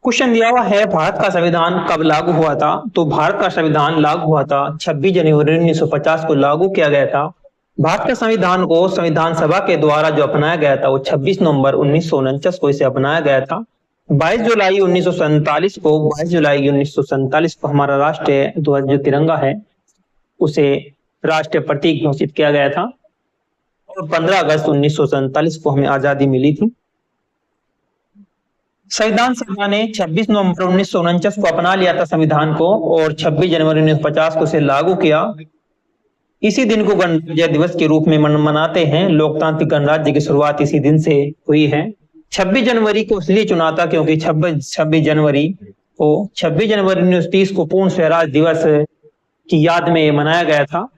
Question दिया हुआ है, भारत का संविधान कब लागू हुआ था? तो भारत का संविधान लागू हुआ था 26 जनवरी 1950 को लागू किया गया था। भारत के संविधान को संविधान सभा के द्वारा जो अपनाया गया था वो 26 नवंबर 1949 को इसे अपनाया गया था। 22 जुलाई 1947 को हमारा राष्ट्रीय ध्वज जो तिरंगा है उसे राष्ट्रीय प्रतीक घोषित किया गया था और 15 अगस्त 1947 को हमें आजादी मिली थी। संविधान सभा ने 26 नवंबर 1949 को अपना लिया था संविधान को और 26 जनवरी 1950 को इसे लागू किया। इसी दिन को गणराज्य दिवस के रूप में मनाते हैं। लोकतांत्रिक गणराज्य की शुरुआत इसी दिन से हुई है। 26 जनवरी को इसलिए चुना था क्योंकि 26 जनवरी 1930 को पूर्ण स्वराज दिवस की याद में मनाया गया था।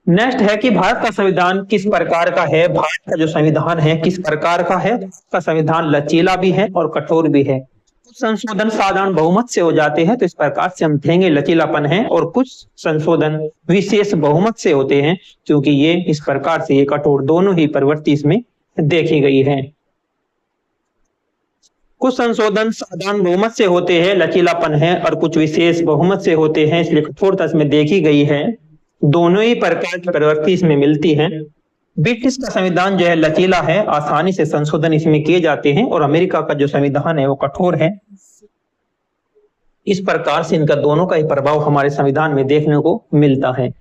नेक्स्ट है कि भारत का संविधान किस प्रकार का है। भारत का जो संविधान है किस प्रकार का है? का संविधान लचीला भी है और कठोर भी है। कुछ संशोधन साधारण बहुमत से हो जाते हैं तो इस प्रकार से हम कहेंगे लचीलापन है, और कुछ संशोधन विशेष बहुमत से होते हैं क्योंकि ये इस प्रकार से ये कठोर दोनों ही प्रवृत्ति इसमें देखी गई है। कुछ संशोधन साधारण बहुमत से होते हैं, लचीलापन है, और कुछ विशेष बहुमत से होते हैं इसलिए कठोरता इसमें देखी गई है। दोनों ही प्रकार की प्रवृत्ति इसमें मिलती है। ब्रिटिश का संविधान जो है लचीला है, आसानी से संशोधन इसमें किए जाते हैं, और अमेरिका का जो संविधान है वो कठोर है। इस प्रकार से इनका दोनों का ही प्रभाव हमारे संविधान में देखने को मिलता है।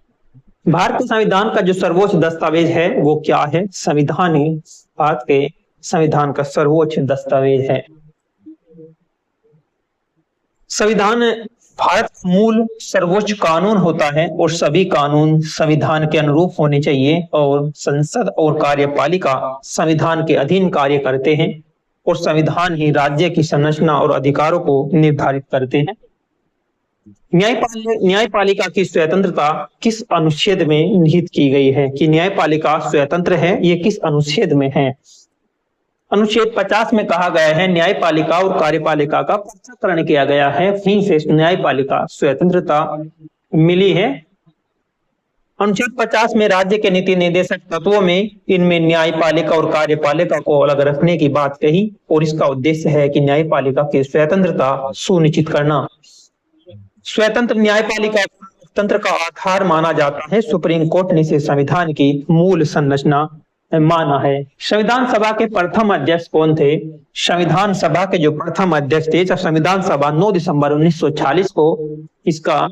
भारत के संविधान का जो सर्वोच्च दस्तावेज है वो क्या है? संविधान ही भारत के संविधान का सर्वोच्च दस्तावेज है। संविधान भारत का मूल सर्वोच्च कानून होता है और सभी कानून संविधान के अनुरूप होने चाहिए, और संसद और कार्यपालिका संविधान के अधीन कार्य करते हैं, और संविधान ही राज्य की संरचना और अधिकारों को निर्धारित करते हैं। न्यायपालिका की स्वतंत्रता किस अनुच्छेद में निहित की गई है कि न्यायपालिका स्वतंत्र है? ये किस अनुच्छेद में है? अनुच्छेद 50 में कहा गया है न्यायपालिका और कार्यपालिका का पृथक्करण किया गया है, वहीं से न्यायपालिका स्वतंत्रता मिली है। अनुच्छेद 50 में राज्य के नीति निर्देशक तत्वों में इनमें न्यायपालिका और कार्यपालिका को अलग रखने की बात कही, और इसका उद्देश्य है कि न्यायपालिका की स्वतंत्रता सुनिश्चित करना। स्वतंत्र न्यायपालिका तंत्र का आधार माना जाता है। सुप्रीम कोर्ट ने इसे संविधान की मूल संरचना माना है। संविधान सभा के प्रथम अध्यक्ष कौन थे? संविधान सभा के जो प्रथम अध्यक्ष थे, संविधान सभा 9 दिसंबर 1940 को इसका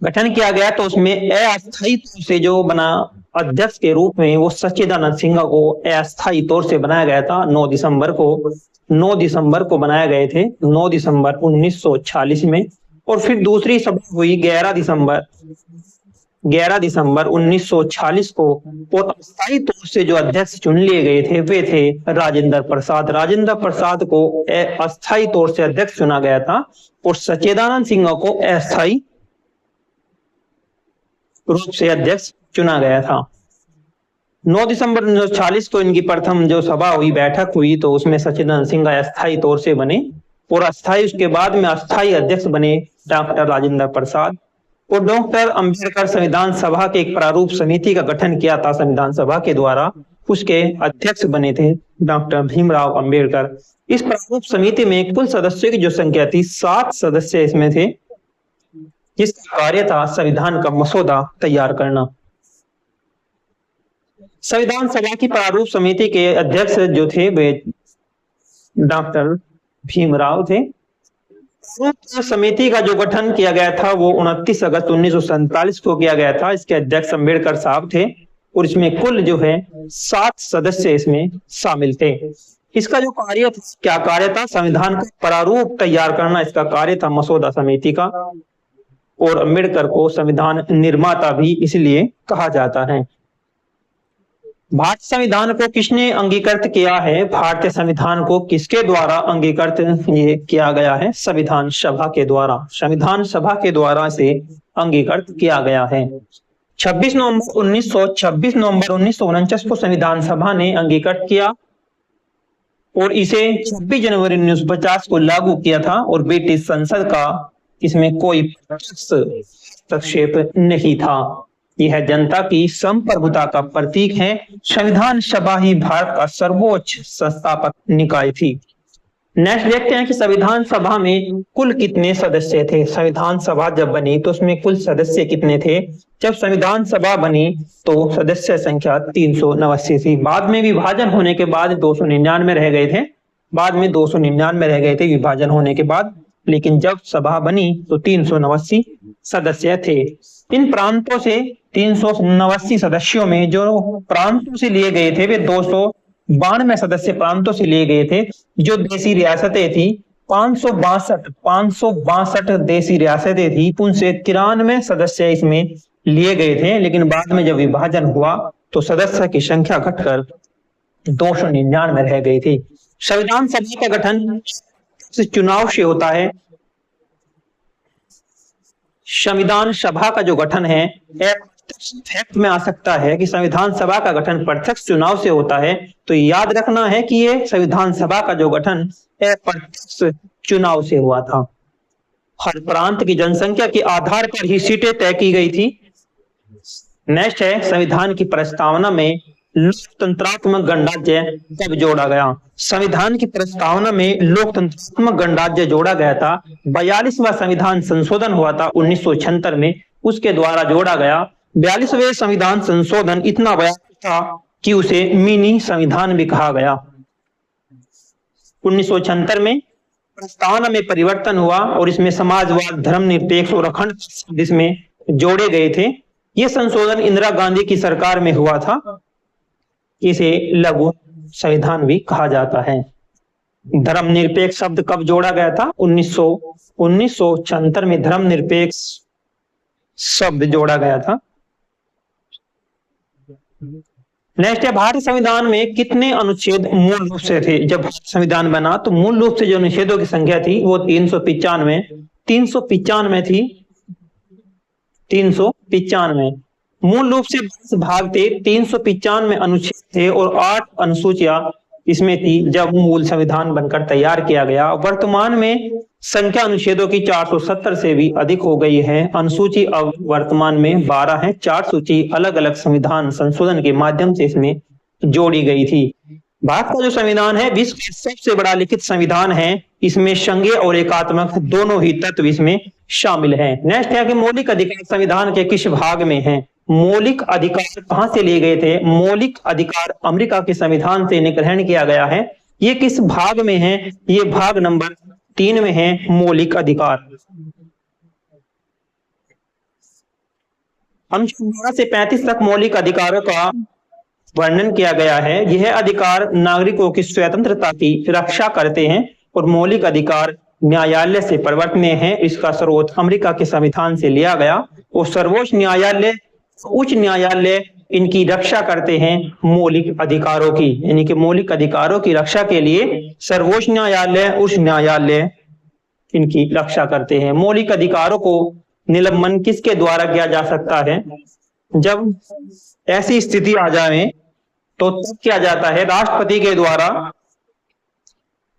गठन किया गया, तो उसमें अस्थायी तौर से जो बना अध्यक्ष के रूप में वो सच्चिदानंद सिन्हा को अस्थायी तौर से बनाया गया था। 9 दिसंबर को बनाए गए थे, 9 दिसंबर 1940 में। और फिर दूसरी सभा हुई 11 दिसंबर 1940 को, और अस्थायी तौर से जो अध्यक्ष चुन लिए गए थे वे थे राजेंद्र प्रसाद को अस्थायी तौर से अध्यक्ष चुना गया था, और सच्चिदानंद सिन्हा को अस्थायी रूप से अध्यक्ष चुना गया था। 9 दिसंबर 1940 को इनकी प्रथम जो सभा हुई, बैठक हुई, तो उसमें सच्चिदानंद सिन्हा अस्थायी तौर से बने, और अस्थायी उसके बाद में अस्थायी अध्यक्ष बने डॉक्टर राजेंद्र प्रसाद। और डॉक्टर अंबेडकर संविधान सभा के एक प्रारूप समिति का गठन किया था संविधान सभा के द्वारा, उसके अध्यक्ष बने थे डॉक्टर भीमराव अंबेडकर। इस प्रारूप समिति में कुल सदस्यों की जो संख्या थी 7 सदस्य इसमें थे, जिसका कार्य था संविधान का मसौदा तैयार करना। संविधान सभा की प्रारूप समिति के अध्यक्ष जो थे वे डॉक्टर भीमराव थे। समिति का जो गठन किया गया था वो 29 अगस्त 1947 को किया गया था। इसके अध्यक्ष अंबेडकर साहब थे, और इसमें कुल जो है 7 सदस्य इसमें शामिल थे। इसका जो कार्य क्या कार्य था? संविधान का प्रारूप तैयार करना इसका कार्य था मसौदा समिति का, और अंबेडकर को संविधान निर्माता भी इसलिए कहा जाता है। भारतीय संविधान को किसने अंगीकृत किया है? भारतीय संविधान को किसके द्वारा अंगीकृत ये किया गया है? संविधान सभा के द्वारा। संविधान सभा के द्वारा से अंगीकृत किया गया है। 26 नवंबर 1949 को संविधान सभा ने अंगीकृत किया, और इसे 26 जनवरी 1950 को लागू किया था, और ब्रिटिश संसद का इसमें कोई हस्तक्षेप नहीं था। यह जनता की संप्रभुता का प्रतीक है। संविधान सभा ही भारत का सर्वोच्च संस्थापक निकाय थी। नेक्स्ट देखते हैं कि संविधान सभा में कुल कितने सदस्य थे। संविधान सभा जब बनी तो उसमें कुल सदस्य कितने थे। जब संविधान सभा बनी तो सदस्य संख्या 389 थी। बाद में विभाजन होने के बाद 299 रह गए थे। बाद में 299 रह गए थे विभाजन होने के बाद, लेकिन जब सभा बनी तो 389 सदस्य थे। इन प्रांतों से 389 सदस्यों में जो प्रांतों से लिए गए थे वे 292 सदस्य प्रांतों से लिए गए थे। जो देशी रियासतें थी 562 देशी रियासतें थी, उनसे 93 सदस्य इसमें लिए गए थे। लेकिन बाद में जब विभाजन हुआ तो सदस्य की संख्या घटकर 299 रह गई थी। संविधान सभा का गठन चुनाव से होता है। संविधान सभा का जो गठन है फैक्ट में आ सकता है कि संविधान सभा का गठन प्रत्यक्ष चुनाव से होता है, तो याद रखना है कि ये संविधान सभा का जो गठन है प्रत्यक्ष चुनाव से हुआ था। हर प्रांत की जनसंख्या के आधार पर ही सीटें तय की गई थी। नेक्स्ट है संविधान की प्रस्तावना में लोकतंत्रात्मक गणराज्य कब जोड़ा गया। संविधान की प्रस्तावना में लोकतंत्रात्मक गणराज्य जोड़ा गया था। 42वां संविधान संशोधन हुआ था 1976 में, उसके द्वारा जोड़ा गया। 42वें संविधान संशोधन इतना बड़ा था कि उसे मिनी संविधान भी कहा गया। 1976 में प्रस्तावना में परिवर्तन हुआ और इसमें समाजवाद, धर्मनिरपेक्ष और अखंड इसमें जोड़े गए थे। यह संशोधन इंदिरा गांधी की सरकार में हुआ था। इसे लघु संविधान भी कहा जाता है। धर्मनिरपेक्ष शब्द कब जोड़ा गया था? 1976 में धर्मनिरपेक्ष शब्द जोड़ा गया था। नेक्स्ट है भारतीय संविधान में कितने अनुच्छेद मूल रूप से थे। जब संविधान बना तो मूल रूप से जो अनुच्छेदों की संख्या थी वो 395 थी। 395 मूल रूप से 10 भाग थे, 395 अनुच्छेद थे और 8 अनुसूचियां इसमें थी जब मूल संविधान बनकर तैयार किया गया। वर्तमान में संख्या अनुच्छेदों की 470 से भी अधिक हो गई है। अनुसूची अब वर्तमान में 12 है। 4 सूची अलग अलग संविधान संशोधन के माध्यम से इसमें जोड़ी गई थी। भारत का जो संविधान है विश्व का सबसे बड़ा लिखित संविधान है। इसमें संघीय और एकात्मक दोनों ही तत्व इसमें शामिल हैं। नेक्स्ट है कि मौलिक अधिकार संविधान के किस भाग में है। मौलिक अधिकार कहां से लिए गए थे? मौलिक अधिकार अमेरिका के संविधान से ग्रहण किया गया है। ये किस भाग में है? ये भाग नंबर 3 में है, मौलिक अधिकार। अनुच्छेद 12 से 35 तक मौलिक अधिकारों का वर्णन किया गया है। यह अधिकार नागरिकों की स्वतंत्रता की रक्षा करते हैं और मौलिक अधिकार न्यायालय से परिवर्तनीय है। इसका स्रोत अमेरिका के संविधान से लिया गया और सर्वोच्च न्यायालय, उच्च न्यायालय इनकी रक्षा करते हैं मौलिक अधिकारों की, यानी कि मौलिक अधिकारों की रक्षा के लिए सर्वोच्च न्यायालय, उच्च न्यायालय इनकी रक्षा करते हैं। मौलिक अधिकारों को निलंबन किसके द्वारा किया जा सकता है? जब ऐसी स्थिति आ जाए तो तब किया जाता है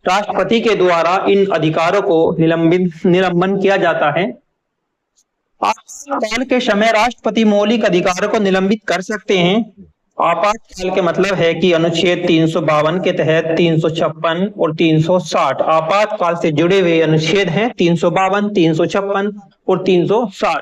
राष्ट्रपति के द्वारा इन अधिकारों को निलंबन किया जाता है। आपातकाल के समय राष्ट्रपति मौलिक अधिकारों को निलंबित कर सकते हैं। आपातकाल के मतलब है कि अनुच्छेद 352 के तहत 356 और 360 आपातकाल से जुड़े हुए अनुच्छेद हैं। 352, 356 और 360।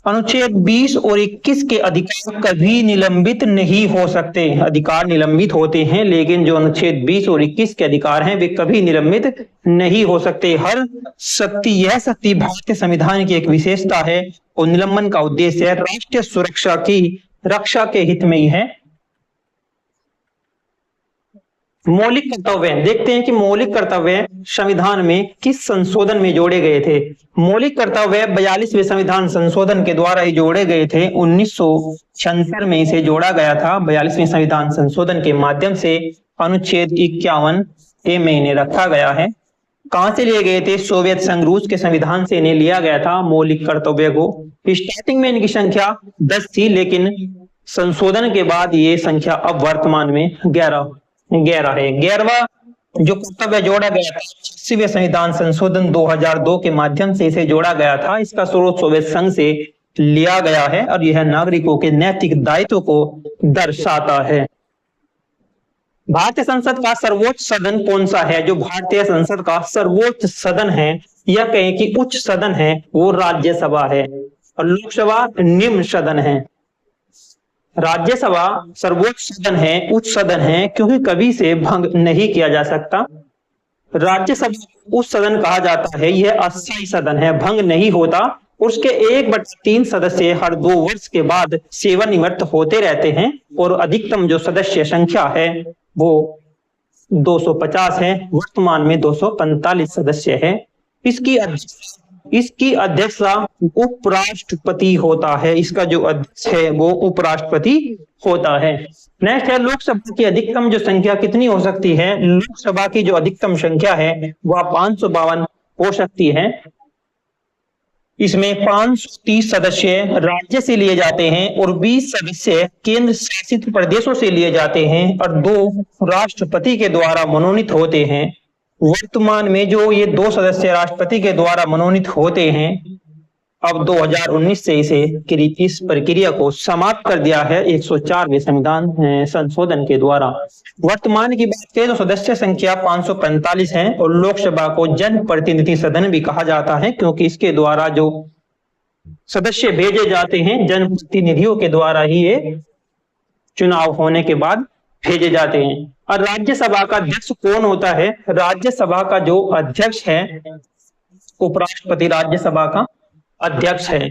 अनुच्छेद 20 और 21 के अधिकार कभी निलंबित नहीं हो सकते। अधिकार निलंबित होते हैं लेकिन जो अनुच्छेद 20 और 21 के अधिकार हैं वे कभी निलंबित नहीं हो सकते। यह शक्ति भारतीय संविधान की एक विशेषता है और निलंबन का उद्देश्य है राष्ट्रीय सुरक्षा की रक्षा के हित में ही है। मौलिक कर्तव्य देखते हैं कि मौलिक कर्तव्य संविधान में किस संशोधन में जोड़े गए थे। मौलिक कर्तव्य 42वें संविधान संशोधन के द्वारा ही जोड़े गए थे। 1976 में इसे जोड़ा गया था। 42वें संविधान संशोधन के माध्यम से अनुच्छेद 51A में इन्हें रखा गया है। कहां से लिए गए थे? सोवियत संघ रूस के संविधान से इन्हें लिया गया था मौलिक कर्तव्य को। स्टार्टिंग में इनकी संख्या 10 थी लेकिन संशोधन के बाद ये संख्या अब वर्तमान में 11 है। 11वां जो कर्तव्य जोड़ा गया था 86वें संविधान संशोधन 2002 के माध्यम से इसे जोड़ा गया था। इसका स्रोत सोवियत संघ से लिया गया है और यह नागरिकों के नैतिक दायित्व को दर्शाता है। भारतीय संसद का सर्वोच्च सदन कौन सा है? जो भारतीय संसद का सर्वोच्च सदन है या कहें कि उच्च सदन है, वो राज्यसभा है और लोकसभा निम्न सदन है। राज्यसभा सर्वोच्च सदन है, उच्च सदन है, क्योंकि कभी से भंग नहीं किया जा सकता। राज्यसभा उच्च सदन कहा जाता है, यह अस्थायी सदन है, भंग नहीं होता। उसके 1/3 सदस्य हर 2 वर्ष के बाद सेवानिवृत्त होते रहते हैं और अधिकतम जो सदस्य संख्या है वो 250 है। वर्तमान में 245 सदस्य है। इसकी अध्यक्षता उपराष्ट्रपति होता है। इसका जो अध्यक्ष है वो उपराष्ट्रपति होता है। नेक्स्ट है लोकसभा की अधिकतम जो संख्या कितनी हो सकती है? लोकसभा की जो अधिकतम संख्या है वह 552 हो सकती है। इसमें 530 सदस्य राज्य से लिए जाते हैं और 20 सदस्य केंद्र शासित प्रदेशों से लिए जाते हैं और 2 राष्ट्रपति के द्वारा मनोनीत होते हैं। वर्तमान में जो ये 2 सदस्य राष्ट्रपति के द्वारा मनोनीत होते हैं, अब 2019 से इस प्रक्रिया को समाप्त कर दिया है 104वें संविधान संशोधन के द्वारा। वर्तमान की बात करें तो सदस्य संख्या 545 है और लोकसभा को जन प्रतिनिधि सदन भी कहा जाता है, क्योंकि इसके द्वारा जो सदस्य भेजे जाते हैं जन प्रतिनिधियों के द्वारा ही ये चुनाव होने के बाद भेजे जाते हैं। और राज्यसभा का अध्यक्ष कौन होता है? राज्यसभा का जो अध्यक्ष है उपराष्ट्रपति राज्यसभा का अध्यक्ष है।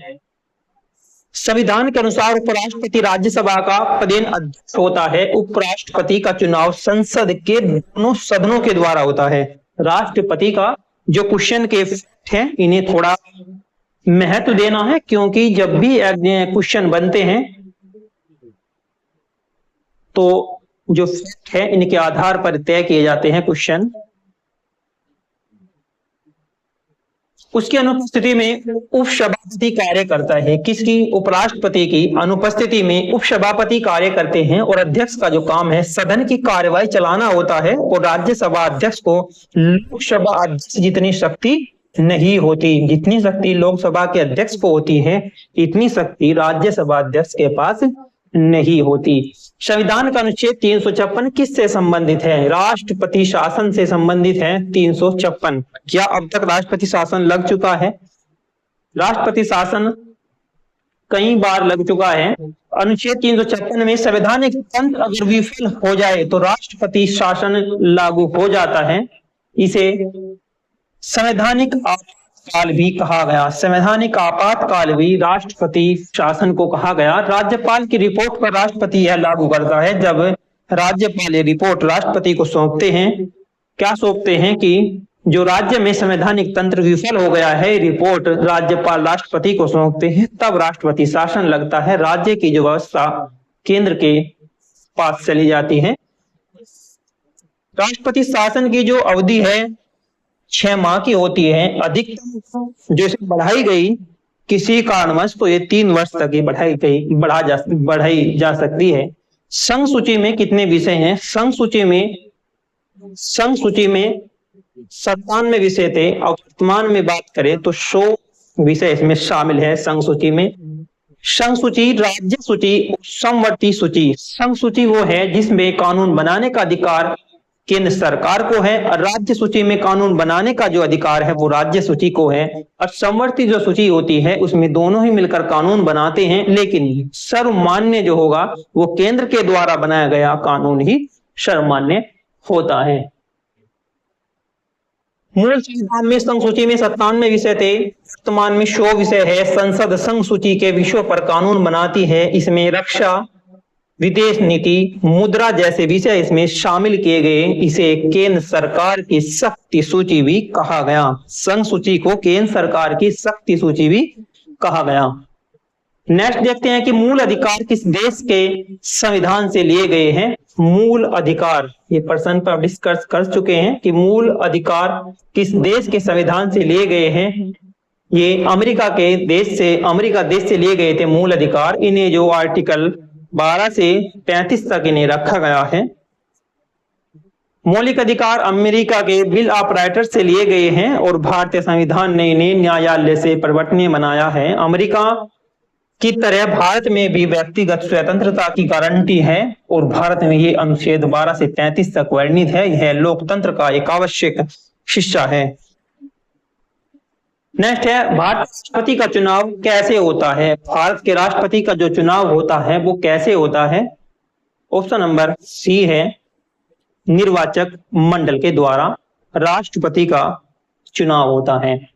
संविधान के अनुसार उपराष्ट्रपति राज्यसभा का पदेन अध्यक्ष होता है। उपराष्ट्रपति का चुनाव संसद के दोनों सदनों के द्वारा होता है। राष्ट्रपति का जो क्वेश्चन के हैं इन्हें थोड़ा महत्व देना है, क्योंकि जब भी क्वेश्चन बनते हैं तो जो फैक्ट है इनके आधार पर तय किए जाते हैं क्वेश्चन। उसकी अनुपस्थिति में उपसभापति कार्य करता है। किसकी? उपराष्ट्रपति की अनुपस्थिति में उपसभापति कार्य करते हैं और अध्यक्ष का जो काम है सदन की कार्यवाही चलाना होता है। और राज्यसभा अध्यक्ष को लोकसभा अध्यक्ष जितनी शक्ति नहीं होती। जितनी शक्ति लोकसभा के अध्यक्ष को होती है, इतनी शक्ति राज्यसभा अध्यक्ष के पास नहीं होती। संविधान का अनुच्छेद 356 किससे संबंधित है? राष्ट्रपति शासन से संबंधित है 356। क्या अब तक राष्ट्रपति शासन लग चुका है? राष्ट्रपति शासन कई बार लग चुका है। अनुच्छेद 356 में संवैधानिक तंत्र अगर विफल हो जाए तो राष्ट्रपति शासन लागू हो जाता है। इसे संवैधानिक आपातकाल भी कहा गया। संवैधानिक आपातकाल भी राष्ट्रपति शासन को कहा गया। राज्यपाल की रिपोर्ट पर राष्ट्रपति यह लागू करता है। जब राज्यपाल ये रिपोर्ट राष्ट्रपति को सौंपते हैं, क्या सौंपते हैं कि जो राज्य में संवैधानिक तंत्र विफल हो गया है, रिपोर्ट राज्यपाल राष्ट्रपति को सौंपते हैं, तब राष्ट्रपति शासन लगता है। राज्य की जो व्यवस्था केंद्र के पास चली जाती है। राष्ट्रपति शासन की जो अवधि है 6 माह की होती है। अधिकतम जो इसे बढ़ाई गई किसी कारणवश तो ये 3 वर्ष तक ही बढ़ाई जा सकती है। संघ सूची में कितने विषय हैं? संघ सूची में 97 विषय थे और वर्तमान में बात करें तो 100 विषय इसमें शामिल है। संघ सूची में संघ सूची, राज्य सूची, समवर्ती सूची। संघ सूची वो है जिसमें कानून बनाने का अधिकार केंद्र सरकार को है और राज्य सूची में कानून बनाने का जो अधिकार है वो राज्य सूची को है। और समवर्ती जो सूची होती है उसमें दोनों ही मिलकर कानून बनाते हैं, लेकिन सर्वमान्य जो होगा वो केंद्र के द्वारा बनाया गया कानून ही सर्वमान्य होता है। मूल संविधान में संघ सूची में 97 विषय थे। वर्तमान में 100 विषय है। संसद संघ सूची के विषयों पर कानून बनाती है। इसमें रक्षा, विदेश नीति, मुद्रा जैसे विषय इसमें शामिल किए गए। इसे केंद्र सरकार की शक्ति सूची भी कहा गया। संघ सूची को केंद्र सरकार की शक्ति सूची भी कहा गया। नेक्स्ट देखते हैं कि मूल अधिकार किस देश के संविधान से लिए गए हैं। मूल अधिकार, ये प्रश्न पर डिस्कस कर चुके हैं कि मूल अधिकार किस देश के संविधान से लिए गए हैं। ये अमेरिका देश से लिए गए थे मूल अधिकार। इन्हें जो आर्टिकल 12 से 35 तक इन्हें रखा गया है। मौलिक अधिकार अमेरिका के बिल ऑफ राइट्स से लिए गए हैं और भारतीय संविधान ने इन्हें न्यायालय से परिवर्तनीय बनाया है। अमेरिका की तरह भारत में भी व्यक्तिगत स्वतंत्रता की गारंटी है और भारत में ये अनुच्छेद 12 से 33 तक वर्णित है। यह लोकतंत्र का एक आवश्यक हिस्सा है। नेक्स्ट है, भारत राष्ट्रपति का चुनाव कैसे होता है? भारत के राष्ट्रपति का जो चुनाव होता है वो कैसे होता है? ऑप्शन नंबर सी है, निर्वाचक मंडल के द्वारा राष्ट्रपति का चुनाव होता है।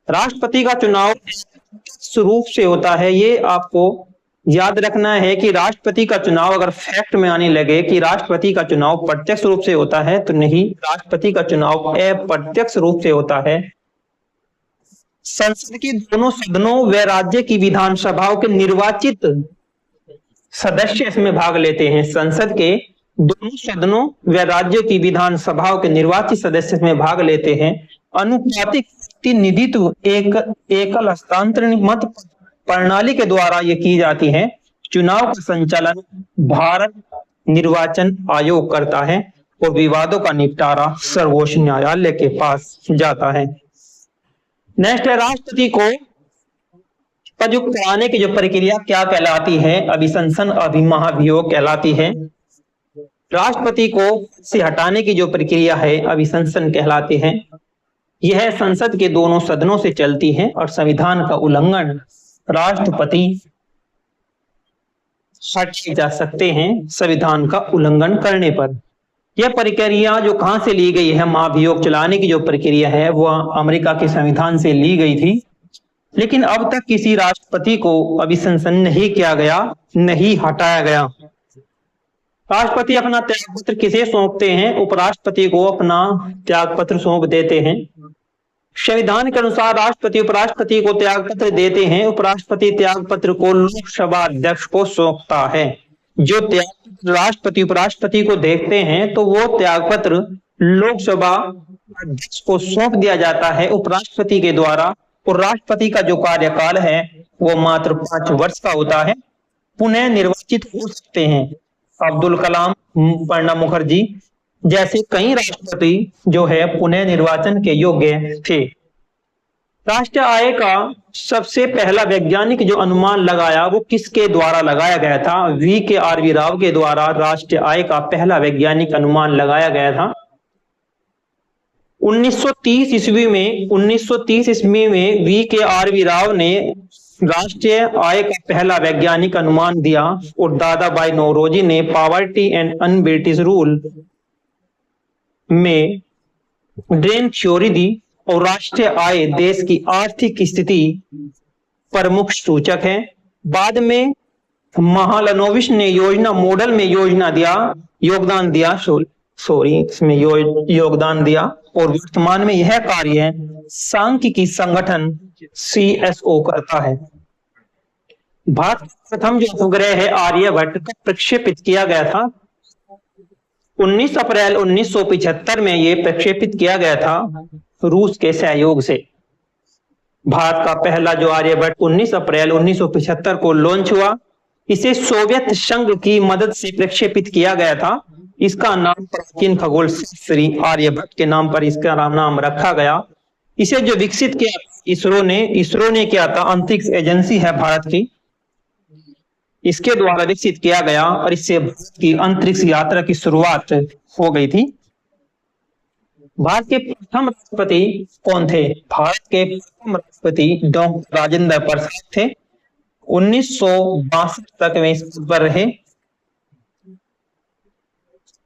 राष्ट्रपति का चुनाव किस रूप से होता है, ये आपको याद रखना है कि राष्ट्रपति का चुनाव अगर फैक्ट में आने लगे कि राष्ट्रपति का चुनाव प्रत्यक्ष रूप से होता है तो नहीं, राष्ट्रपति का चुनाव अप्रत्यक्ष रूप से होता है। संसद के दोनों सदनों व राज्य की विधानसभाओं के निर्वाचित सदस्य इसमें भाग लेते हैं। संसद के दोनों सदनों व राज्यों की विधानसभाओं के निर्वाचित सदस्य इसमें भाग लेते हैं। अनुपातिक प्रतिनिधित्व एकल हस्तांतरण मत प्रणाली के द्वारा ये की जाती है। चुनाव का संचालन भारत निर्वाचन आयोग करता है और विवादों का निपटारा सर्वोच्च न्यायालय के पास जाता है। नेक्स्ट है, राष्ट्रपति को पदयुक्त कराने की जो प्रक्रिया क्या कहलाती है? अभिशंसन अभिमहाभियोग कहलाती है। राष्ट्रपति को से हटाने की जो प्रक्रिया है अभिशंसन कहलाती है। यह संसद के दोनों सदनों से चलती है और संविधान का उल्लंघन राष्ट्रपति हटाए जा सकते हैं संविधान का उल्लंघन करने पर। यह प्रक्रिया जो कहां से ली गई है, महाभियोग चलाने की जो प्रक्रिया है वह अमेरिका के संविधान से ली गई थी। लेकिन अब तक किसी राष्ट्रपति को अभिशंसन नहीं किया गया, नहीं हटाया गया। राष्ट्रपति अपना त्यागपत्र किसे सौंपते हैं? उपराष्ट्रपति को अपना त्यागपत्र सौंप देते हैं। संविधान के अनुसार राष्ट्रपति उपराष्ट्रपति को त्यागपत्र देते हैं। उपराष्ट्रपति त्यागपत्र को लोकसभा अध्यक्ष को सौंपता है। जो त्यागपत्र राष्ट्रपति उपराष्ट्रपति को देखते हैं तो वो त्यागपत्र लोकसभा अध्यक्ष को सौंप दिया जाता है उपराष्ट्रपति के द्वारा। और राष्ट्रपति का जो कार्यकाल है वो मात्र 5 वर्ष का होता है। पुनः निर्वाचित हो सकते हैं। अब्दुल कलाम, प्रणब मुखर्जी जैसे कई राष्ट्रपति जो है पुनः निर्वाचन के योग्य थे। राष्ट्रीय आय का सबसे पहला वैज्ञानिक जो अनुमान लगाया वो किसके द्वारा लगाया गया था? वी.के.आर.वी. राव के द्वारा राष्ट्रीय आय का पहला वैज्ञानिक अनुमान लगाया गया था। 1930 ईस्वी में वी.के.आर.वी. राव ने राष्ट्रीय आय का पहला वैज्ञानिक अनुमान दिया और दादा भाई नौरोजी ने पॉवर्टी एंड अनब्रिटिश रूल में ड्रेन थ्योरी दी। और राष्ट्रीय आय देश की आर्थिक स्थिति प्रमुख सूचक है। बाद में महालनोबिस ने योगदान दिया और वर्तमान में यह कार्य सांख्यिकी संगठन CSO करता है। भारत का प्रथम जो उपग्रह है आर्यभट्ट का प्रक्षेपित किया गया था 19 अप्रैल 1975 में। ये प्रक्षेपित किया गया था रूस के सहयोग से। भारत का पहला जो आर्यभट्ट 19 अप्रैल 1975 को लॉन्च हुआ। इसे सोवियत संघ की मदद से प्रक्षेपित किया गया था। इसका नाम प्राचीन खगोल शास्त्री आर्यभट्ट के नाम पर इसका नाम रखा गया। इसे जो विकसित किया इसरो ने किया था। अंतरिक्ष एजेंसी है भारत की, इसके द्वारा विकसित किया गया और इससे भारत की अंतरिक्ष यात्रा की शुरुआत हो गई थी। भारत के प्रथम राष्ट्रपति कौन थे? भारत के प्रथम राष्ट्रपति डॉक्टर राजेंद्र प्रसाद थे। 1962 तक वे इस पद पर रहे।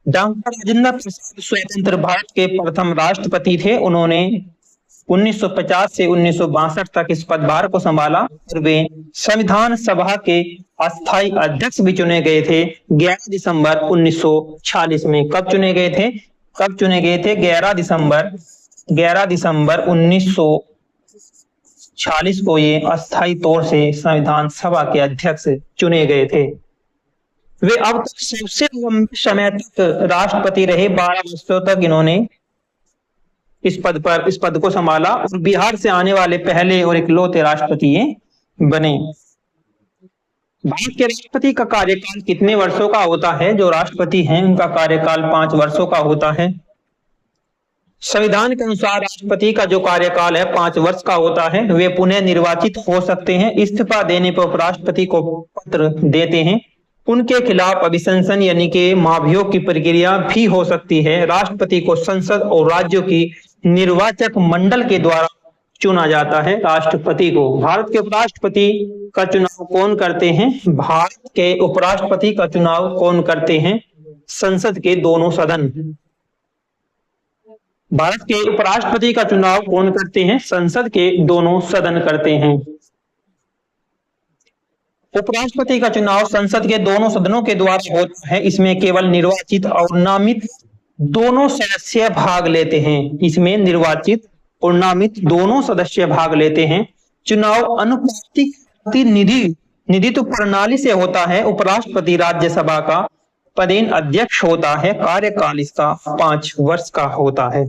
डॉक्टर राजेंद्र प्रसाद स्वतंत्र भारत के प्रथम राष्ट्रपति थे। उन्होंने 1950 से 1962 तक इस पदभार को संभाला और वे संविधान सभा के अस्थायी अध्यक्ष भी चुने गए थे 11 दिसंबर 1946 में। कब चुने गए थे? 11 दिसंबर 1946 को ये अस्थायी तौर से संविधान सभा के अध्यक्ष चुने गए थे। वे अब तक सबसे लंबे समय तक राष्ट्रपति रहे। 12 वर्षों तक इन्होंने इस पद को संभाला और बिहार से आने वाले पहले और इकलौते राष्ट्रपति ये बने। भारत के राष्ट्रपति का कार्यकाल कितने वर्षों का होता है? जो राष्ट्रपति हैं उनका कार्यकाल 5 वर्षों का होता है। संविधान के अनुसार राष्ट्रपति का जो कार्यकाल है 5 वर्ष का होता है। वे पुनः निर्वाचित हो सकते हैं। इस्तीफा देने पर उपराष्ट्रपति को पत्र देते हैं। उनके खिलाफ अभिशंसन यानी कि महाभियोग की प्रक्रिया भी हो सकती है। राष्ट्रपति को संसद और राज्यों की निर्वाचक मंडल के द्वारा चुना जाता है। राष्ट्रपति को भारत के उपराष्ट्रपति का चुनाव कौन करते हैं? भारत के उपराष्ट्रपति का चुनाव कौन करते हैं? संसद के दोनों सदन। भारत के उपराष्ट्रपति का चुनाव कौन करते हैं? संसद के दोनों सदन करते हैं। उपराष्ट्रपति का चुनाव संसद के दोनों सदनों के द्वारा होता है। इसमें केवल निर्वाचित और नामित दोनों सदस्य भाग लेते हैं। इसमें निर्वाचित और नामित दोनों सदस्य भाग लेते हैं। चुनाव अनुपातिक निधित्व प्रणाली से होता है। उपराष्ट्रपति राज्यसभा का पदेन अध्यक्ष होता है। कार्यकाल इसका 5 वर्ष का होता है।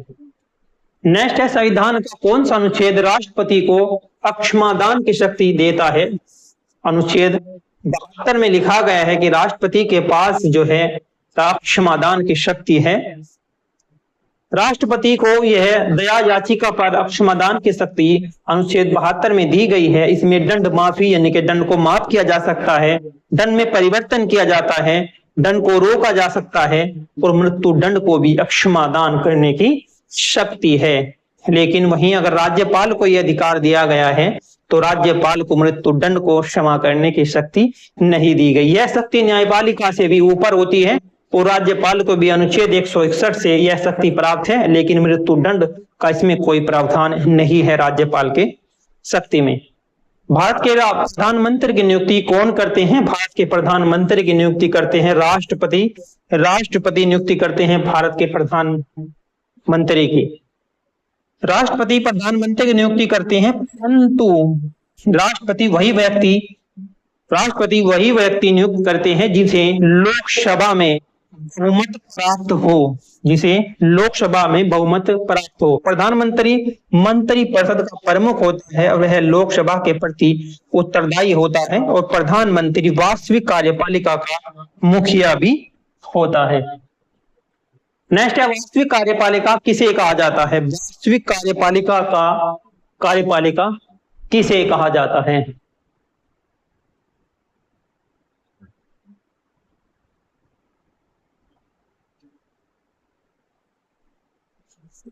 नेक्स्ट है, संविधान का कौन सा अनुच्छेद राष्ट्रपति को अक्षमादान की शक्ति देता है? अनुच्छेद 72 में लिखा गया है कि राष्ट्रपति के पास जो है अक्षमादान की शक्ति है। राष्ट्रपति को यह दया याचिका पर अक्षमादान की शक्ति अनुच्छेद 72 में दी गई है। इसमें दंड माफी यानी कि दंड को माफ किया जा सकता है, दंड में परिवर्तन किया जाता है, दंड को रोका जा सकता है और मृत्यु दंड को भी अक्षमादान करने की शक्ति है। लेकिन वहीं अगर राज्यपाल को यह अधिकार दिया गया है तो राज्यपाल को मृत्यु दंड को क्षमा करने की शक्ति नहीं दी गई। यह शक्ति न्यायपालिका से भी ऊपर होती है और राज्यपाल को भी अनुच्छेद 161 से यह शक्ति प्राप्त है, लेकिन मृत्यु दंड का इसमें कोई प्रावधान नहीं है राज्यपाल के शक्ति में। भारत के प्रधानमंत्री की नियुक्ति कौन करते हैं? भारत के प्रधानमंत्री की नियुक्ति करते हैं राष्ट्रपति। राष्ट्रपति नियुक्ति करते हैं भारत के प्रधानमंत्री की। राष्ट्रपति प्रधानमंत्री की नियुक्ति करते हैं, परंतु राष्ट्रपति वही व्यक्ति नियुक्त करते हैं जिसे लोकसभा में बहुमत प्राप्त हो, जिसे लोकसभा में बहुमत प्राप्त हो। प्रधानमंत्री मंत्रिपरिषद का प्रमुख होता है और वह लोकसभा के प्रति उत्तरदायी होता है और प्रधानमंत्री वास्तविक कार्यपालिका का मुखिया भी होता है। नेक्स्ट है, वास्तविक कार्यपालिका किसे कहा जाता है? वास्तविक कार्यपालिका किसे कहा जाता है?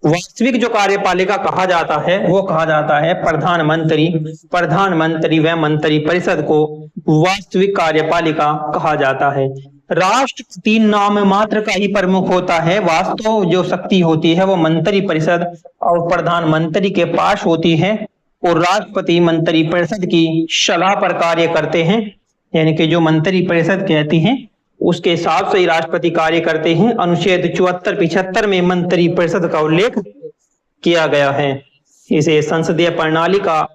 वास्तविक जो कार्यपालिका कहा जाता है वो कहा जाता है प्रधानमंत्री व मंत्रिपरिषद को वास्तविक कार्यपालिका कहा जाता है। राष्ट्रपति नाम मात्र का ही प्रमुख होता है। वास्तव जो शक्ति होती है वो मंत्रिपरिषद और प्रधानमंत्री के पास होती है और राष्ट्रपति मंत्रिपरिषद की सलाह पर कार्य करते हैं, यानी कि जो मंत्रिपरिषद कहती है उसके हिसाब से ही राष्ट्रपति कार्य करते हैं। अनुच्छेद 74-75 में मंत्रिपरिषद का उल्लेख किया गया है। इसे संसदीय प्रणाली का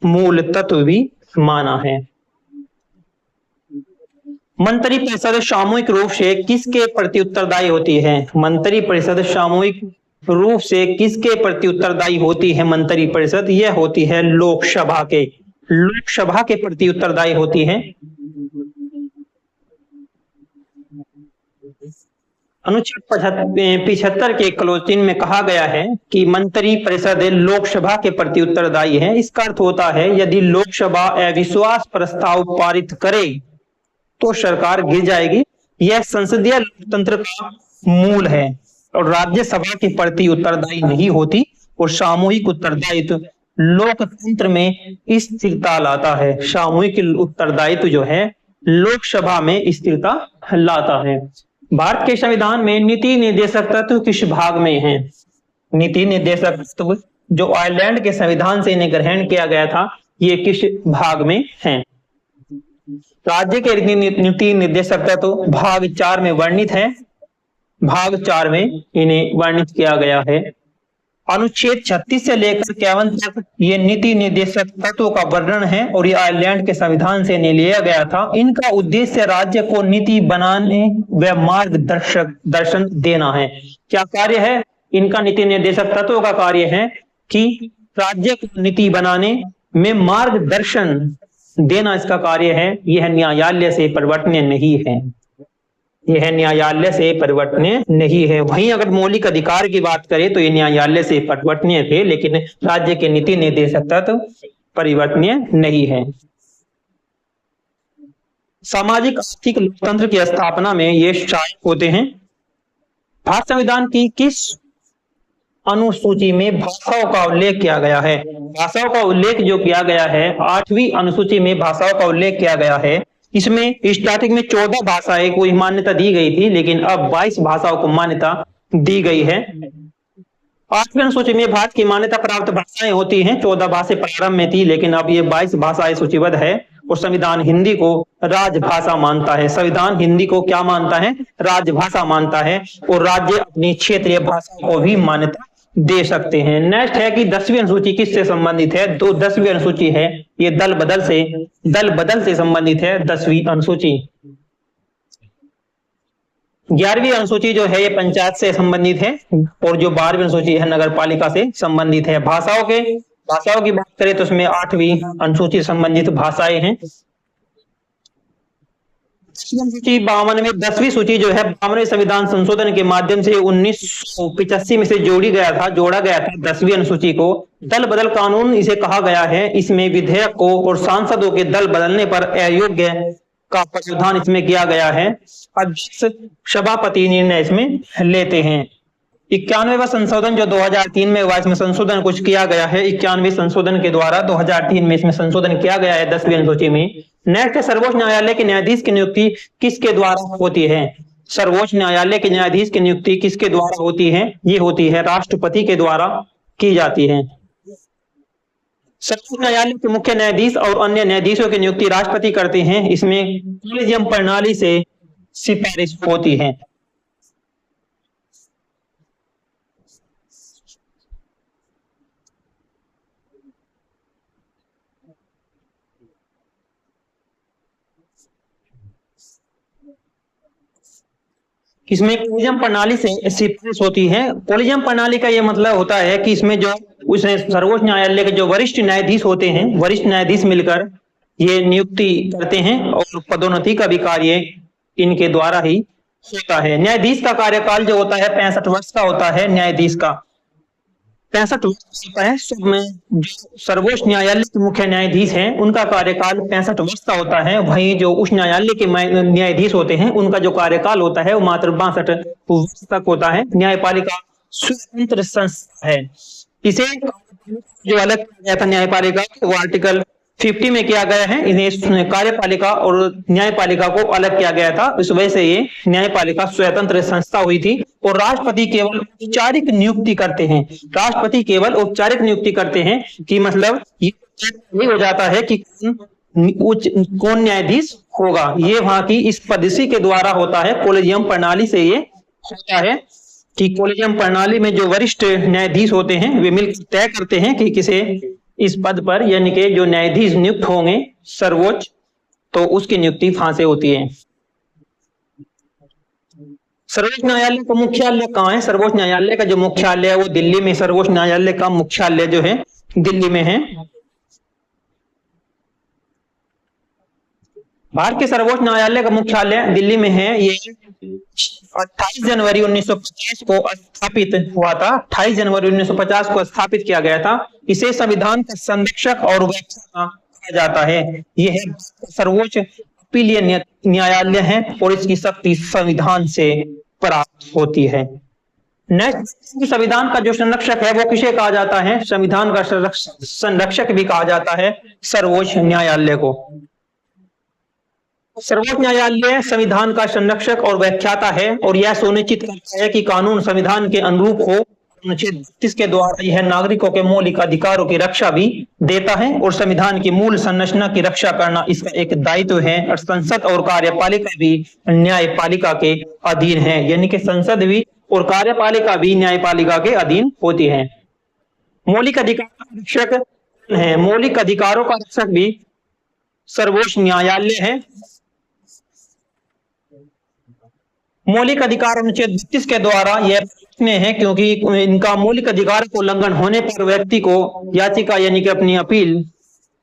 मूल तत्व भी माना है। मंत्रिपरिषद सामूहिक रूप से किसके प्रति उत्तरदायी होती है? मंत्रिपरिषद सामूहिक रूप से किसके प्रति उत्तरदायी होती है? मंत्रिपरिषद यह होती है लोकसभा के प्रति उत्तरदायी होती है। अनुच्छेद 75 के क्लोज 3 में कहा गया है कि मंत्रिपरिषद लोकसभा के प्रति उत्तरदायी है। इसका अर्थ होता है यदि लोकसभा अविश्वास प्रस्ताव पारित करे तो सरकार गिर जाएगी। यह संसदीय लोकतंत्र का मूल है और राज्यसभा के प्रति उत्तरदायी नहीं होती और सामूहिक उत्तरदायित्व लोकतंत्र में स्थिरता लाता है। सामूहिक उत्तरदायित्व जो है लोकसभा में स्थिरता लाता है। भारत के संविधान में नीति निर्देशक तत्व किस भाग में है? नीति निर्देशक तत्व जो आयरलैंड के संविधान से इन्हें ग्रहण किया गया था, ये किस भाग में है? राज्य के नीति निर्देशक तत्व भाग 4 में वर्णित है। भाग 4 में इन्हें वर्णित किया गया है। अनुच्छेद 36 से लेकर 51 तक ये नीति निर्देशक तत्वों का वर्णन है और ये आयरलैंड के संविधान से लिया गया था। इनका उद्देश्य राज्य को नीति बनाने व मार्गदर्शन देना है। क्या कार्य है इनका? नीति निर्देशक तत्वों का कार्य है कि राज्य को नीति बनाने में मार्गदर्शन देना इसका कार्य है। यह न्यायालय से परिवर्तनीय नहीं है। यह न्यायालय से परिवर्तनीय नहीं है। वहीं अगर मौलिक अधिकार की बात करें तो ये न्यायालय से परिवर्तनीय थे, लेकिन राज्य के नीति निर्देशक तत्व परिवर्तनीय नहीं है। सामाजिक आर्थिक लोकतंत्र की स्थापना में ये सहायक होते हैं। भारत संविधान की किस अनुसूची में भाषाओं का उल्लेख किया गया है? भाषाओं का उल्लेख जो किया गया है 8वीं अनुसूची में भाषाओं का उल्लेख किया गया है। इसमें स्टार्टिंग में 14 भाषाएं को मान्यता दी गई थी, लेकिन अब 22 भाषाओं को मान्यता दी गई है। 8वीं अनुसूची में भारत की मान्यता प्राप्त भाषाएं होती हैं। 14 भाषाएं प्रारंभ में थी, लेकिन अब ये 22 भाषाएं सूचीबद्ध है। और संविधान हिंदी को राजभाषा मानता है। संविधान हिंदी को क्या मानता है? राजभाषा मानता है। और राज्य अपनी क्षेत्रीय भाषा को भी मान्यता दे सकते हैं। नेक्स्ट है कि 10वीं अनुसूची किससे संबंधित है? 10वीं अनुसूची है ये दल बदल से संबंधित है 10वीं अनुसूची। 11वीं अनुसूची जो है ये पंचायत से संबंधित है। और जो 12वीं अनुसूची है नगर पालिका से संबंधित है। भाषाओं की बात करें तो उसमें 8वीं अनुसूची संबंधित भाषाएं हैं। सूची 52 में 10वीं सूची जो है 52वें संविधान संशोधन के माध्यम से 1985 में से जोड़ा गया था 10वीं अनुसूची को। दल बदल कानून इसे कहा गया है। इसमें विधेयक को और सांसदों के दल बदलने पर अयोग्य का प्रावधान इसमें किया गया है। अध्यक्ष सभापति निर्णय इसमें लेते हैं। 91वां संशोधन जो 2003 में हुआ, इसमें संशोधन कुछ किया गया है। 91वें संशोधन के द्वारा 2003 में इसमें संशोधन किया गया है 10वीं अनुसूची में। नेक्स्ट है सर्वोच्च न्यायालय के न्यायाधीश की नियुक्ति किसके द्वारा होती है? सर्वोच्च न्यायालय के न्यायाधीश की नियुक्ति किसके द्वारा होती है? ये होती है राष्ट्रपति के द्वारा की जाती है। सर्वोच्च न्यायालय के मुख्य न्यायाधीश और अन्य न्यायाधीशों की नियुक्ति राष्ट्रपति करते हैं। इसमें कॉलेजियम प्रणाली से सिफारिश होती है। इसमें कॉलेजियम प्रणाली से सिफारिश होती है। कॉलेजियम प्रणाली का यह मतलब होता है कि इसमें जो उसने सर्वोच्च न्यायालय के जो वरिष्ठ न्यायाधीश होते हैं, वरिष्ठ न्यायाधीश मिलकर ये नियुक्ति करते हैं और पदोन्नति का भी कार्य इनके द्वारा ही होता है। न्यायाधीश का कार्यकाल जो होता है 65 वर्ष का होता है। न्यायाधीश का 65 वर्ष होता है। सर्वोच्च न्यायालय के मुख्य न्यायाधीश हैं उनका कार्यकाल 65 वर्ष का होता है। वहीं जो उच्च न्यायालय के न्यायाधीश होते हैं उनका जो कार्यकाल होता है वो मात्र 62 वर्ष तक होता है। न्यायपालिका स्वतंत्र संस्था है। इसे जो अलग किया गया था न्यायपालिका वो आर्टिकल 50 में किया गया है। इन्हें कार्यपालिका और न्यायपालिका को अलग किया गया था। इस वजह से ये न्यायपालिका स्वतंत्र संस्था हुई थी। और राष्ट्रपति केवल औपचारिक नियुक्ति करते हैं। राष्ट्रपति केवल औपचारिक नियुक्ति करते हैं कि मतलब ये हो जाता है कि कौन न्यायाधीश होगा। ये वहां की इस पद्धति के द्वारा होता है। कॉलेजियम प्रणाली से ये होता है कि कॉलेजियम प्रणाली में जो वरिष्ठ न्यायाधीश होते हैं वे मिलकर तय करते हैं कि किसे इस पद पर, यानी कि जो न्यायाधीश नियुक्त होंगे सर्वोच्च, तो उसकी नियुक्ति वहां से होती है। सर्वोच्च न्यायालय का मुख्यालय कहाँ है? सर्वोच्च न्यायालय का जो मुख्यालय है वो दिल्ली में। सर्वोच्च न्यायालय का मुख्यालय जो है दिल्ली में है। भारत के सर्वोच्च न्यायालय का मुख्यालय दिल्ली में है। ये 28 जनवरी 1950 को स्थापित हुआ था। 28 जनवरी 1950 को स्थापित किया गया था। इसे संविधान का संरक्षक और व्याख्याता कहा जाता है। यह है सर्वोच्च अपीलीय न्यायालय है और इसकी शक्ति संविधान से प्राप्त होती है। नेक्स्ट, संविधान का जो संरक्षक है वो किसे कहा जाता है? संविधान का संरक्षक भी कहा जाता है सर्वोच्च न्यायालय को। सर्वोच्च न्यायालय संविधान का संरक्षक और व्याख्याता है और यह सुनिश्चित करता है कि कानून संविधान के अनुरूप हो। अनुच्छेद 32 के द्वारा यह नागरिकों के मौलिक अधिकारों की रक्षा भी देता है और संविधान की मूल संरचना की रक्षा करना इसका एक दायित्व है। और संसद और कार्यपालिका भी न्यायपालिका के अधीन है, यानी कि संसद भी और कार्यपालिका भी न्यायपालिका के अधीन होती है। मौलिक अधिकार का रक्षक है। मौलिक अधिकारों का रक्षक भी सर्वोच्च न्यायालय है। मौलिक अधिकार अनुच्छेद 32 के द्वारा यह है क्योंकि इनका मौलिक अधिकार को उल्लंघन होने पर व्यक्ति को याचिका यानी कि अपनी अपील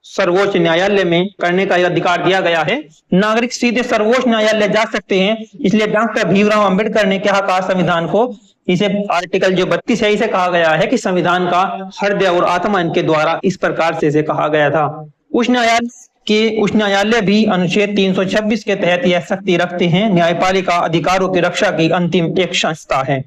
सर्वोच्च न्यायालय में करने का अधिकार दिया गया है। नागरिक सीधे सर्वोच्च न्यायालय जा सकते हैं। इसलिए डॉक्टर भीमराव अंबेडकर ने क्या कहा संविधान को, इसे आर्टिकल जो 32 है इसे कहा गया है कि संविधान का हृदय और आत्मा इनके द्वारा इस प्रकार से इसे कहा गया था। उच्च न्यायालय भी अनुच्छेद 326 के तहत यह शक्ति रखते हैं। न्यायपालिका अधिकारों की रक्षा की अंतिम एक संस्था है।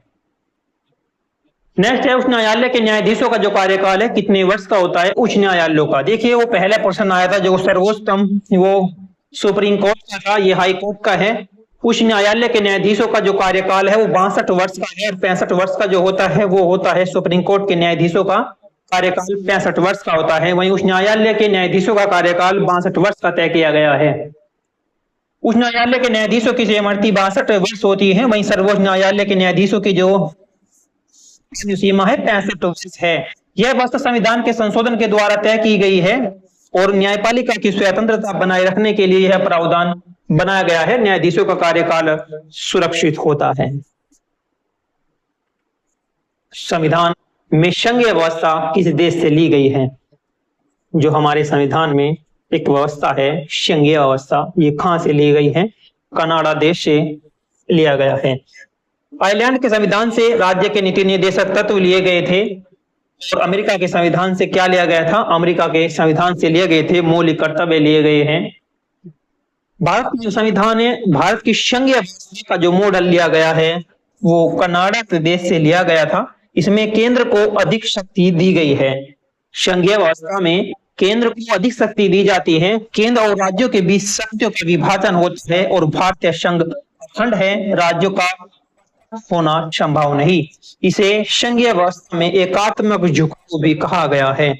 नेक्स्ट है उच्च न्यायालय के न्यायाधीशों का जो कार्यकाल है कितने वर्ष का होता है उच्च न्यायालयों का। देखिए वो पहला प्रश्न आया था जो सर्वोच्चतम वो सुप्रीम कोर्ट का था, ये हाई कोर्ट का है। उच्च न्यायालय के न्यायाधीशों का जो कार्यकाल है वो 62 वर्ष का है और 65 वर्ष का जो होता है वो होता है सुप्रीम कोर्ट के न्यायाधीशों का कार्यकाल 65 वर्ष का होता है। वहीं उच्च न्यायालय के न्यायाधीशों का कार्यकाल 62 वर्ष का तय किया गया है। उच्च न्यायालय के न्यायाधीशों की सेवानिवृत्ति 62 वर्ष होती है। वहीं सर्वोच्च न्यायालय के न्यायाधीशों की जो सीमा है 65 वर्ष है। यह व्यवस्था संविधान के संशोधन के द्वारा तय की गई है और न्यायपालिका की स्वतंत्रता बनाए रखने के लिए यह प्रावधान बनाया गया है। न्यायाधीशों का कार्यकाल सुरक्षित होता है। संविधान में संघीय व्यवस्था किस देश से ली गई है? जो हमारे संविधान में एक व्यवस्था है संघीय व्यवस्था, ये कहां से ली गई है? कनाडा देश से लिया गया है। आयरलैंड के संविधान से राज्य के नीति निर्देशक तत्व लिए गए थे और अमेरिका के संविधान से क्या लिया गया था? अमेरिका के संविधान से लिए गए थे मौलिक कर्तव्य लिए गए हैं। भारत का जो संविधान है, भारत की संघीय व्यवस्था का जो मॉडल लिया गया है वो कनाडा प्रदेश से लिया गया था। इसमें केंद्र को अधिक शक्ति दी गई है। संघीय व्यवस्था में केंद्र को अधिक शक्ति दी जाती है। केंद्र और राज्यों के बीच शक्तियों का विभाजन होता है और भारतीय संघ अखंड है, राज्यों का होना संभव नहीं। इसे संघीय व्यवस्था में एकात्मक झुकाव भी कहा गया है।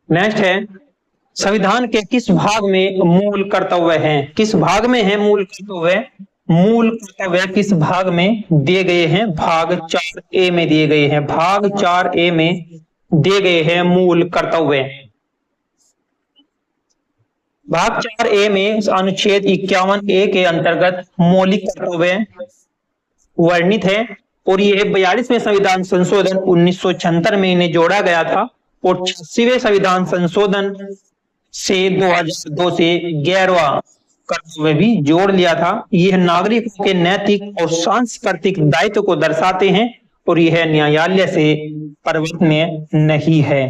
नेक्स्ट है संविधान के किस भाग में मूल कर्तव्य हैं? किस भाग में है मूल कर्तव्य? मूल कर्तव्य किस भाग में दिए गए हैं? भाग 4A में दिए गए हैं। भाग 4A में दिए गए हैं मूल कर्तव्य। भाग 4A में अनुच्छेद 51A के अंतर्गत मौलिक कर्तव्य वर्णित है और ये 42वें संविधान संशोधन 1976 में इन्हें जोड़ा गया था और 86वें संविधान संशोधन से 2002 से 11वां कर्तव्य भी जोड़ लिया था। यह नागरिकों के नैतिक और सांस्कृतिक दायित्व को दर्शाते हैं और यह न्यायालय से परिवर्तनीय नहीं है।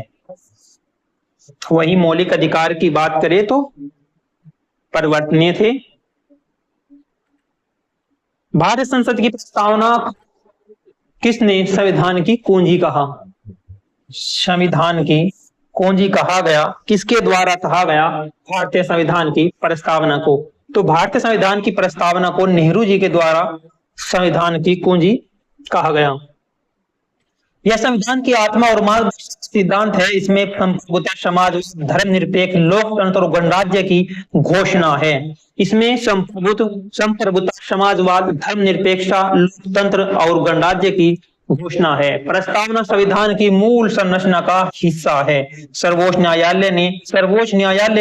वही मौलिक अधिकार की बात करें तो परिवर्तनीय थे। भारत संसद की प्रस्तावना किसने संविधान की कुंजी कहा? संविधान की कुंजी कहा गया, किसके द्वारा कहा गया? भारतीय संविधान की प्रस्तावना को। तो भारतीय संविधान की प्रस्तावना को नेहरू जी के द्वारा संविधान की कुंजी कहा गया। यह संविधान की आत्मा और मार्गदर्शक सिद्धांत है। इसमें संप्रभुता समाज, धर्मनिरपेक्ष, लोकतंत्र और गणराज्य की घोषणा है। इसमें संप्रभुता समाजवाद, धर्मनिरपेक्षता, लोकतंत्र और गणराज्य की घोषणा है। प्रस्तावना संविधान की मूल संरचना का हिस्सा है। सर्वोच्च न्यायालय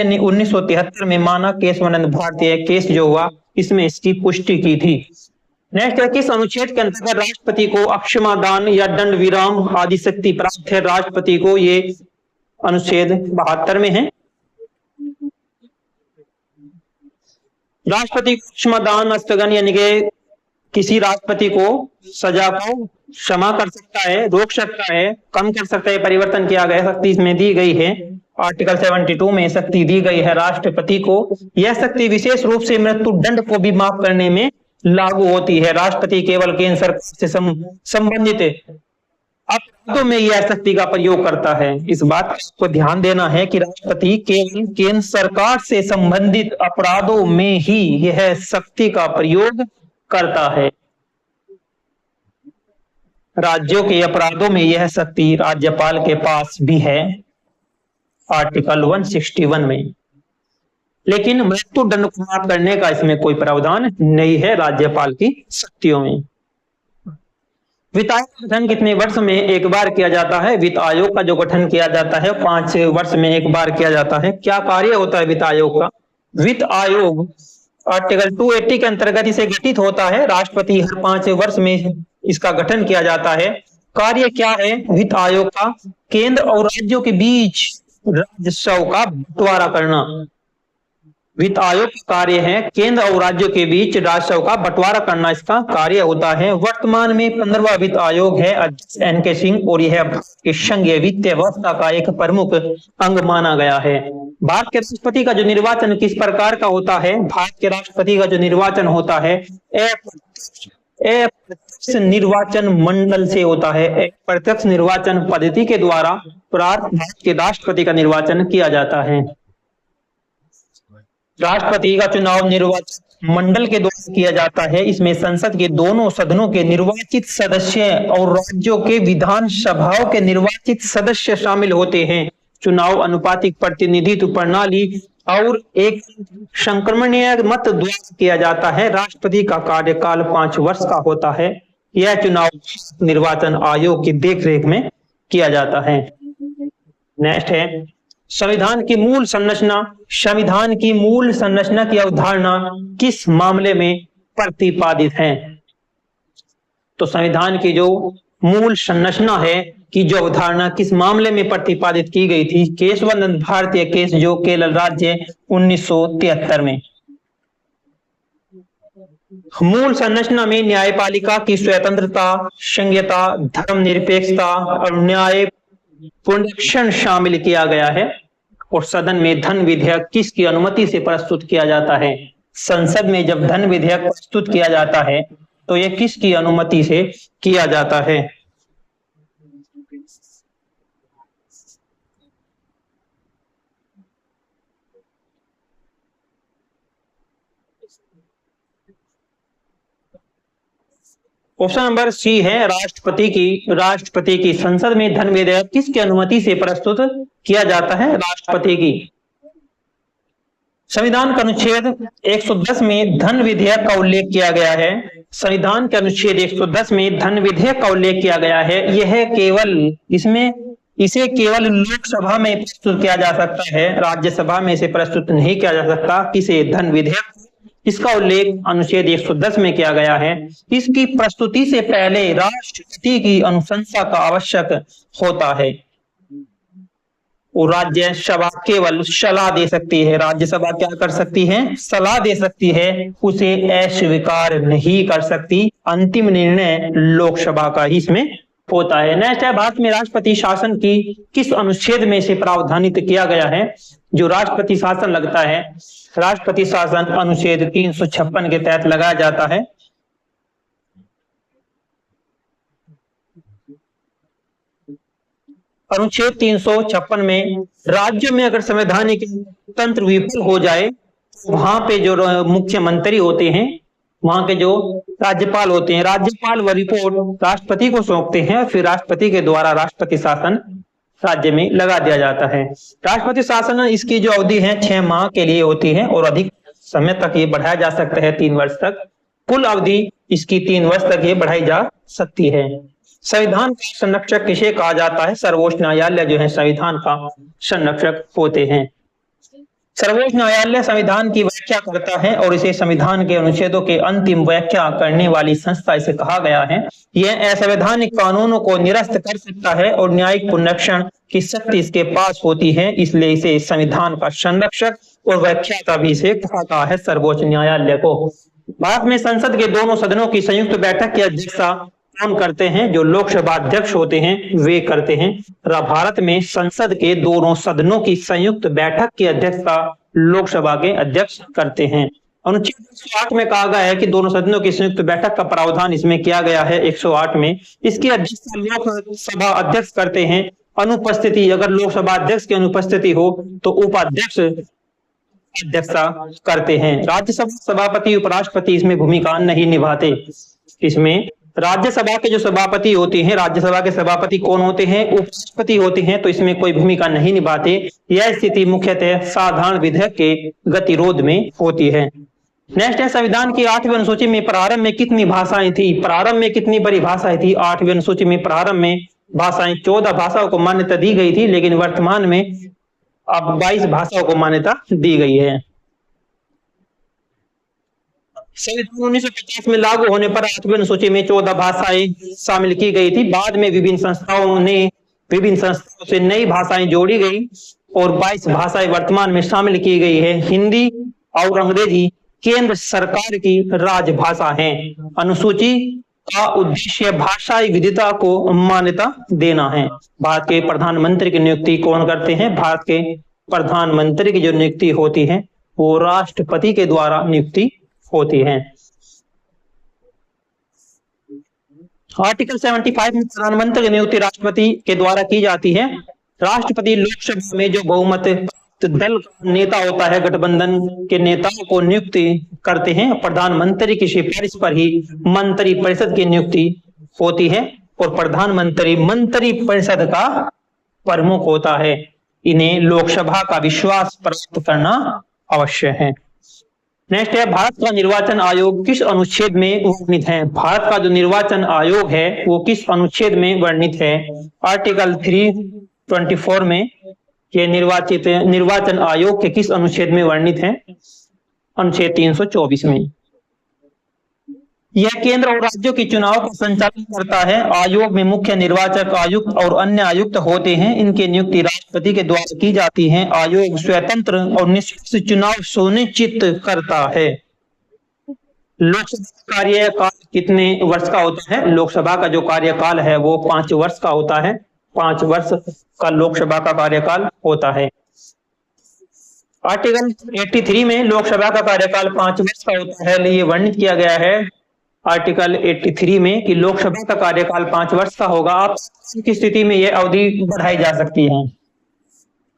ने 1973 में माना केशवानंद भारतीय केस जो हुआ इसमें इसकी पुष्टि की थी। नेक्स्ट है किस अनुच्छेद के अंतर्गत राष्ट्रपति को अक्षमादान या दंड विराम आदि शक्ति प्राप्त है? राष्ट्रपति को ये अनुच्छेद 72 में है। राष्ट्रपति को अक्षमादान स्थगन यानी कि किसी राष्ट्रपति को सजा को क्षमा कर सकता है, रोक सकता है, कम कर सकता है, परिवर्तन किया गया शक्ति इसमें दी गई है। आर्टिकल 72 में शक्ति दी गई है राष्ट्रपति को। यह शक्ति विशेष रूप से मृत्यु दंड को भी माफ करने में लागू होती है। राष्ट्रपति केवल केंद्र सरकार से संबंधित अपराधों में यह शक्ति का प्रयोग करता है। इस बात को ध्यान देना है कि राष्ट्रपति केवल केंद्र सरकार से संबंधित अपराधों में ही यह शक्ति का प्रयोग करता है। राज्यों के अपराधों में यह शक्ति राज्यपाल के पास भी है आर्टिकल 161 में, लेकिन मृत्यु दंड को माफ करने का इसमें कोई प्रावधान नहीं है राज्यपाल की शक्तियों में। वित्त आयोग का गठन कितने वर्ष में एक बार किया जाता है? वित्त आयोग का जो गठन किया जाता है 5 वर्ष में एक बार किया जाता है। क्या कार्य होता है वित्त आयोग का? वित्त आयोग आर्टिकल 280 के अंतर्गत इसे गठित होता है। राष्ट्रपति हर 5 वर्ष में इसका गठन किया जाता है। कार्य क्या है वित्त आयोग का? केंद्र और राज्यों के बीच राजस्व का बंटवारा करना। वित्त आयोग का कार्य है केंद्र और राज्यों के बीच राजस्व का बंटवारा करना, इसका कार्य होता है। वर्तमान में 15वां वित्त आयोग है, अध्यक्ष एन.के. सिंह, और यह भारत की संघीय वित्तीय व्यवस्था का एक प्रमुख अंग माना गया है। भारत के राष्ट्रपति का जो निर्वाचन किस प्रकार का होता है? भारत के राष्ट्रपति का जो निर्वाचन होता है अप्रत्यक्ष निर्वाचन मंडल से होता है। प्रत्यक्ष निर्वाचन पद्धति के द्वारा भारत के राष्ट्रपति का निर्वाचन किया जाता है। राष्ट्रपति का चुनाव निर्वाचन मंडल के द्वारा किया जाता है। इसमें संसद के दोनों सदनों के निर्वाचित सदस्य और राज्यों के विधानसभाओं के निर्वाचित सदस्य शामिल होते हैं। चुनाव अनुपातिक प्रतिनिधित्व प्रणाली और एक संक्रमणीय मत द्वारा किया जाता है। राष्ट्रपति का कार्यकाल 5 वर्ष का होता है। यह चुनाव निर्वाचन आयोग की देखरेख में किया जाता है। नेक्स्ट है संविधान की मूल संरचना। संविधान की मूल संरचना की अवधारणा किस मामले में प्रतिपादित है? तो संविधान की जो मूल संरचना है कि जो अवधारणा किस मामले में प्रतिपादित की गई थी? केशवानंद भारतीय केस, जो केरल राज्य 1973 में। मूल संरचना में न्यायपालिका की स्वतंत्रता, संघीयता, धर्मनिरपेक्षता और न्याय पुनरीक्षण शामिल किया गया है। और सदन में धन विधेयक किसकी अनुमति से प्रस्तुत किया जाता है? संसद में जब धन विधेयक प्रस्तुत किया जाता है तो यह किसकी अनुमति से किया जाता है? ऑप्शन नंबर सी है राष्ट्रपति की संसद में धन विधेयक किसकी अनुमति से प्रस्तुत किया जाता है? राष्ट्रपति की। संविधान का अनुच्छेद 110 में धन विधेयक का उल्लेख किया गया है। संविधान के अनुच्छेद 110 में धन विधेयक का उल्लेख किया गया है। यह केवल इसे केवल लोकसभा में प्रस्तुत किया जा सकता है, राज्यसभा में इसे प्रस्तुत नहीं किया जा सकता। किसे? धन विधेयक। इसका उल्लेख अनुच्छेद 110 में किया गया है। इसकी प्रस्तुति से पहले राष्ट्रपति की अनुशंसा का आवश्यक होता है और राज्यसभा केवल सलाह दे सकती है। राज्यसभा क्या कर सकती है? सलाह दे सकती है, उसे अस्वीकार नहीं कर सकती। अंतिम निर्णय लोकसभा का ही इसमें होता है। नेक्स्ट है भारत में राष्ट्रपति शासन की किस अनुच्छेद में से प्रावधानित किया गया है? जो राष्ट्रपति शासन लगता है, राष्ट्रपति शासन अनुच्छेद 356 के तहत लगाया जाता है। अनुच्छेद 356 में राज्य में अगर संवैधानिक तंत्र विफल हो जाए, वहां पे जो मुख्यमंत्री होते हैं, वहां के जो राज्यपाल होते हैं, राज्यपाल वह रिपोर्ट राष्ट्रपति को सौंपते हैं और फिर राष्ट्रपति के द्वारा राष्ट्रपति शासन राज्य में लगा दिया जाता है। राष्ट्रपति शासन इसकी जो अवधि है 6 माह के लिए होती है और अधिक समय तक ये बढ़ाया जा सकता है 3 वर्ष तक। कुल अवधि इसकी 3 वर्ष तक ये बढ़ाई जा सकती है। संविधान का संरक्षक किसे कहा जाता है? सर्वोच्च न्यायालय जो है संविधान का संरक्षक होते हैं। सर्वोच्च न्यायालय संविधान की व्याख्या करता है और इसे संविधान के अनुच्छेदों के अंतिम व्याख्या करने वाली संस्था इसे कहा गया है। यह असंवैधानिक कानूनों को निरस्त कर सकता है और न्यायिक पुनरीक्षण की शक्ति इसके पास होती है, इसलिए इसे संविधान का संरक्षक और व्याख्याता भी इसे कहा गया है सर्वोच्च न्यायालय को। भारत में संसद के दोनों सदनों की संयुक्त बैठक की अध्यक्षता कौन करते हैं? जो लोकसभा अध्यक्ष होते हैं वे करते हैं। भारत में संसद के दोनों सदनों की संयुक्त बैठक की अध्यक्षता लोकसभा के अध्यक्ष करते हैं। अनुच्छेद 108 में कहा गया है कि दोनों सदनों की संयुक्त बैठक का प्रावधान इसमें किया गया है 108 में। इसकी अध्यक्षता लोकसभा अध्यक्ष करते हैं। अनुपस्थिति, अगर लोकसभा अध्यक्ष की अनुपस्थिति हो तो उपाध्यक्ष अध्यक्षता करते हैं। राज्यसभा सभापति उपराष्ट्रपति इसमें भूमिका नहीं निभाते। इसमें राज्यसभा के जो सभापति होते हैं, राज्यसभा के सभापति कौन होते हैं? उपराष्ट्रपति होते हैं, तो इसमें कोई भूमिका नहीं निभाते। यह स्थिति मुख्यतः साधारण विधेयक के गतिरोध में होती है। नेक्स्ट है संविधान की 8वीं अनुसूची में प्रारंभ में कितनी भाषाएं थी? प्रारंभ में कितनी परिभाषाएं थी? 8वीं अनुसूची में प्रारंभ में भाषाएं 14 भाषाओं को मान्यता दी गई थी, लेकिन वर्तमान में अब 22 भाषाओं को मान्यता दी गई है। संविधान 1950 में लागू होने पर 8वीं अनुसूची में 14 भाषाएं शामिल की गई थी। बाद में विभिन्न संस्थाओं से नई भाषाएं जोड़ी गई और 22 भाषाएं वर्तमान में शामिल की गई है। हिंदी और अंग्रेजी केंद्र सरकार की राजभाषा है। अनुसूची का उद्देश्य भाषाई विविधता को मान्यता देना है। भारत के प्रधानमंत्री की नियुक्ति कौन करते हैं? भारत के प्रधानमंत्री की जो नियुक्ति होती है वो राष्ट्रपति के द्वारा नियुक्ति होती है। आर्टिकल 75 में प्रधानमंत्री की नियुक्ति राष्ट्रपति के द्वारा की जाती है। राष्ट्रपति लोकसभा में जो बहुमत दल नेता होता है, गठबंधन के नेताओं को नियुक्ति करते हैं। प्रधानमंत्री की सिफारिश पर ही मंत्री परिषद की नियुक्ति होती है और प्रधानमंत्री मंत्री परिषद का प्रमुख होता है। इन्हें लोकसभा का विश्वास प्राप्त करना अवश्य है। नेक्स्ट है, भारत का निर्वाचन आयोग किस अनुच्छेद में वर्णित है? भारत का जो निर्वाचन आयोग है वो किस अनुच्छेद में वर्णित है? आर्टिकल 324 में ये निर्वाचन आयोग के किस अनुच्छेद में वर्णित है? अनुच्छेद 324 में। यह केंद्र और राज्यों के चुनाव का संचालन करता है। आयोग में मुख्य निर्वाचक आयुक्त और अन्य आयुक्त होते हैं। इनकी नियुक्ति राष्ट्रपति के द्वारा की जाती है। आयोग स्वतंत्र और निष्पक्ष चुनाव सुनिश्चित करता है। लोकसभा कार्यकाल कितने वर्ष का होता है? लोकसभा का जो कार्यकाल है वो 5 वर्ष का होता है। 5 वर्ष का लोकसभा का कार्यकाल होता है। आर्टिकल 83 में लोकसभा का कार्यकाल 5 वर्ष का होता है। ये वर्णित किया गया है आर्टिकल 83 में कि लोकसभा का कार्यकाल 5 वर्ष का होगा। आपातकाल की स्थिति में यह अवधि बढ़ाई जा सकती है।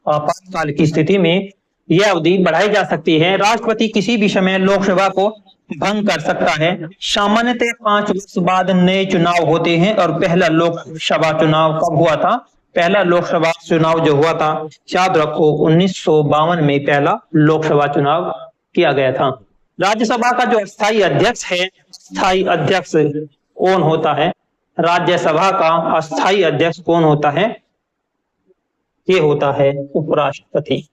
आपातकाल की स्थिति में यह अवधि बढ़ाई जा सकती है। राष्ट्रपति किसी भी समय लोकसभा को भंग कर सकता है। सामान्यतः 5 वर्ष बाद नए चुनाव होते हैं। और पहला लोकसभा चुनाव कब हुआ था? पहला लोकसभा चुनाव जो हुआ था, याद रखो, 1952 में पहला लोकसभा चुनाव किया गया था। राज्यसभा का जो अस्थायी अध्यक्ष है, अस्थायी अध्यक्ष कौन होता है? राज्यसभा का अस्थायी अध्यक्ष कौन होता है? ये होता है उपराष्ट्रपति।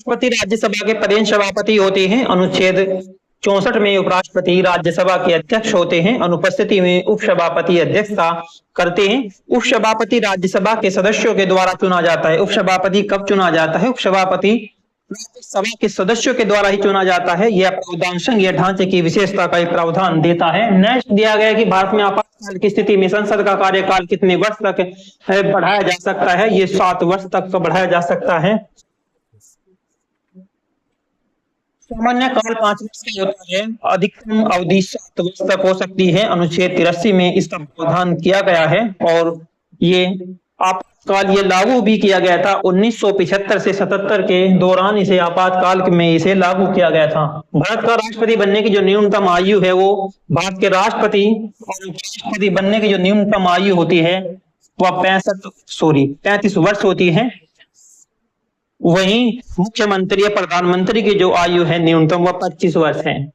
राष्ट्रपति राज्यसभा के पदेन सभापति होते हैं। अनुच्छेद 64 में उपराष्ट्रपति राज्यसभा के अध्यक्ष होते हैं। अनुपस्थिति में उपसभापति अध्यक्षता करते हैं। उपसभापति राज्यसभा के सदस्यों के द्वारा चुना जाता है। उपसभापति कब चुना जाता है? उपसभापति राज्यसभा के सदस्यों के द्वारा ही चुना जाता है। यह प्रावधान संघीय ढांचे की विशेषता का एक प्रावधान देता है। नेक्स्ट दिया गया कि भारत में आपातकाल की स्थिति में संसद का कार्यकाल कितने वर्ष तक बढ़ाया जा सकता है? ये 7 वर्ष तक बढ़ाया जा सकता है। सामान्य काल 5 वर्ष का होता है। अधिकतम अवधि 7 वर्ष तक हो सकती है। अनुच्छेद 83 में इसका प्रावधान किया गया है और ये आपातकाल ये लागू भी किया गया था। 1975 से 77 के दौरान इसे आपातकाल में इसे लागू किया गया था। भारत का राष्ट्रपति बनने की जो न्यूनतम आयु है वो भारत के राष्ट्रपति और उपराष्ट्रपति बनने की जो न्यूनतम आयु होती है वह 35 वर्ष होती है। वहीं मुख्यमंत्री या प्रधानमंत्री की जो आयु है न्यूनतम वह 25 वर्ष है।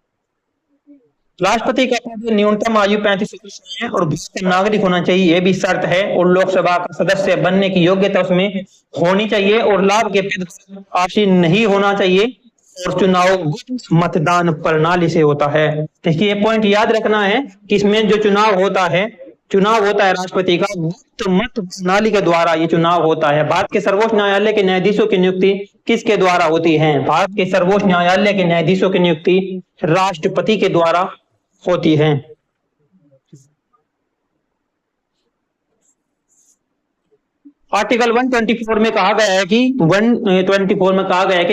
राष्ट्रपति का न्यूनतम आयु 35 वर्ष है और भारत का नागरिक होना चाहिए, यह भी शर्त है। और लोकसभा का सदस्य बनने की योग्यता उसमें होनी चाहिए और लाभ के पद आसीन नहीं होना चाहिए। और चुनाव गुप्त मतदान प्रणाली से होता है। देखिए ये पॉइंट याद रखना है कि इसमें जो चुनाव होता है राष्ट्रपति का गुप्त मत प्रणाली के द्वारा ये चुनाव होता है। भारत के सर्वोच्च न्यायालय के न्यायाधीशों की नियुक्ति किसके द्वारा होती है? भारत के सर्वोच्च न्यायालय के न्यायाधीशों की नियुक्ति राष्ट्रपति के द्वारा होती है। आर्टिकल 124 में कहा गया है कि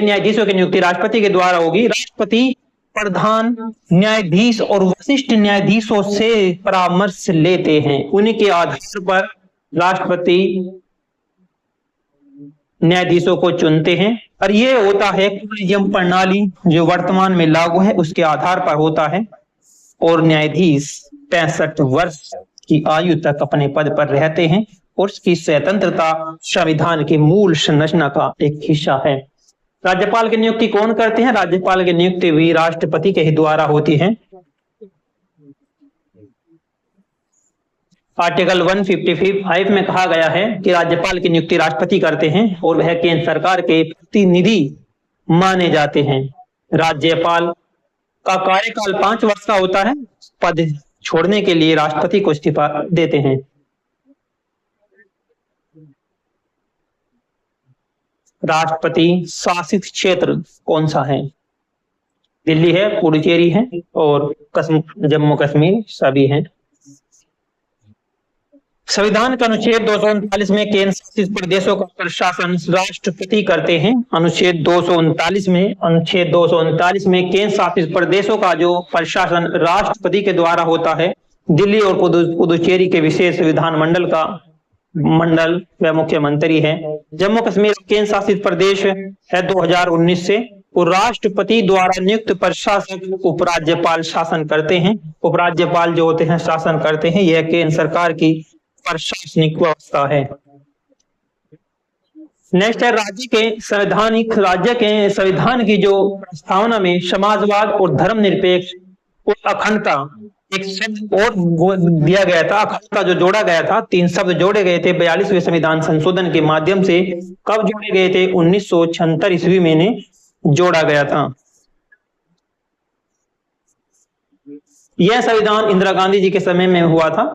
न्यायाधीशों की नियुक्ति राष्ट्रपति के द्वारा होगी। राष्ट्रपति प्रधान न्यायाधीश और वरिष्ठ न्यायाधीशों से परामर्श लेते हैं। उनके आधार पर राष्ट्रपति न्यायाधीशों को चुनते हैं और ये होता है कॉलेजियम प्रणाली जो वर्तमान में लागू है उसके आधार पर होता है। और न्यायाधीश 65 वर्ष की आयु तक अपने पद पर रहते हैं और उसकी स्वतंत्रता संविधान की मूल संरचना का एक हिस्सा है। राज्यपाल की नियुक्ति कौन करते हैं? राज्यपाल की नियुक्ति भी राष्ट्रपति के ही द्वारा होती है। आर्टिकल 155 में कहा गया है कि राज्यपाल की नियुक्ति राष्ट्रपति करते हैं और वह केंद्र सरकार के प्रतिनिधि माने जाते हैं। राज्यपाल का कार्यकाल 5 वर्ष का होता है। पद छोड़ने के लिए राष्ट्रपति को इस्तीफा देते हैं। राष्ट्रपति शासित क्षेत्र कौन सा है? दिल्ली है, पुडुचेरी है और जम्मू कश्मीर सभी हैं। संविधान का अनुच्छेद 239 में केंद्र शासित प्रदेशों का प्रशासन राष्ट्रपति करते हैं। अनुच्छेद 239 में केंद्र शासित प्रदेशों का जो प्रशासन राष्ट्रपति के द्वारा होता है। दिल्ली और पुदुचेरी के विशेष विधानमंडल का मंडल व मुख्यमंत्री है। जम्मू कश्मीर केंद्र शासित प्रदेश है 2019 से। और राष्ट्रपति द्वारा नियुक्त प्रशासक उपराज्यपाल शासन करते हैं। उपराज्यपाल जो होते हैं शासन करते हैं। यह केंद्र सरकार की प्रशासनिक व्यवस्था है। नेक्स्ट है राज्य के संविधान की जो प्रस्तावना में समाजवाद और धर्मनिरपेक्ष और अखंडता एक शब्द और दिया गया था। अखंडता जो जोड़ा गया था, 3 शब्द जोड़े गए थे 42वें संविधान संशोधन के माध्यम से। कब जोड़े गए थे? 1976 ईस्वी में जोड़ा गया था। यह संविधान इंदिरा गांधी जी के समय में हुआ था।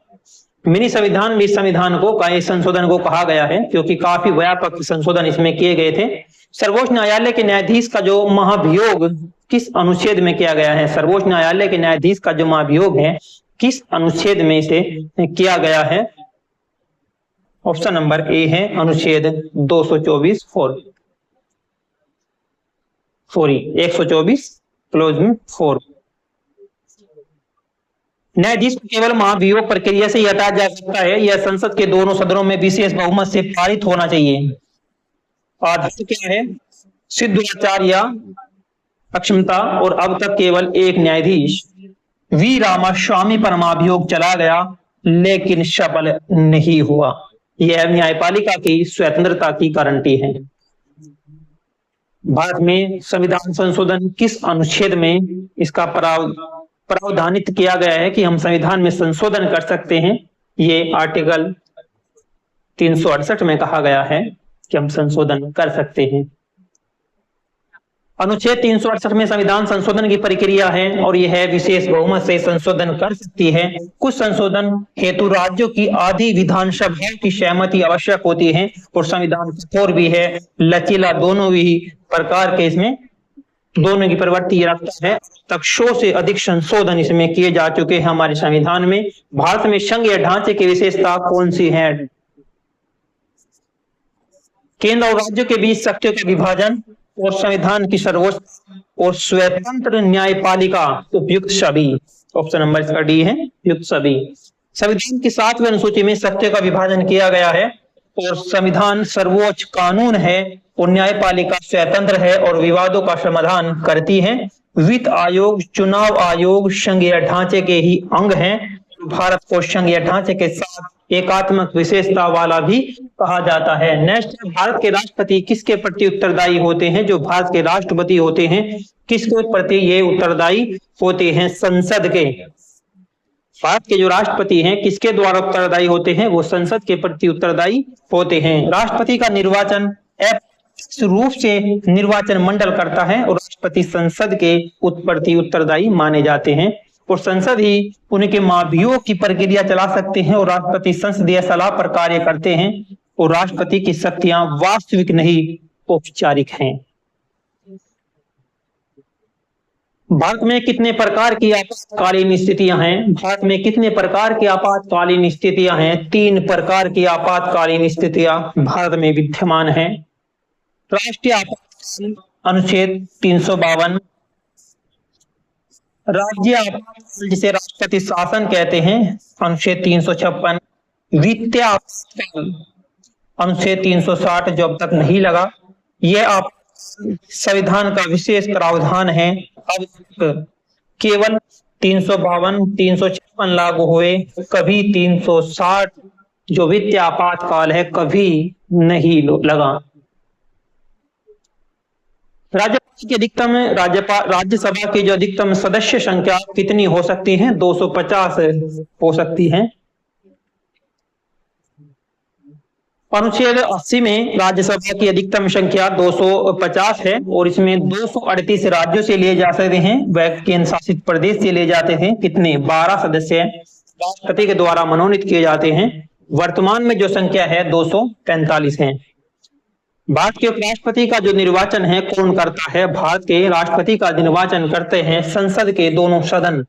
मिनी संविधान भी संविधान को संशोधन को कहा गया है क्योंकि काफी व्यापक संशोधन इसमें किए गए थे। सर्वोच्च न्यायालय के न्यायाधीश का जो महाभियोग किस अनुच्छेद में किया गया है? सर्वोच्च न्यायालय के न्यायाधीश का जो महाभियोग है किस अनुच्छेद में से किया गया है? ऑप्शन नंबर ए है अनुच्छेद 124 क्लोज में 4। न्यायाधीश को केवल महाभियोग प्रक्रिया से हटाया जा सकता है। यह संसद के दोनों सदनों में विशेष बहुमत से पारित होना चाहिए। आधार क्या है? सिद्धाचार या अक्षमता। और अब तक केवल एक न्यायाधीश वी रामास्वामी पर महाभियोग चला गया लेकिन सफल नहीं हुआ। यह न्यायपालिका की स्वतंत्रता की गारंटी है। भारत में संविधान संशोधन किस अनुच्छेद में इसका प्रावधानित किया गया है कि हम संविधान में संशोधन कर सकते हैं? ये आर्टिकल 368 में कहा गया है कि हम संशोधन कर सकते हैं। अनुच्छेद 368 में संविधान संशोधन की प्रक्रिया है और यह विशेष बहुमत से संशोधन कर सकती है। कुछ संशोधन हेतु राज्यों की आधी विधानसभा की सहमति आवश्यक होती है और संविधान कठोर भी है, लचीला, दोनों ही प्रकार के इसमें दोनों की प्रवृत्ति रखता है। तक 100 से अधिक संशोधन इसमें किए जा चुके हैं हमारे संविधान में। भारत में संघीय ढांचे की विशेषता कौन सी है? केंद्र और राज्यों के बीच शक्तियों का विभाजन और संविधान की सर्वोच्च और स्वतंत्र न्यायपालिका उपयुक्त सभी। ऑप्शन नंबर इसका डी है उपयुक्त सभी। संविधान की 7वीं अनुसूची में शक्तियों का विभाजन किया गया है और संविधान सर्वोच्च कानून है और न्यायपालिका स्वतंत्र है और विवादों का समाधान करती है। वित्त आयोग, चुनाव आयोग संघीय ढांचे के ही अंग हैं। भारत को संघीय ढांचे के साथ एकात्मक विशेषता वाला भी कहा जाता है। नेक्स्ट, भारत के राष्ट्रपति किसके प्रति उत्तरदायी होते हैं? जो भारत के राष्ट्रपति होते हैं किसके प्रति ये उत्तरदायी होते हैं? संसद के। भारत के जो राष्ट्रपति हैं किसके द्वारा उत्तरदायी होते हैं? वो संसद के प्रति उत्तरदायी होते हैं। राष्ट्रपति का निर्वाचन रूप से निर्वाचन मंडल करता है और राष्ट्रपति संसद के प्रति उत्तरदायी माने जाते हैं और संसद ही उनके महाभियोग की प्रक्रिया चला सकते हैं और राष्ट्रपति संसदीय सलाह पर कार्य करते हैं और राष्ट्रपति की शक्तियां वास्तविक नहीं औपचारिक हैं। भारत में कितने प्रकार की आपातकालीन स्थितियां हैं? भारत में कितने प्रकार की आपातकालीन स्थितियां हैं? 3 प्रकार की आपातकालीन स्थितियां भारत में विद्यमान हैं। राष्ट्रीय आपातकाल अनुच्छेद 352, राज्य आपातकाल जिसे राष्ट्रपति शासन कहते हैं अनुच्छेद 356, वित्तीय आपातकाल अनुच्छेद 360 जो अब तक नहीं लगा, यह आप संविधान का विशेष प्रावधान है। अब केवल 352, 356 लागू हुए, कभी 360 जो वित्तीय आपातकाल है कभी नहीं लगा। राज्यसभा की जो अधिकतम सदस्य संख्या कितनी हो सकती है? 250 हो सकती है। अनुच्छेद 80 में राज्यसभा की अधिकतम संख्या 250 है और इसमें 238 राज्यों से लिए जा सकते हैं, वह केंद्र शासित प्रदेश से लिए जाते हैं। कितने? 12 सदस्य राष्ट्रपति के द्वारा मनोनीत किए जाते हैं। वर्तमान में जो संख्या है 245 है। भारत के उपराष्ट्रपति का जो निर्वाचन है कौन करता है? भारत के राष्ट्रपति का निर्वाचन करते हैं संसद के दोनों सदन।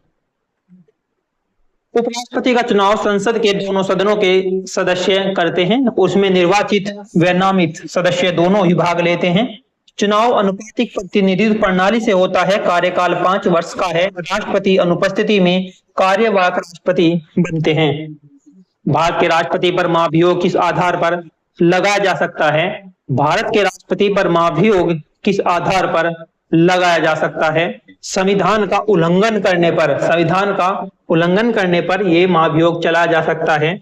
उपराष्ट्रपति का चुनाव संसद के दोनों सदनों के सदस्य करते हैं। उसमें निर्वाचित व नामित सदस्य दोनों ही भाग लेते हैं। चुनाव अनुपातिक प्रतिनिधित्व प्रणाली से होता है। कार्यकाल 5 वर्ष का है। राष्ट्रपति अनुपस्थिति में कार्यवाहक राष्ट्रपति बनते हैं। भारत के राष्ट्रपति पर महाभियोग किस आधार पर लगाया जा सकता है? भारत के राष्ट्रपति पर महाभियोग किस आधार पर लगाया जा सकता है? संविधान का उल्लंघन करने पर, संविधान का उल्लंघन करने पर यह महाभियोग चलाया जा सकता है।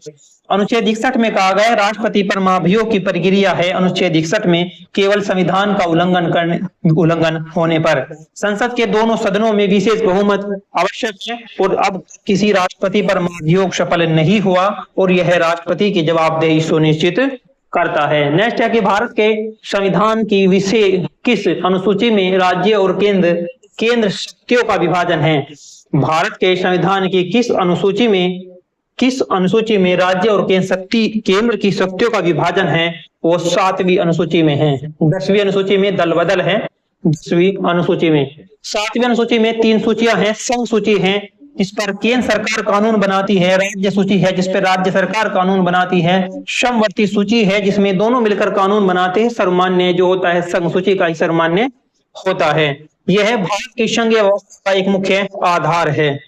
अनुच्छेद 61 में कहा गया राष्ट्रपति पर महाभियोग की प्रक्रिया है अनुच्छेद 61 में केवल संविधान का उल्लंघन होने पर। संसद के दोनों सदनों में विशेष बहुमत आवश्यक है और अब किसी राष्ट्रपति पर महाभियोग सफल नहीं हुआ और यह राष्ट्रपति की जवाबदेही सुनिश्चित करता है। नेक्स्ट है कि भारत के संविधान की विशेष किस अनुसूची में राज्य और केंद्र शक्तियों का विभाजन है? भारत के संविधान की किस अनुसूची में राज्य और केंद्र की शक्तियों का विभाजन है? वो 7वीं अनुसूची में है। 10वीं अनुसूची में दल बदल है। 10वीं अनुसूची में 7वीं अनुसूची में 3 सूचियां हैं। संघ सूची है जिस पर केंद्र सरकार कानून बनाती है। राज्य सूची है जिस पर राज्य सरकार कानून बनाती है। समवर्ती सूची है जिसमें दोनों मिलकर कानून बनाते हैं। सर्वमान्य जो होता है संघ सूची का ही सर्वमान्य होता है। यह भारत की संघीय व्यवस्था का एक मुख्य आधार है।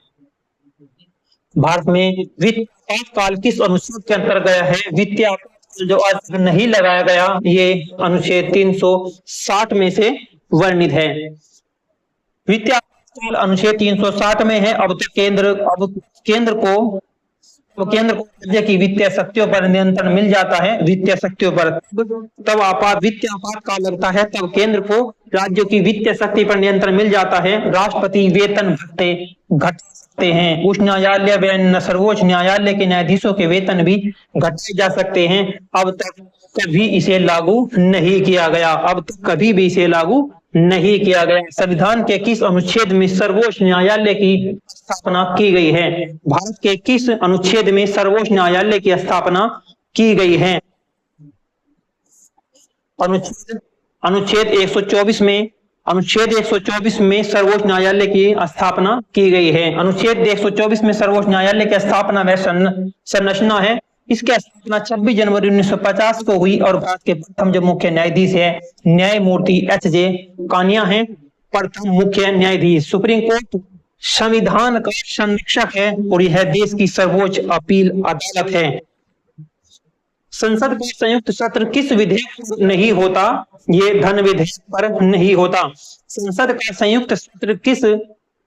भारत में वित्तीय आपातकाल किस अनुच्छेद के अंतर्गत गया है? वित्तीय आपातकाल जो आज तक नहीं लगाया गया ये अनुच्छेद 360 में से वर्णित है। वित्तीय आपातकाल अनुच्छेद 360 में है। अब तक केंद्र को राज्य की वित्तीय शक्तियों पर नियंत्रण मिल जाता है। वित्तीय शक्तियों पर तब वित्तीय आपातकाल लगता है तब केंद्र को राज्यों की वित्तीय शक्ति पर नियंत्रण मिल जाता है। राष्ट्रपति वेतन भत्ते घटा सकते हैं। उच्च न्यायालय व सर्वोच्च न्यायालय के न्यायाधीशों के वेतन भी घटाए जा सकते हैं। अब तक कभी इसे लागू नहीं किया गया। अब तक कभी भी इसे लागू नहीं किया गया। संविधान के किस अनुच्छेद में सर्वोच्च न्यायालय की स्थापना की गई है? भारत के किस अनुच्छेद में सर्वोच्च न्यायालय की स्थापना की गई है? अनुच्छेद 124 में सर्वोच्च न्यायालय की स्थापना की गई है। अनुच्छेद 124 में सर्वोच्च न्यायालय की स्थापना व संरचना है। इसकी स्थापना 26 जनवरी 1950 को हुई और भारत के प्रथम जो मुख्य न्यायाधीश है न्यायमूर्ति एच.जे. कानिया है प्रथम मुख्य न्यायाधीश। सुप्रीम कोर्ट संविधान का संरक्षक है और यह देश की सर्वोच्च अपील अदालत है। संसद का संयुक्त सत्र किस विधेयक पर नहीं होता? ये धन विधेयक पर नहीं होता। संसद का संयुक्त सत्र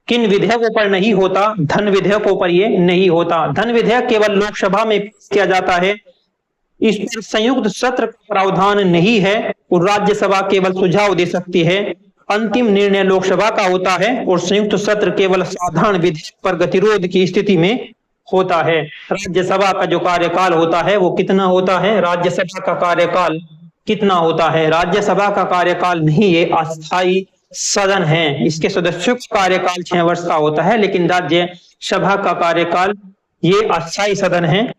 किन विधेयकों पर नहीं होता? धन विधेयकों पर ये नहीं होता। धन विधेयक केवल लोकसभा में पेश किया जाता है। इस पर संयुक्त सत्र का प्रावधान नहीं है और राज्यसभा केवल सुझाव दे सकती है। अंतिम निर्णय लोकसभा का होता है और संयुक्त सत्र केवल साधारण विधेयक पर गतिरोध की स्थिति में होता है। राज्यसभा का जो कार्यकाल होता है वो कितना होता है? राज्यसभा का कार्यकाल कितना होता है? राज्यसभा का कार्यकाल नहीं, ये अस्थायी सदन है। इसके सदस्यों का कार्यकाल 6 वर्ष का होता है, लेकिन राज्यसभा का कार्यकाल ये अस्थायी सदन है।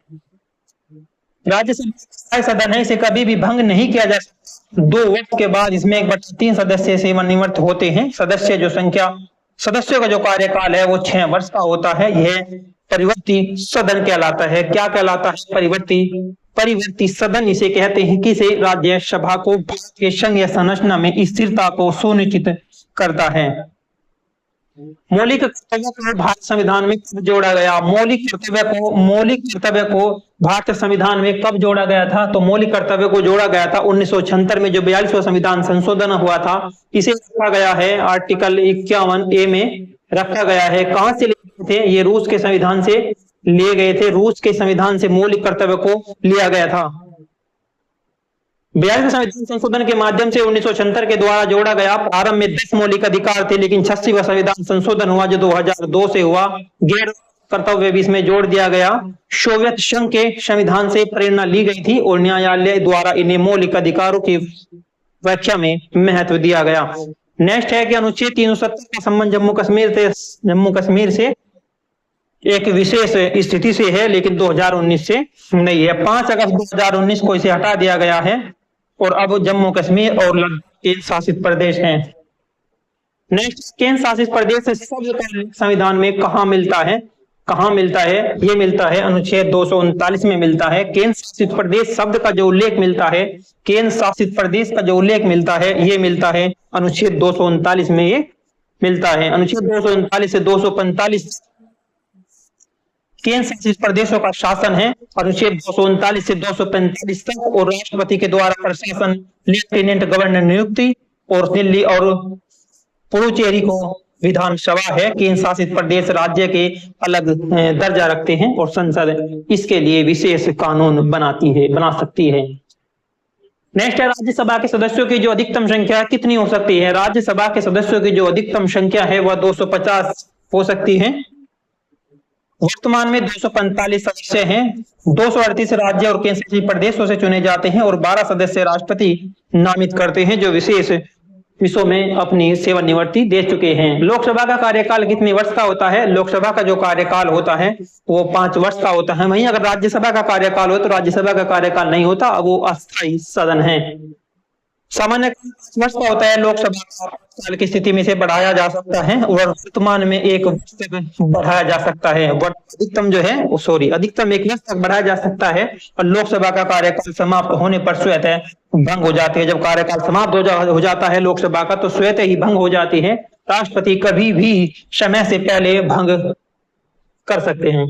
राज्यसभा अस्थायी सदन है, इसे कभी भी भंग नहीं किया जा सकता। 2 वर्ष के बाद इसमें 1/3 सदस्य सेवानिवृत्त होते हैं। सदस्यों का जो कार्यकाल है वो 6 वर्ष का होता है। यह परिवर्ती सदन कहलाता है। क्या कहलाता है? परिवर्ती सदन इसे कहते हैं कि से राज्यसभा को भारत के संघीय संरचना में स्थिरता को सुनिश्चित करता है। मौलिक कर्तव्य को भारत संविधान में कब जोड़ा गया? मौलिक कर्तव्य को भारत संविधान में कब जोड़ा गया था? तो मौलिक कर्तव्य को जोड़ा गया था 1976 में, जो 42वां संविधान संशोधन हुआ था। इसे रखा गया है आर्टिकल 51A में रखा गया है। कहां से लिए थे? ये रूस के संविधान से लिए गए थे। रूस के संविधान से मौलिक कर्तव्य को लिया गया था। 42वें संविधान संशोधन के माध्यम से 1976 के द्वारा जोड़ा गया। प्रारंभ में 10 मौलिक अधिकार थे, लेकिन 86वां संविधान संशोधन हुआ जो 2002 से हुआ। गैर कर्तव्य भी इसमें जोड़ दिया गया। सोवियत संघ के संविधान से प्रेरणा ली गई थी और न्यायालय द्वारा इन्हें मौलिक अधिकारों की व्याख्या में महत्व दिया गया। नेक्स्ट है कि अनुच्छेद 370 का संबंध जम्मू कश्मीर से एक विशेष स्थिति से है, लेकिन 2019 से नहीं है। 5 अगस्त 2019 को इसे हटा दिया गया है और अब जम्मू कश्मीर और लद्दाख केंद्र शासित प्रदेश हैं। नेक्स्ट, केंद्र शासित प्रदेश शब्द संविधान में कहाँ मिलता है? ये मिलता है अनुच्छेद 239 में मिलता है। केंद्र शासित प्रदेश शब्द का जो उल्लेख मिलता है, केंद्र शासित प्रदेश का जो उल्लेख मिलता है, ये मिलता है अनुच्छेद 239 में, ये मिलता है। अनुच्छेद 239 से 245 केंद्र शासित प्रदेशों का शासन है। अनुच्छेद 239 से 245 तक और राष्ट्रपति के द्वारा प्रशासन, लेफ्टिनेंट गवर्नर नियुक्ति और दिल्ली और पुडुचेरी को विधानसभा है। केंद्र शासित प्रदेश राज्य के अलग दर्जा रखते हैं और संसद इसके लिए विशेष कानून बना सकती है। नेक्स्ट है राज्यसभा के सदस्यों की जो अधिकतम संख्या कितनी हो सकती है? राज्यसभा के सदस्यों की जो अधिकतम संख्या है वह 250 हो सकती है। वर्तमान में 245 सदस्य हैं। 238 राज्य और केंद्र शासित प्रदेशों से चुने जाते हैं और 12 सदस्य राष्ट्रपति नामित करते हैं जो विशेष विषयों में अपनी सेवानिवृत्ति दे चुके हैं। लोकसभा का कार्यकाल कितने वर्ष का होता है? लोकसभा का जो कार्यकाल होता है वो 5 वर्ष का होता है। वहीं अगर राज्यसभा का कार्यकाल हो तो राज्यसभा का कार्यकाल नहीं होता, वो अस्थायी सदन है। सामान्य 5 वर्ष का होता है। लोकसभा काल की स्थिति में इसे बढ़ाया जा सकता है और वर्तमान में 1 वर्ष तक बढ़ाया जा सकता है। अधिकतम 1 वर्ष तक बढ़ाया जा सकता है और लोकसभा का कार्यकाल समाप्त होने पर स्वतः भंग हो जाती है। जब कार्यकाल समाप्त हो जाता है लोकसभा का तो स्वतः ही भंग हो जाती है। राष्ट्रपति कभी भी समय से पहले भंग कर सकते हैं।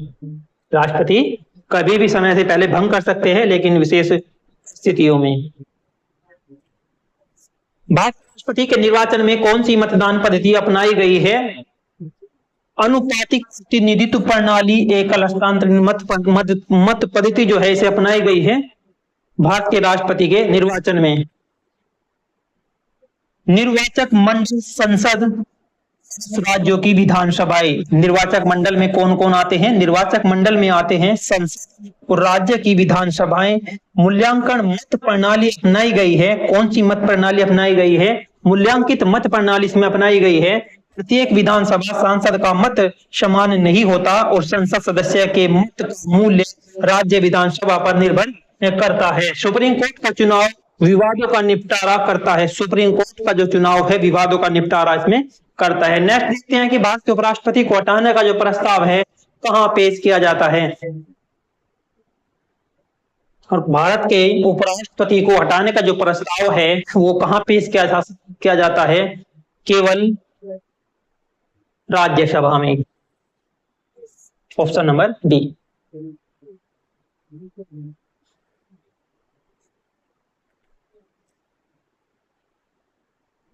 राष्ट्रपति कभी भी समय से पहले भंग कर सकते हैं, लेकिन विशेष स्थितियों में। भारत राष्ट्रपति के निर्वाचन में कौन सी मतदान पद्धति अपनाई गई है? अनुपातिक प्रतिनिधित्व प्रणाली, एकल हस्तांतरण मत पद्धति जो है इसे अपनाई गई है भारत के राष्ट्रपति के निर्वाचन में। निर्वाचक मंडल संसद राज्यों की विधानसभाएं। निर्वाचक मंडल में कौन कौन आते हैं? निर्वाचक मंडल में आते हैं संसद और राज्य की विधानसभाएं। मूल्यांकन मत प्रणाली अपनाई गई है। कौन सी मत प्रणाली अपनाई गई है? मूल्यांकित मत प्रणाली इसमें अपनाई गई है। प्रत्येक विधानसभा सांसद का मत समान नहीं होता और संसद सदस्य के मत का मूल्य राज्य विधानसभा पर निर्भर करता है। सुप्रीम कोर्ट का चुनाव विवादों का निपटारा करता है। सुप्रीम कोर्ट का जो चुनाव है विवादों का निपटारा इसमें करता है। नेक्स्ट देखते हैं कि भारत के उपराष्ट्रपति को हटाने का जो प्रस्ताव है कहां पेश किया जाता है। और भारत के उपराष्ट्रपति को हटाने का जो प्रस्ताव है वो कहां पेश किया जाता है? केवल राज्यसभा में। Option number D.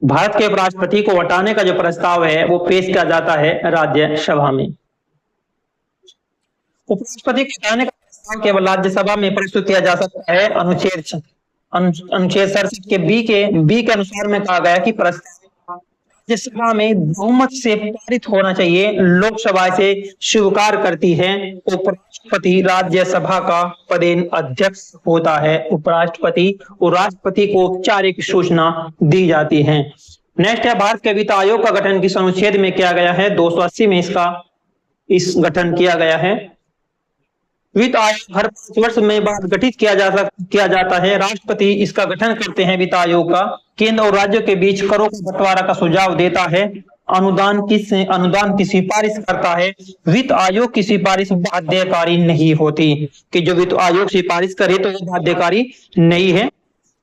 भारत के उपराष्ट्रपति को हटाने का जो प्रस्ताव है वो पेश किया जाता है राज्यसभा में। उपराष्ट्रपति को हटाने का प्रस्ताव केवल राज्यसभा में प्रस्तुत किया जा सकता है। अनुच्छेद 67 के बी के अनुसार में कहा गया कि प्रस्ताव राज्यसभा में बहुमत से पारित होना चाहिए। लोकसभा इसे स्वीकार करती है। उपराष्ट्रपति राज्यसभा का पदेन अध्यक्ष होता है। उपराष्ट्रपति और राष्ट्रपति को औपचारिक सूचना दी जाती है। नेक्स्ट है भारत के वित्त आयोग का गठन किस अनुच्छेद में किया गया है? 280 में इस गठन किया गया है। वित्त आयोग हर 5 वर्ष में बाद गठित किया जाता है। राष्ट्रपति इसका गठन करते हैं वित्त आयोग का। केंद्र और राज्यों के बीच करों का बंटवारा का सुझाव देता है। अनुदान की सिफारिश करता है। वित्त आयोग की सिफारिश बाध्यकारी नहीं होती कि जो वित्त आयोग सिफारिश करे तो वो बाध्यकारी नहीं है।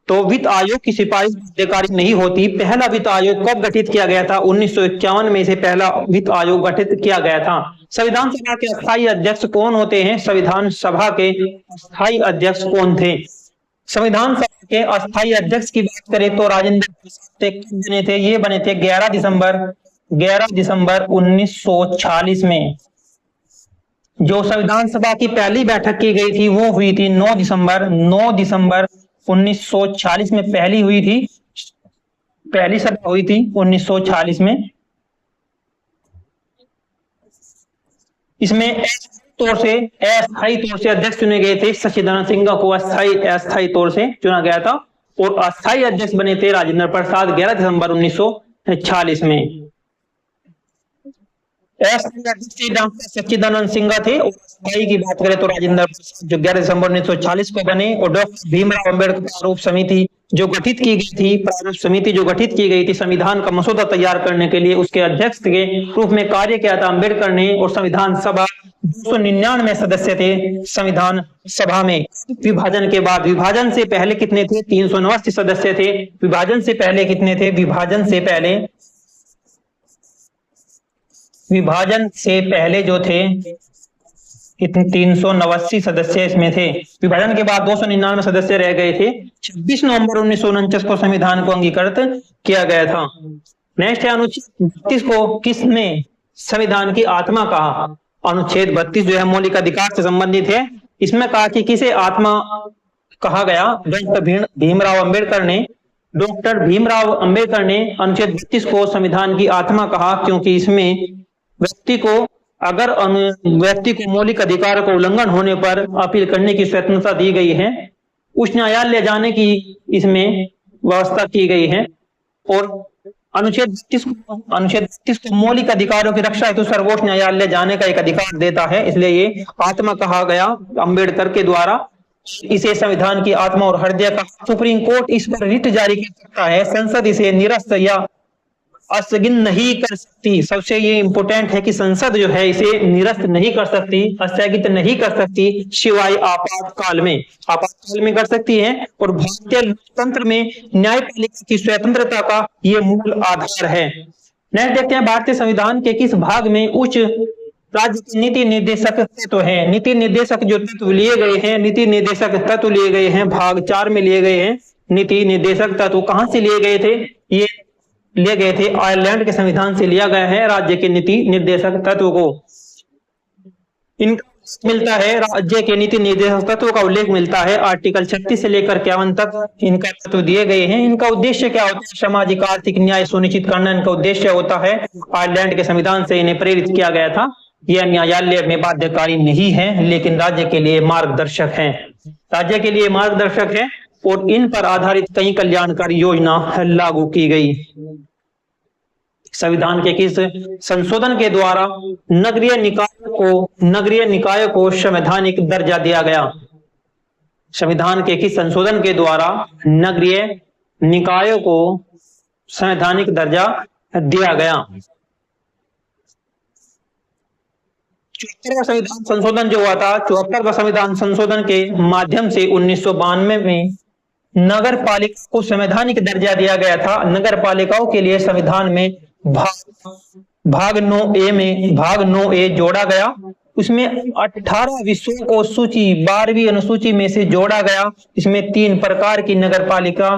तो वित्त आयोग की सिफारिश बाध्यकारी नहीं होती। पहला वित्त आयोग कब गठित किया गया था? 1951 में से पहला वित्त आयोग गठित किया गया था। संविधान सभा के अस्थायी अध्यक्ष कौन होते हैं? संविधान सभा के अस्थायी अध्यक्ष कौन थे? संविधान सभा के अस्थायी अध्यक्ष की बात करें तो राजेंद्र प्रसाद बने थे। ये बने थे 11 दिसंबर 1946 में। जो संविधान सभा की पहली बैठक की गई थी वो हुई थी 9 दिसंबर 1946 में पहली हुई थी। पहली सभा हुई थी 1946 में। इसमें अस्थायी तौर से अध्यक्ष चुने गए थे। सच्चिदानंद सिन्हा को अस्थायी तौर से चुना गया था और अस्थायी अध्यक्ष बने थे राजेंद्र प्रसाद 11 दिसंबर 1946 में। डॉक्टर सच्चिदानंद सिन्हा थे और अस्थायी की बात करें तो राजेंद्र प्रसाद जो 11 दिसंबर 1946 को बने, और डॉक्टर भीमराव अम्बेडकर प्रारूप समिति जो गठित की गई थी, प्रारूप समिति जो गठित की गई थी संविधान का मसौदा तैयार करने के लिए, उसके अध्यक्ष के रूप में कार्य किया था अम्बेडकर ने। और संविधान सभा 299 सदस्य थे संविधान सभा में। विभाजन के बाद, विभाजन से पहले कितने थे? 389 सदस्य थे। विभाजन से पहले कितने थे? विभाजन से पहले जो थे 389 सदस्य इसमें थे। विभाजन के बाद 299 सदस्य रह गए थे। 26 नवंबर 1949 को संविधान को अंगीकृत किया गया था। नेक्स्ट है अनुच्छेद 32 को किसने संविधान की आत्मा कहा? अनुच्छेद 32 जो है मौलिक अधिकार से संबंधित है। इसमें कहा कि किसे आत्मा कहा गया? डॉक्टर भीमराव अम्बेडकर ने अनुच्छेद 32 को संविधान की आत्मा कहा, क्योंकि इसमें व्यक्ति को मौलिक अधिकार को उल्लंघन होने पर अपील करने की स्वतंत्रता दी गई है। उच्च न्यायालय जाने की इसमें व्यवस्था की गई है। और अनुच्छेद 32 को मौलिक अधिकारों की रक्षा हेतु सर्वोच्च न्यायालय जाने का एक अधिकार देता है, इसलिए ये आत्मा कहा गया अम्बेडकर के द्वारा। इसे संविधान की आत्मा और हृदय का। सुप्रीम कोर्ट इस पर रिट जारी कर सकता है, संसद इसे निरस्त या स्थगित नहीं कर सकती। सबसे ये इंपॉर्टेंट है कि संसद जो है इसे निरस्त नहीं कर सकती, स्थगित नहीं कर सकती, सिवाय आपातकाल में कर सकती है। और भारतीय लोकतंत्र में न्यायपालिका की स्वतंत्रता का ये मूल आधार है। नेक्स्ट देखते हैं, भारतीय संविधान के किस भाग में उच्च राज्य के नीति निर्देशक तत्व है? नीति निर्देशक जो तत्व लिए गए हैं, नीति निर्देशक तत्व लिए गए हैं, भाग 4 में लिए गए हैं। नीति निर्देशक तत्व कहां से लिए गए थे? ये लिए गए थे आयरलैंड के संविधान से लिया गया है राज्य के नीति निर्देशक तत्व को। इनका मिलता है, राज्य के नीति निर्देशक तत्व का उल्लेख मिलता है आर्टिकल 36 से लेकर 51 तक इनका तत्व दिए गए हैं। इनका उद्देश्य क्या होता है? सामाजिक आर्थिक न्याय सुनिश्चित करना इनका उद्देश्य होता है। आयरलैंड के संविधान से इन्हें प्रेरित किया गया था। यह न्यायालय में बाध्यकारी नहीं है, लेकिन राज्य के लिए मार्गदर्शक है और इन पर आधारित कई कल्याणकारी योजना लागू की गई। संविधान के किस संशोधन के द्वारा नगरीय निकाय को संवैधानिक दर्जा दिया गया? संविधान के किस संशोधन के द्वारा नगरीय निकायों को संवैधानिक दर्जा दिया गया? 74वां संविधान संशोधन जो हुआ था, 74वां संविधान संशोधन के माध्यम से 1992 में नगर पालिका को संवैधानिक दर्जा दिया गया था। नगर पालिकाओं के लिए संविधान में भाग 9A जोड़ा गया। उसमें 18 विषयों को 12वीं अनुसूची में से जोड़ा गया। इसमें 3 प्रकार की नगर पालिका,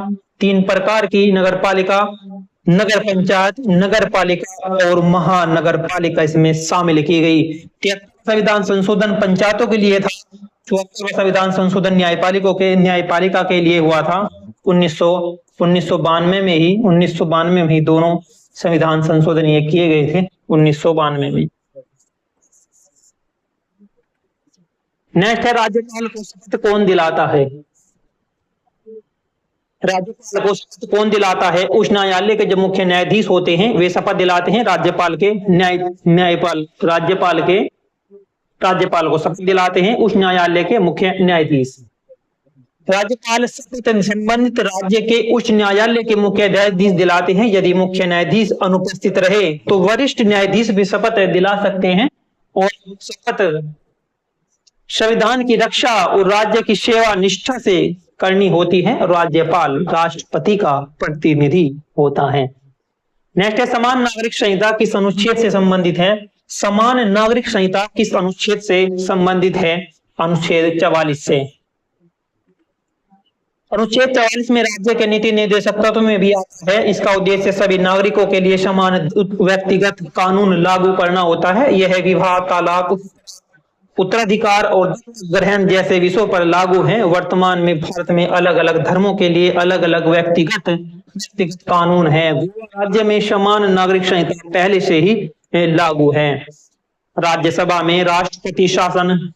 नगर पंचायत, नगर पालिका और महानगर पालिका इसमें शामिल की गई। 73 संविधान संशोधन पंचायतों के लिए था। 74वां संविधान संशोधन न्यायपालिका के लिए हुआ था। 1992 में ही दोनों संविधान संशोधन ये किए गए थे 1992 में। नेक्स्ट है, राज्यपाल को शपथ कौन दिलाता है? राज्यपाल को शपथ कौन दिलाता है? उच्च न्यायालय के जो मुख्य न्यायाधीश होते हैं वे शपथ दिलाते हैं राज्यपाल को शपथ दिलाते हैं उच्च न्यायालय के मुख्य न्यायाधीश। राज्यपाल शपथ संबंधित राज्य के उच्च न्यायालय के मुख्य न्यायाधीश दिलाते हैं। यदि मुख्य न्यायाधीश अनुपस्थित रहे तो वरिष्ठ न्यायाधीश भी शपथ दिला सकते हैं। और शपथ संविधान की रक्षा और राज्य की सेवा निष्ठा से करनी होती है। राज्यपाल राष्ट्रपति का प्रतिनिधि होता है। नेक्स्ट है, समान नागरिक संहिता किस अनुच्छेद से संबंधित है? समान नागरिक संहिता किस अनुच्छेद से संबंधित है? अनुच्छेद 44 से। अनुच्छेद 44 में राज्य के नीति निर्देशक तत्व में भी आता है। इसका उद्देश्य सभी नागरिकों के लिए समान व्यक्तिगत कानून लागू करना होता है। यह विवाह, तलाक, उत्तराधिकार और ग्रहण जैसे विषयों पर लागू है। वर्तमान में भारत में अलग अलग धर्मों के लिए अलग अलग व्यक्तिगत कानून है। राज्य में समान नागरिक संहिता पहले से ही लागू है। राज्यसभा में राष्ट्रपति शासन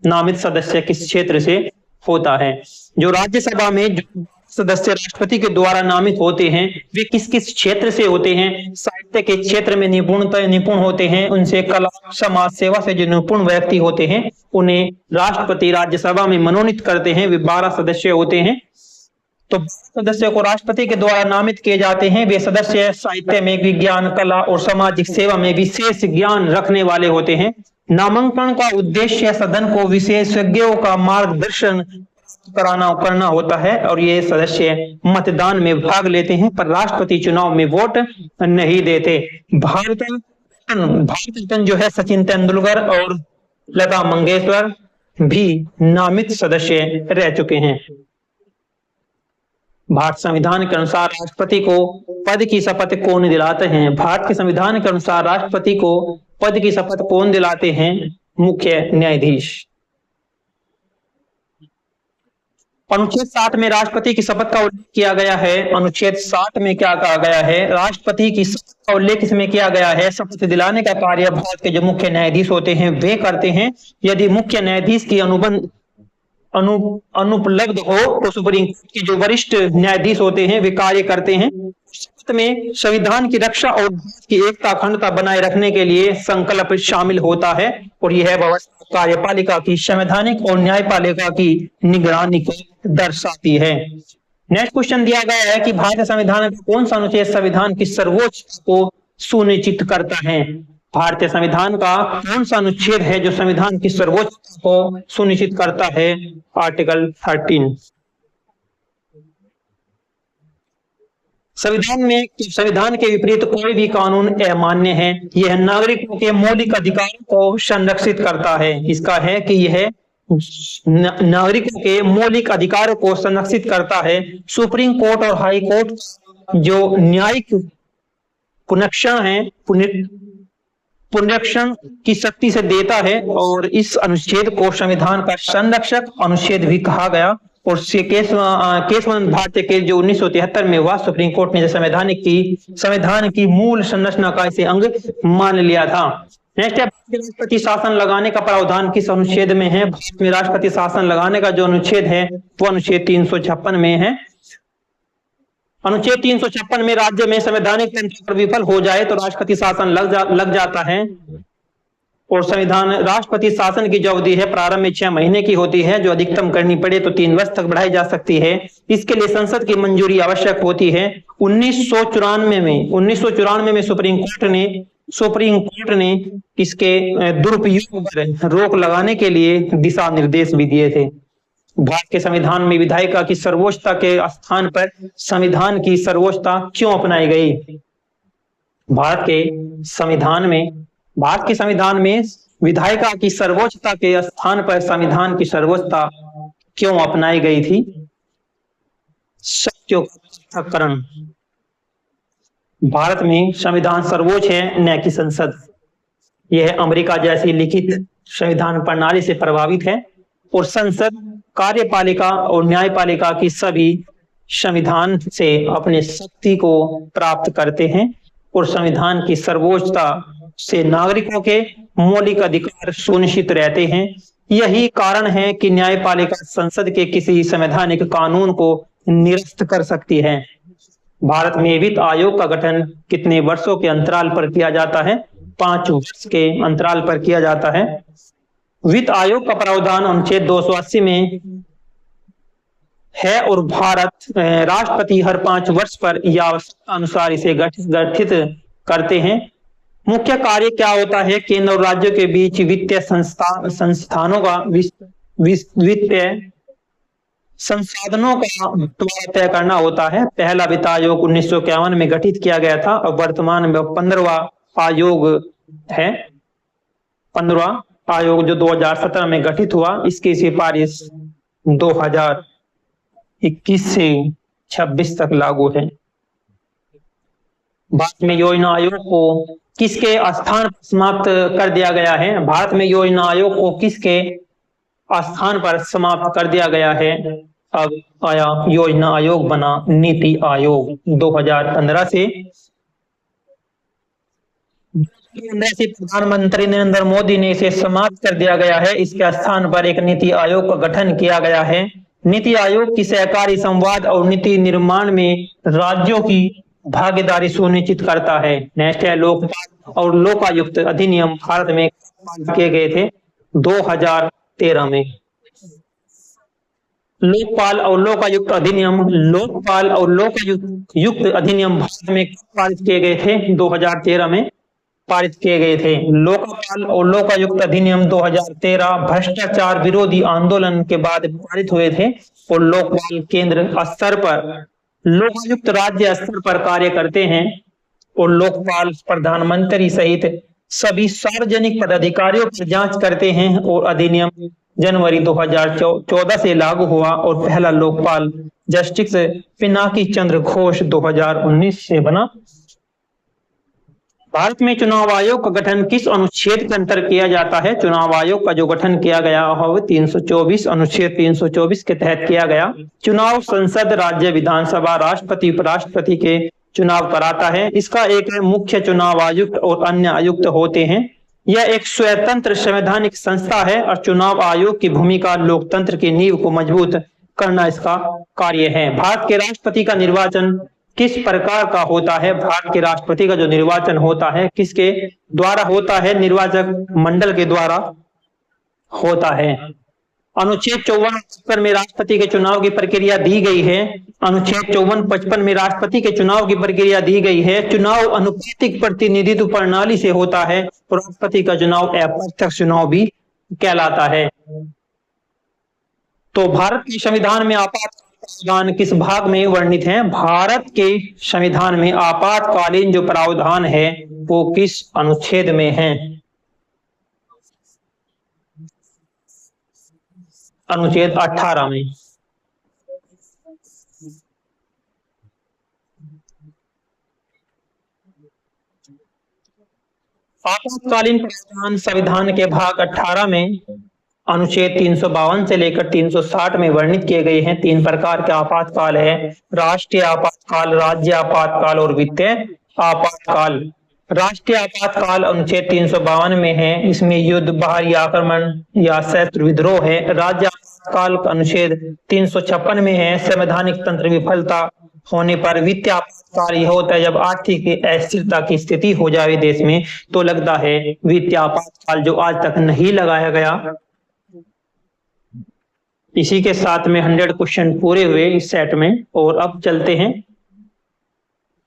नामित सदस्य किस क्षेत्र से होता है? जो राज्यसभा में जो सदस्य राष्ट्रपति के द्वारा नामित होते हैं वे किस किस क्षेत्र से होते हैं? साहित्य के क्षेत्र में निपुण होते हैं, उनसे कला समाज सेवा से जो निपुण व्यक्ति होते हैं उन्हें राष्ट्रपति राज्यसभा में मनोनीत करते हैं। वे 12 सदस्य होते हैं। तो सदस्य को राष्ट्रपति के द्वारा नामित किए जाते हैं। वे सदस्य साहित्य में, विज्ञान, कला और सामाजिक सेवा में विशेष ज्ञान रखने वाले होते हैं। नामांकन का उद्देश्य सदन को विशेषज्ञों का मार्गदर्शन करना होता है और ये सदस्य मतदान में भाग लेते हैं पर राष्ट्रपति चुनाव में वोट नहीं देते। भारत रत्न जो है सचिन तेंदुलकर और लता मंगेशकर भी नामित सदस्य रह चुके हैं। भारत संविधान के अनुसार राष्ट्रपति को पद की शपथ कौन दिलाते हैं? भारत के संविधान के अनुसार राष्ट्रपति को पद की शपथ कौन दिलाते हैं? मुख्य न्यायाधीश। अनुच्छेद 60 में राष्ट्रपति की शपथ का उल्लेख किया गया है। अनुच्छेद 60 में क्या कहा गया है? राष्ट्रपति की शपथ का उल्लेख इसमें किया गया है। शपथ दिलाने का कार्य भारत के जो मुख्य न्यायाधीश होते हैं वे करते हैं। यदि मुख्य न्यायाधीश की अनुपलब्ध हो तो सुप्रीम कोर्ट के जो वरिष्ठ न्यायाधीश होते हैं वे कार्य करते हैं। शपथ में संविधान की रक्षा और भारत की एकता अखंडता बनाए रखने के लिए संकल्प शामिल होता है और यह व्यवस्था कार्यपालिका की, संवैधानिक और न्यायपालिका की निगरानी को दर्शाती है। नेक्स्ट क्वेश्चन दिया गया है कि भारतीय संविधान का कौन सा अनुच्छेद संविधान की सर्वोच्चता को सुनिश्चित करता है? भारतीय संविधान का कौन सा अनुच्छेद है जो संविधान की सर्वोच्चता को सुनिश्चित करता है? आर्टिकल 13। संविधान के विपरीत कोई भी कानून अमान्य है। यह नागरिकों के मौलिक अधिकारों को संरक्षित करता है। इसका है कि यह नागरिकों के मौलिक अधिकारों को संरक्षित करता है। सुप्रीम कोर्ट और हाई कोर्ट जो न्यायिक पुनरीक्षण की शक्ति से देता है और इस अनुच्छेद को संविधान का संरक्षक अनुच्छेद भी कहा गया। और केशवानंद भारती के जो 1973 में हुआ, सुप्रीम कोर्ट ने संविधान की मूल संरचना का इसे अंग मान लिया था। नेक्स्ट है राष्ट्रपति शासन लगाने का प्रावधान किस अनुच्छेद में है? भारत में राष्ट्रपति शासन लगाने का जो अनुच्छेद है वो अनुच्छेद 356 में है। अनुच्छेद 356 में राज्य में संवैधानिक तंत्र विफल हो जाए तो राष्ट्रपति शासन लग जाता है और संविधान राष्ट्रपति शासन की जो अवधि है प्रारंभ में 6 महीने की होती है, जो अधिकतम करनी पड़े तो 3 वर्ष तक बढ़ाई जा सकती है। इसके लिए संसद की मंजूरी आवश्यक होती है। 1994 में सुप्रीम कोर्ट ने इसके दुरुपयोग पर रोक लगाने के लिए दिशा निर्देश भी दिए थे। भारत के संविधान में विधायिका की सर्वोच्चता के स्थान पर संविधान की सर्वोच्चता क्यों अपनाई गई? भारत के संविधान में विधायिका की सर्वोच्चता के स्थान पर संविधान की सर्वोच्चता क्यों अपनाई गई थी? शक्तियों का पृथक्करण। भारत में संविधान सर्वोच्च है, न कि संसद। यह अमेरिका जैसी लिखित संविधान प्रणाली से प्रभावित है और संसद, कार्यपालिका और न्यायपालिका की सभी संविधान से अपने शक्ति को प्राप्त करते हैं और संविधान की सर्वोच्चता से नागरिकों के मौलिक अधिकार सुनिश्चित रहते हैं। यही कारण है कि न्यायपालिका संसद के किसी संवैधानिक कानून को निरस्त कर सकती है। भारत में वित्त आयोग का गठन कितने वर्षों के अंतराल पर किया जाता है? 5 वर्ष के अंतराल पर किया जाता है। वित्त आयोग का प्रावधान अनुच्छेद 280 में है और भारत राष्ट्रपति हर 5 वर्ष पर या आवश्यकता अनुसार इसे गठित करते हैं। मुख्य कार्य क्या होता है? केंद्र और राज्यों के बीच वित्तीय संस्थानों का वित्तीय संसाधनों का बंटवारा तय करना होता है। पहला वित्त आयोग 1951 में गठित किया गया था और वर्तमान में 15वां आयोग है। 15वां आयोग जो 2017 में गठित हुआ, इसकी सिफारिश 2021 से 26 तक लागू है। भारत में योजना आयोग को किसके स्थान पर समाप्त कर दिया गया है? भारत में योजना आयोग को किसके स्थान पर समाप्त कर दिया गया है? अब आया योजना आयोग बना नीति आयोग 2015 से। से प्रधानमंत्री नरेंद्र मोदी ने इसे समाप्त कर दिया गया है। इसके स्थान पर एक नीति आयोग का गठन किया गया है। नीति आयोग की सहकारी संवाद और नीति निर्माण में राज्यों की भागीदारी सुनिश्चित करता है। नेक्स्ट है लोकपाल और लोकायुक्त अधिनियम भारत में किए गए थे 2013 में। लोकपाल और लोकायुक्त अधिनियम भारत में पारित किए गए थे 2013 में पारित किए गए थे। लोकपाल और लोकायुक्त अधिनियम 2013 भ्रष्टाचार विरोधी आंदोलन के बाद पारित हुए थे और लोकपाल केंद्र स्तर पर, लोकायुक्त राज्य स्तर पर कार्य करते हैं और लोकपाल प्रधानमंत्री सहित सभी सार्वजनिक पदाधिकारियों की जांच करते हैं और अधिनियम जनवरी 2014 से लागू हुआ और पहला लोकपाल जस्टिस पिनाकी चंद्र घोष 2019 से बना। भारत में चुनाव आयोग का गठन किस अनुच्छेद के अंतर्गत किया जाता है? चुनाव आयोग का जो गठन किया गया है 324 अनुच्छेद 324 के तहत किया गया। चुनाव संसद, राज्य विधानसभा, राष्ट्रपति, उपराष्ट्रपति के चुनाव कराता है। इसका एक मुख्य चुनाव आयुक्त और अन्य आयुक्त होते हैं। यह एक स्वतंत्र संवैधानिक संस्था है और चुनाव आयोग की भूमिका लोकतंत्र की नींव को मजबूत करना इसका कार्य है। भारत के राष्ट्रपति का निर्वाचन किस प्रकार का होता है? भारत के राष्ट्रपति का जो निर्वाचन होता है किसके द्वारा होता है? निर्वाचक मंडल के द्वारा होता है। अनुच्छेद 54-55 में राष्ट्रपति के चुनाव की प्रक्रिया दी गई है। अनुच्छेद 54-55 में राष्ट्रपति के चुनाव की प्रक्रिया दी गई है। चुनाव अनुपातिक प्रतिनिधित्व प्रणाली से होता है और राष्ट्रपति का चुनाव अप्रत्यक्ष चुनाव भी कहलाता है। तो भारत के संविधान में आपातकालीन किस भाग में वर्णित है? भारत के संविधान में आपातकालीन जो प्रावधान है वो किस अनुच्छेद में है? अनुच्छेद 18 में। आपातकालीन प्रावधान संविधान के भाग 18 में अनुच्छेद 352 से लेकर 360 में वर्णित किए गए हैं। 3 प्रकार के आपातकाल है, राष्ट्रीय आपातकाल, राज्य आपातकाल और वित्तीय आपातकाल। राष्ट्रीय आपातकाल अनुच्छेद 352 में है। इसमें युद्ध, बाहरी आक्रमण या शस्त्र विद्रोह है। राज्य आपातकाल का अनुच्छेद 356 में है। संवैधानिक तंत्र विफलता होने पर। वित्तीय आपातकाल यह होता है जब आर्थिक अस्थिरता की स्थिति हो जाए देश में तो लगता है वित्तीय आपातकाल, जो आज तक नहीं लगाया गया। इसी के साथ में 100 क्वेश्चन पूरे हुए इस सेट में। और अब चलते हैं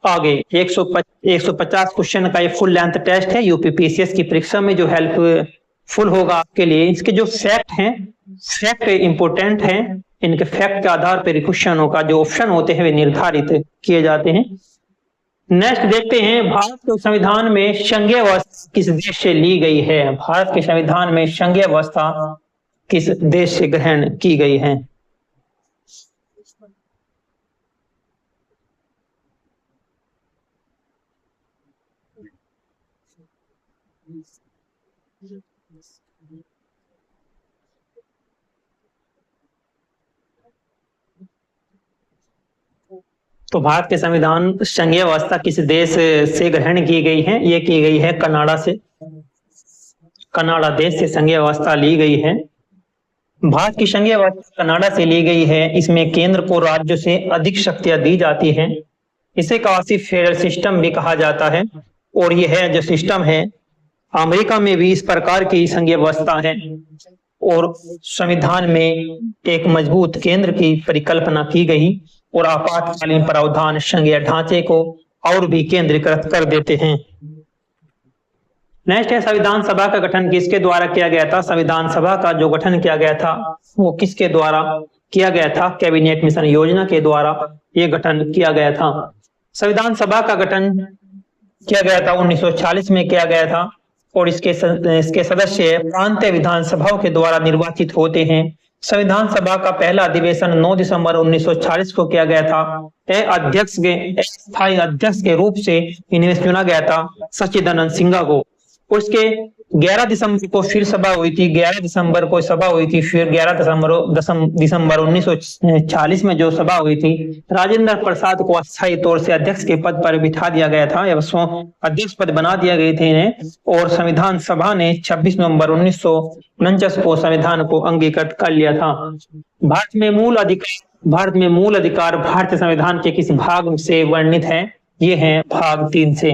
आगे। 150 क्वेश्चन का ये फुल लेंथ टेस्ट है यूपीपीसीएस की परीक्षा में, जो हेल्पफुल होगा आपके लिए। इसके जो फैक्ट हैं, फैक्ट इंपोर्टेंट हैं। इनके फैक्ट के आधार पर क्वेश्चनों का जो ऑप्शन होते हैं वे निर्धारित किए जाते हैं। नेक्स्ट देखते हैं, भारत के संविधान में संघीय अवस्था किस देश से ली गई है? भारत के संविधान में संघीय अवस्था किस देश से ग्रहण की गई है? तो भारत के संविधान संघीय व्यवस्था किस देश से ग्रहण की गई है? ये की गई है कनाडा से। कनाडा देश से संघीय व्यवस्था ली गई है। भारत की संघीय व्यवस्था कनाडा से ली गई है। इसमें केंद्र को राज्यों से अधिक शक्तियां दी जाती हैं। इसे क्वासी फेडरल सिस्टम भी कहा जाता है। और यह है जो सिस्टम है, अमेरिका में भी इस प्रकार की संघीय व्यवस्था है। और संविधान में एक मजबूत केंद्र की परिकल्पना की गई और आपातकालीन प्रावधान संघीय ढांचे को और भी केंद्रीकृत कर देते हैं। नेक्स्ट है, संविधान सभा का गठन किसके द्वारा किया गया था? संविधान सभा का जो गठन किया गया था वो किसके द्वारा किया गया था? कैबिनेट मिशन योजना के द्वारा ये गठन किया गया था। संविधान सभा का गठन किया गया था 1940 में किया गया था और इसके सदस्य प्रांतीय विधानसभाओं के द्वारा निर्वाचित होते हैं। संविधान सभा का पहला अधिवेशन 9 दिसंबर 1940 को किया गया था। स्थायी अध्यक्ष के रूप से इन्हें चुना गया था सच्चिदानंद सिन्हा को उसके 11 दिसंबर को फिर सभा हुई थी, 11 दिसंबर को सभा हुई थी, फिर 11 दिसंबर 1940 में जो सभा हुई थी, राजेंद्र प्रसाद को अस्थायी तौर से अध्यक्ष के पद पर बिठा दिया गया था, या अध्यक्ष पद बना दिया गए थे इन्हें, और संविधान सभा ने 26 नवंबर 1949 को संविधान को अंगीकृत कर लिया था। भारत में मूल अधिकार भारतीय संविधान के किस भाग से वर्णित है? ये है भाग 3 से।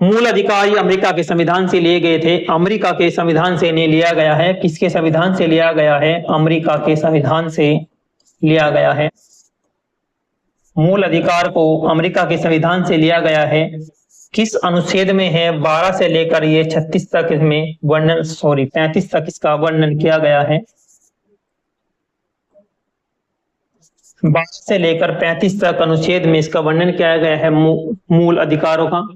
मूल अधिकार अमेरिका के संविधान से लिए गए थे, अमेरिका के संविधान से इन्हें लिया गया है। किसके संविधान से लिया गया है? अमेरिका के संविधान से लिया गया है। मूल अधिकार को अमेरिका के संविधान से लिया गया है। किस अनुच्छेद में है? 12 से लेकर ये 36 तक इसमें वर्णन, 35 तक इसका वर्णन किया गया है। 12 से लेकर 35 तक अनुच्छेद में इसका वर्णन किया गया है मूल अधिकारों का।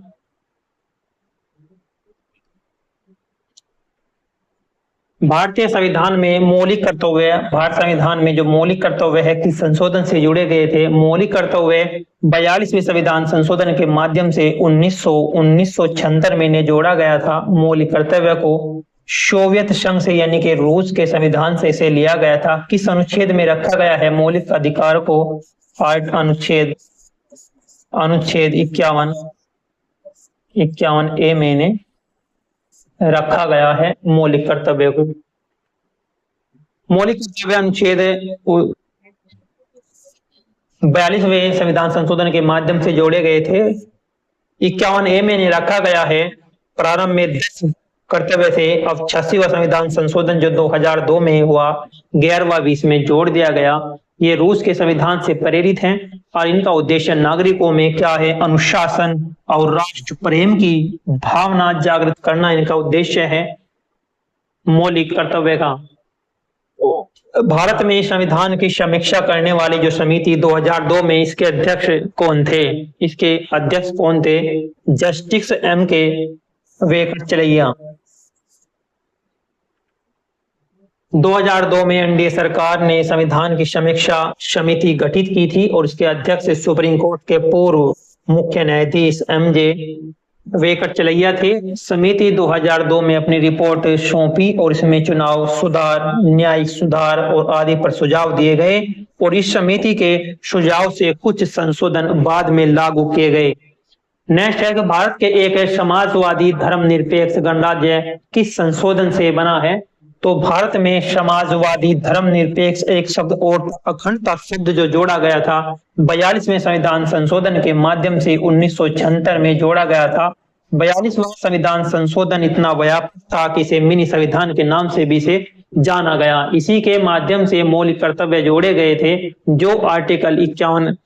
भारतीय संविधान में मौलिक कर्तव्य, भारत संविधान में जो मौलिक कर्तव्य है किस संशोधन से जुड़े गए थे? मौलिक कर्तव्य 42वें संविधान संशोधन के माध्यम से 1976 में इन्हें जोड़ा गया था। मौलिक कर्तव्य को सोवियत संघ से यानी कि रूस के संविधान से इसे लिया गया था। किस अनुच्छेद में रखा गया है मौलिक अधिकार को? अनुच्छेद 51 ए में इन्हें रखा गया है मौलिक कर्तव्य को। मौलिक कर्तव्य अनुच्छेद 42वें संविधान संशोधन के माध्यम से जोड़े गए थे। 51 ए में रखा गया है। प्रारंभ में 10 कर्तव्य थे, अब 86वां संविधान संशोधन जो 2002 में हुआ 11वां 20 में जोड़ दिया गया। ये रूस के संविधान से प्रेरित हैं और इनका उद्देश्य नागरिकों में क्या है? अनुशासन और राष्ट्र प्रेम की भावना जागृत करना इनका उद्देश्य है मौलिक कर्तव्य का। भारत में संविधान की समीक्षा करने वाली जो समिति 2002 में, इसके अध्यक्ष कौन थे? इसके अध्यक्ष कौन थे? Justice M.K. वेंकटचलैया। 2002 में एनडीए सरकार ने संविधान की समीक्षा समिति गठित की थी और इसके अध्यक्ष सुप्रीम कोर्ट के पूर्व मुख्य न्यायाधीश M.J. वेंकटचलैया थे। समिति 2002 में अपनी रिपोर्ट सौंपी और इसमें चुनाव सुधार, न्यायिक सुधार और आदि पर सुझाव दिए गए और इस समिति के सुझाव से कुछ संशोधन बाद में लागू किए गए। नेक्स्ट है कि भारत के एक समाजवादी धर्मनिरपेक्ष गणराज्य किस संशोधन से बना है? तो भारत में समाजवादी धर्मनिरपेक्ष एक शब्द और अखंडता शब्द जो जोड़ा गया था 42वें संविधान संशोधन के माध्यम से 1976 में जोड़ा गया था। 42वां संविधान संशोधन इतना व्यापक था कि इसे मिनी संविधान के नाम से भी इसे जाना गया। इसी के माध्यम से मौलिक कर्तव्य जोड़े गए थे जो आर्टिकल 51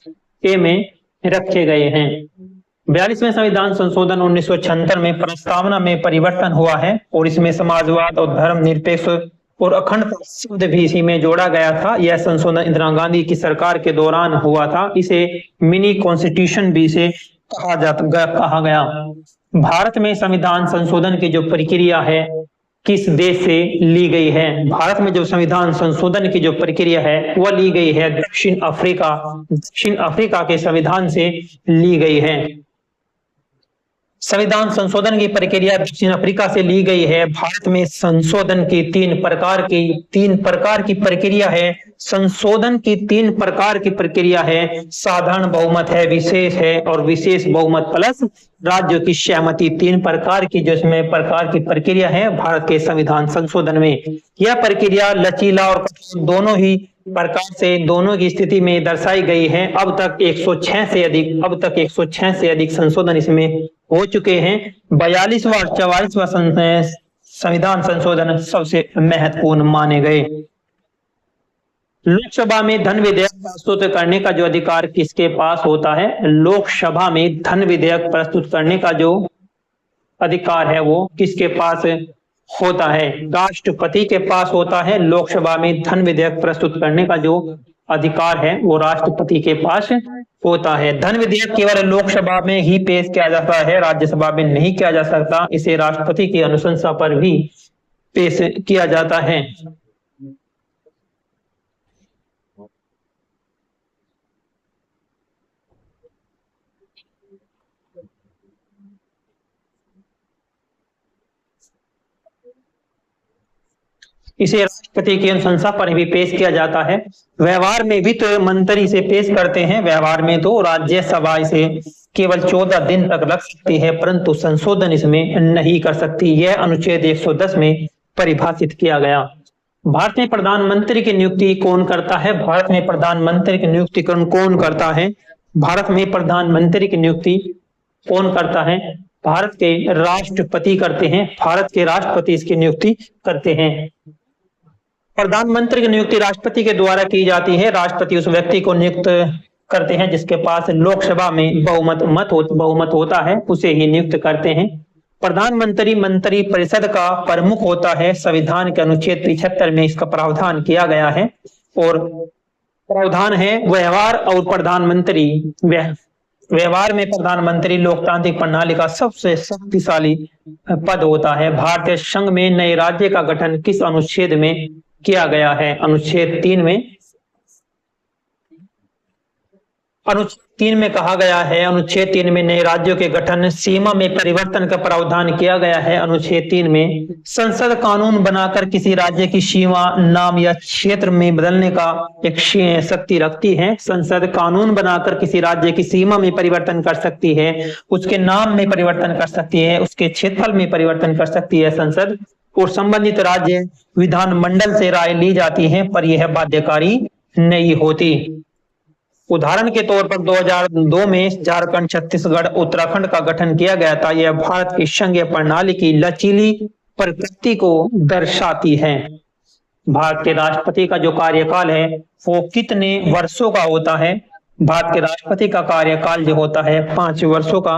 ए में रखे गए हैं। 42वें संविधान संशोधन 1976 में प्रस्तावना में परिवर्तन हुआ है और इसमें समाजवाद और धर्मनिरपेक्ष और अखंड शब्द भी इसी में जोड़ा गया था। यह संशोधन इंदिरा गांधी की सरकार के दौरान हुआ था। इसे मिनी कॉन्स्टिट्यूशन भी इसे कहा गया। भारत में संविधान संशोधन की जो प्रक्रिया है किस देश से ली गई है? भारत में जो संविधान संशोधन की जो प्रक्रिया है वह ली गई है दक्षिण अफ्रीका के संविधान से ली गई है। संविधान संशोधन की प्रक्रिया दक्षिण अफ्रीका से ली गई है। भारत में संशोधन की तीन प्रकार की प्रक्रिया है। संशोधन की 3 प्रकार की प्रक्रिया है। साधारण बहुमत है, विशेष है और विशेष बहुमत प्लस राज्यों की सहमति। 3 प्रकार की जो इसमें प्रकार की प्रक्रिया है भारत के संविधान संशोधन में। यह प्रक्रिया लचीला और दोनों ही प्रकार से दोनों की स्थिति में दर्शाई गई है। अब तक 106 से अधिक संशोधन इसमें हो चुके हैं। 42वां और 44वां संविधान संशोधन सबसे महत्वपूर्ण माने गए। लोकसभा में धन विधेयक प्रस्तुत करने का जो अधिकार किसके पास होता है? लोकसभा में धन विधेयक प्रस्तुत करने का जो अधिकार है वो किसके पास होता है? राष्ट्रपति के पास होता है। लोकसभा में धन विधेयक प्रस्तुत करने का जो अधिकार है वो राष्ट्रपति के पास होता है। धन विधेयक केवल लोकसभा में ही पेश किया जाता है, राज्यसभा में नहीं किया जा सकता। इसे राष्ट्रपति की अनुशंसा पर भी पेश किया जाता है। इसे राष्ट्रपति की अनुशंसा पर भी पेश किया जाता है। व्यवहार में वित्त मंत्री इसे पेश करते हैं। व्यवहार में तो राज्यसभा इसे केवल 14 दिन तक रख सकती है, परंतु संशोधन इसमें नहीं कर सकती। यह अनुच्छेद 110 में परिभाषित किया गया। भारत में प्रधानमंत्री की नियुक्ति कौन करता है? भारत में प्रधानमंत्री की नियुक्ति कौन करता है? भारत में प्रधानमंत्री की नियुक्ति कौन करता है? भारत के राष्ट्रपति करते हैं। भारत के राष्ट्रपति इसकी नियुक्ति करते हैं। प्रधानमंत्री की नियुक्ति राष्ट्रपति के द्वारा की जाती है। राष्ट्रपति उस व्यक्ति को नियुक्त करते हैं जिसके पास लोकसभा में बहुमत होता है, उसे ही नियुक्त करते हैं। प्रधानमंत्री मंत्री परिषद का प्रमुख होता है। संविधान के अनुच्छेद 75 में इसका प्रावधान किया गया है और प्रावधान है व्यवहार और प्रधानमंत्री। व्यवहार में प्रधानमंत्री लोकतांत्रिक प्रणाली का सबसे शक्तिशाली पद होता है। भारतीय संघ में नए राज्य का गठन किस अनुच्छेद में किया गया है? अनुच्छेद 3 में। अनुच्छेद 3 में कहा गया है, अनुच्छेद 3 में नए राज्यों के गठन सीमा में परिवर्तन का प्रावधान किया गया है। अनुच्छेद 3 में संसद कानून बनाकर किसी राज्य की सीमा, नाम या क्षेत्र में बदलने का एक शक्ति रखती है। संसद कानून बनाकर किसी राज्य की सीमा में परिवर्तन कर सकती है, उसके नाम में परिवर्तन कर सकती है, उसके क्षेत्रफल में परिवर्तन कर सकती है संसद, और संबंधित राज्य विधानमंडल से राय ली जाती है, पर यह बाध्यकारी नहीं होती। उदाहरण के तौर पर 2002 में झारखंड, छत्तीसगढ़, उत्तराखंड का गठन किया गया था। यह भारत की संघीय प्रणाली की लचीली प्रकृति को दर्शाती है। भारत के राष्ट्रपति का जो कार्यकाल है वो कितने वर्षों का होता है? भारत के राष्ट्रपति का कार्यकाल जो होता है 5 वर्षों का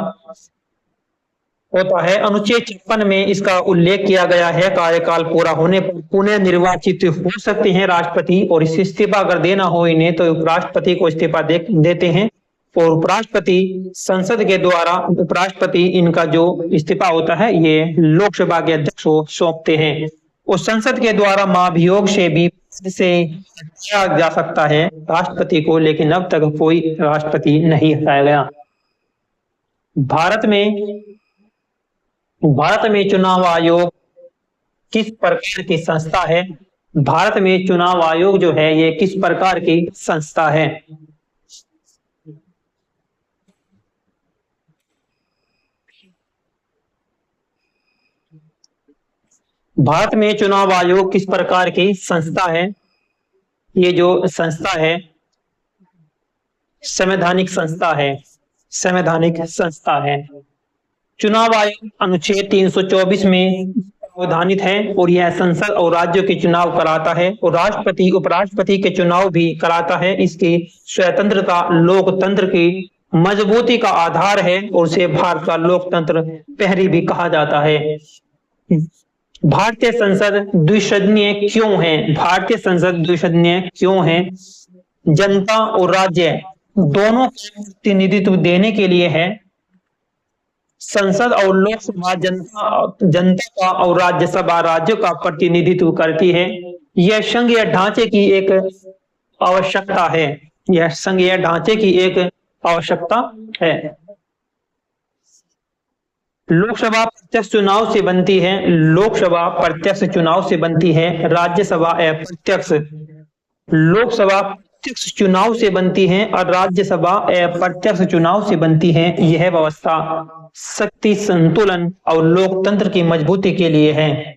होता है। अनुच्छेद 56 में इसका उल्लेख किया गया है। कार्यकाल पूरा होने पर पुनः निर्वाचित हो सकते हैं राष्ट्रपति, और इस इस्तीफा अगर देना हो इन्हें तो उपराष्ट्रपति को इस्तीफा देते हैं, और उपराष्ट्रपति संसद के द्वारा उपराष्ट्रपति इनका जो इस्तीफा होता है ये लोकसभा के अध्यक्ष को सौंपते हैं, और संसद के द्वारा महाभियोग से भी से हटाया जा सकता है राष्ट्रपति को, लेकिन अब तक कोई राष्ट्रपति नहीं हटाया गया। भारत में चुनाव आयोग किस प्रकार की संस्था है? भारत में चुनाव आयोग जो है ये किस प्रकार की संस्था है? भारत में चुनाव आयोग किस प्रकार की संस्था है? ये जो संस्था है संवैधानिक संस्था है। संवैधानिक संस्था है। चुनाव आयोग अनुच्छेद 324 में प्रावधानित है, और यह संसद और राज्यों के चुनाव कराता है, और राष्ट्रपति उपराष्ट्रपति के चुनाव भी कराता है। इसकी स्वतंत्रता लोकतंत्र की मजबूती का आधार है, और उसे भारत का लोकतंत्र प्रहरी भी कहा जाता है। भारतीय संसद द्विसदनीय क्यों है? भारतीय संसद द्विसदनीय क्यों है? जनता और राज्य दोनों का प्रतिनिधित्व देने के लिए है। संसद और लोकसभा जनता का और राज्यसभा राज्यों का प्रतिनिधित्व करती है। यह संघीय ढांचे की एक आवश्यकता है। यह संघीय ढांचे की एक आवश्यकता है। लोकसभा प्रत्यक्ष चुनाव से बनती है। लोकसभा प्रत्यक्ष चुनाव से बनती है। राज्यसभा अप्रत्यक्ष। लोकसभा प्रत्यक्ष चुनाव से बनती है और राज्यसभा अप्रत्यक्ष चुनाव से बनती है। यह व्यवस्था शक्ति संतुलन और लोकतंत्र की मजबूती के लिए है।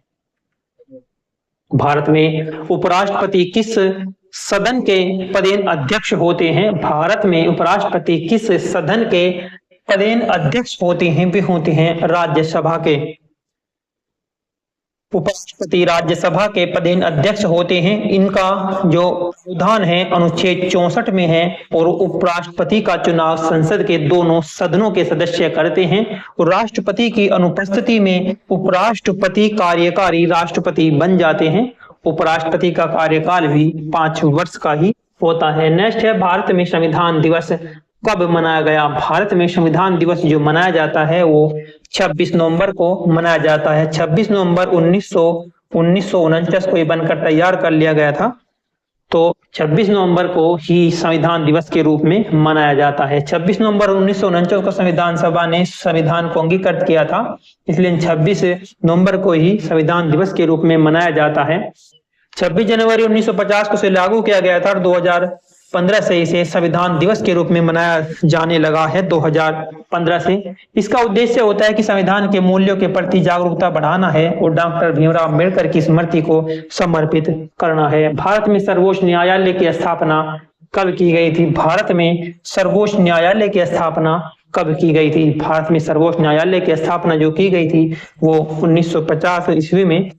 भारत में उपराष्ट्रपति किस सदन के पदेन अध्यक्ष होते हैं? भारत में उपराष्ट्रपति किस सदन के पदेन अध्यक्ष होते हैं? वे होते हैं राज्यसभा के। उपराष्ट्रपति राज्यसभा के पदेन अध्यक्ष होते हैं। इनका जो प्रावधान है अनुच्छेद 64 में है, और उपराष्ट्रपति का चुनाव संसद के दोनों सदनों के सदस्य करते हैं, और राष्ट्रपति की अनुपस्थिति में उपराष्ट्रपति कार्यकारी राष्ट्रपति बन जाते हैं। उपराष्ट्रपति का कार्यकाल भी 5 वर्ष का ही होता है। नेक्स्ट है भारत में संविधान दिवस कब मनाया गया? भारत में संविधान दिवस जो मनाया जाता है वो 26 नवंबर को मनाया जाता है। 26 नवंबर 1949 को ये बनकर तैयार कर लिया गया था, तो 26 नवंबर को ही संविधान दिवस के रूप में मनाया जाता है। 26 नवंबर 1949 को संविधान सभा ने संविधान को अंगीकृत किया था, इसलिए 26 नवंबर को ही संविधान दिवस के रूप में मनाया जाता है। 26 जनवरी 1950 को इसे लागू किया गया था और 2015 से इसे संविधान दिवस के रूप में मनाया जाने लगा है, 2015 से। इसका उद्देश्य होता है कि संविधान के मूल्यों के प्रति जागरूकता बढ़ाना है और डॉक्टर भीमराव अम्बेडकर की स्मृति को समर्पित करना है। भारत में सर्वोच्च न्यायालय की स्थापना कब की गई थी? भारत में सर्वोच्च न्यायालय की स्थापना कब की गई थी? भारत में सर्वोच्च न्यायालय की स्थापना जो की गई थी वो 1950 ईस्वी में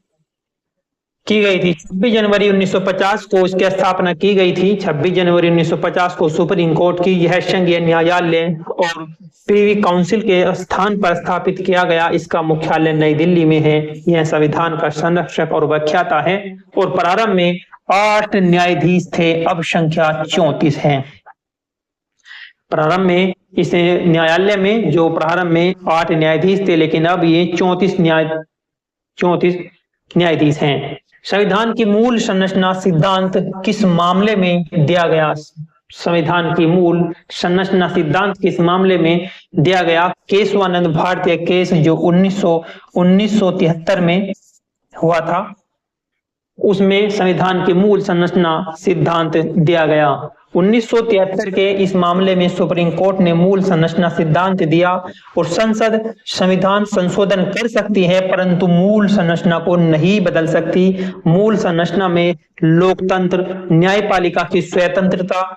की गई थी। 26 जनवरी 1950 को इसकी स्थापना की गई थी। 26 जनवरी 1950 को सुप्रीम कोर्ट की यह संघीय न्यायालय और प्रीवी काउंसिल के स्थान पर स्थापित किया गया। इसका मुख्यालय नई दिल्ली में है। यह संविधान का संरक्षक और व्याख्याता है और प्रारंभ में 8 न्यायाधीश थे, अब संख्या 34 है। प्रारंभ में इस न्यायालय में जो प्रारंभ में 8 न्यायाधीश थे, लेकिन अब ये 34 न्यायाधीश हैं। संविधान की मूल संरचना सिद्धांत किस मामले में दिया गया? संविधान की मूल संरचना सिद्धांत किस मामले में दिया गया? केशवानंद भारतीय केस जो 1973 में हुआ था, उसमें संविधान की मूल संरचना सिद्धांत दिया गया। 1973 के इस मामले में सुप्रीम कोर्ट ने मूल संरचना सिद्धांत दिया और संसद संविधान संशोधन कर सकती है परंतु मूल संरचना को नहीं बदल सकती। मूल संरचना में लोकतंत्र, न्यायपालिका की स्वतंत्रता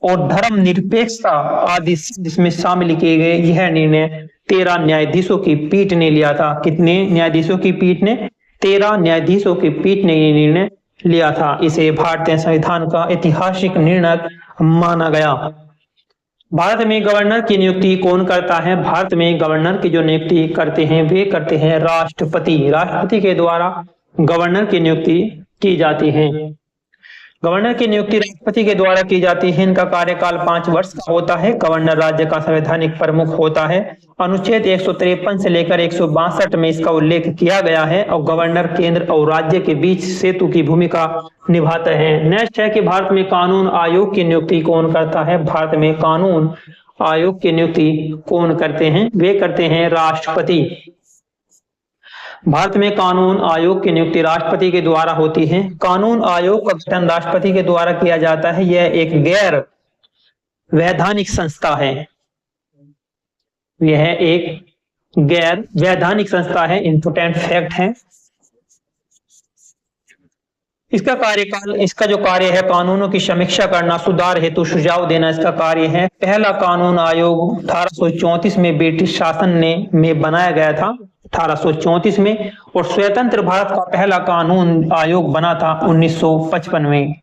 और धर्मनिरपेक्षता आदि जिसमें शामिल किए गए। यह निर्णय 13 न्यायाधीशों की पीठ ने लिया था। कितने न्यायाधीशों की पीठ ने? 13 न्यायाधीशों की पीठ ने यह निर्णय लिया था। इसे भारतीय संविधान का ऐतिहासिक निर्णय माना गया। भारत में गवर्नर की नियुक्ति कौन करता है? भारत में गवर्नर की जो नियुक्ति करते हैं वे करते हैं राष्ट्रपति। राष्ट्रपति के द्वारा गवर्नर की नियुक्ति की जाती है। गवर्नर की नियुक्ति राष्ट्रपति के द्वारा की जाती है। इनका कार्यकाल 5 वर्ष का होता है। गवर्नर राज्य का संवैधानिक प्रमुख होता है। अनुच्छेद 153 से लेकर 162 में इसका उल्लेख किया गया है और गवर्नर केंद्र और राज्य के बीच सेतु की भूमिका निभाते हैं। नेक्स्ट है कि भारत में कानून आयोग की नियुक्ति कौन करता है? भारत में कानून आयोग की नियुक्ति कौन करते हैं? वे करते हैं राष्ट्रपति। भारत में कानून आयोग की नियुक्ति राष्ट्रपति के द्वारा होती है। कानून आयोग का गठन राष्ट्रपति के द्वारा किया जाता है। यह एक गैर वैधानिक संस्था है। यह एक गैर वैधानिक संस्था है। इंपॉर्टेंट फैक्ट है। इसका कार्यकाल, इसका जो कार्य है कानूनों की समीक्षा करना, सुधार हेतु सुझाव देना इसका कार्य है। पहला कानून आयोग 1834 में ब्रिटिश शासन में बनाया गया था, 1834 में, और स्वतंत्र भारत का पहला कानून आयोग बना था 1955 में।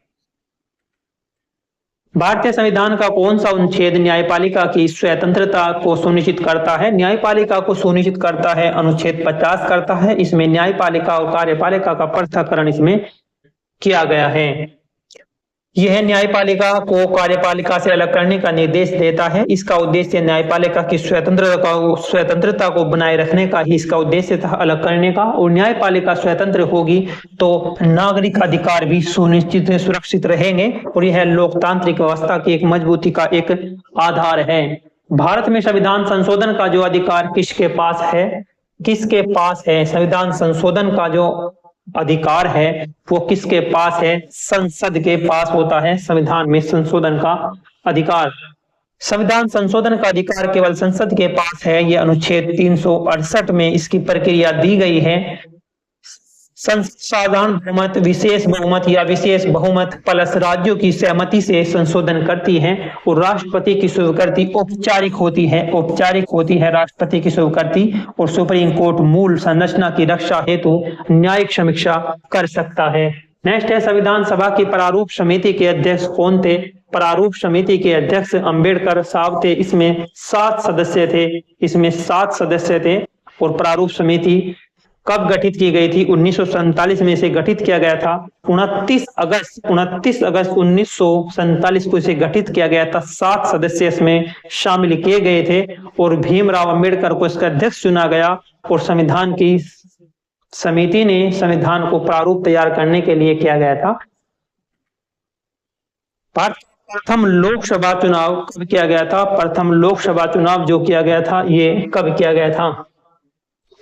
भारतीय संविधान का कौन सा अनुच्छेद न्यायपालिका की स्वतंत्रता को सुनिश्चित करता है? न्यायपालिका को सुनिश्चित करता है अनुच्छेद 50 करता है। इसमें न्यायपालिका और कार्यपालिका का पृथक्करण इसमें किया गया है। यह न्यायपालिका को कार्यपालिका से अलग करने का निर्देश देता है। इसका उद्देश्य न्यायपालिका की स्वतंत्रता को बनाए रखने का ही इसका उद्देश्य था, अलग करने का। और न्यायपालिका स्वतंत्र होगी तो नागरिक अधिकार भी सुनिश्चित सुरक्षित रहेंगे और यह लोकतांत्रिक व्यवस्था की एक मजबूती का एक आधार है। भारत में संविधान संशोधन का जो अधिकार किसके पास है? किसके पास है? संविधान संशोधन का जो अधिकार है वो किसके पास है? संसद के पास होता है संविधान में संशोधन का अधिकार। संविधान संशोधन का अधिकार केवल संसद के पास है। यह अनुच्छेद 368 में इसकी प्रक्रिया दी गई है। साधारण बहुमत, विशेष बहुमत या विशेष बहुमत प्लस राज्यों की सहमति से संशोधन करती है और राष्ट्रपति की स्वीकृति औपचारिक होती है। औपचारिक होती है राष्ट्रपति की स्वीकृति और सुप्रीम कोर्ट मूल संरचना की रक्षा हेतु न्यायिक समीक्षा कर सकता है। नेक्स्ट है संविधान सभा की प्रारूप समिति के अध्यक्ष कौन थे? प्रारूप समिति के अध्यक्ष अंबेडकर साहब थे। इसमें 7 सदस्य थे। इसमें 7 सदस्य थे और प्रारूप समिति कब गठित की गई थी? 1947 में इसे गठित किया गया था। 29 अगस्त 1947 को इसे गठित किया गया था। 7 सदस्य इसमें शामिल किए गए थे और भीमराव अंबेडकर को इसका अध्यक्ष चुना गया और संविधान की समिति ने संविधान को प्रारूप तैयार करने के लिए किया गया था। प्रथम लोकसभा चुनाव कब किया गया था? प्रथम लोकसभा चुनाव जो किया गया था ये कब किया गया था?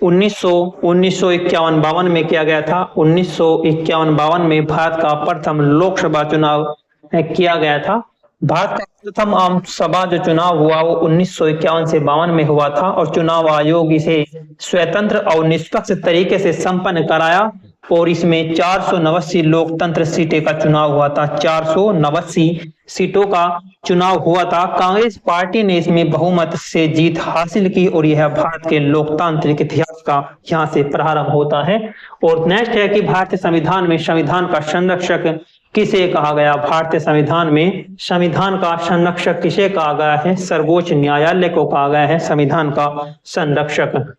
1951-52 में किया गया था। 1951-52 में भारत का प्रथम लोकसभा चुनाव किया गया था। भारत का प्रथम आम सभा जो चुनाव हुआ वो 1951 से 52 में हुआ था और चुनाव आयोग इसे स्वतंत्र और निष्पक्ष तरीके से संपन्न कराया और इसमें 489 लोकतंत्र सीटें का चुनाव हुआ था। 489 सीटों का चुनाव हुआ था। कांग्रेस पार्टी ने इसमें बहुमत से जीत हासिल की और यह भारत के लोकतांत्रिक इतिहास का यहाँ से प्रारंभ होता है। और नेक्स्ट है कि भारतीय संविधान में संविधान का संरक्षक किसे कहा गया। भारतीय संविधान में संविधान का संरक्षक किसे कहा गया है। सर्वोच्च न्यायालय को कहा गया है संविधान का संरक्षक।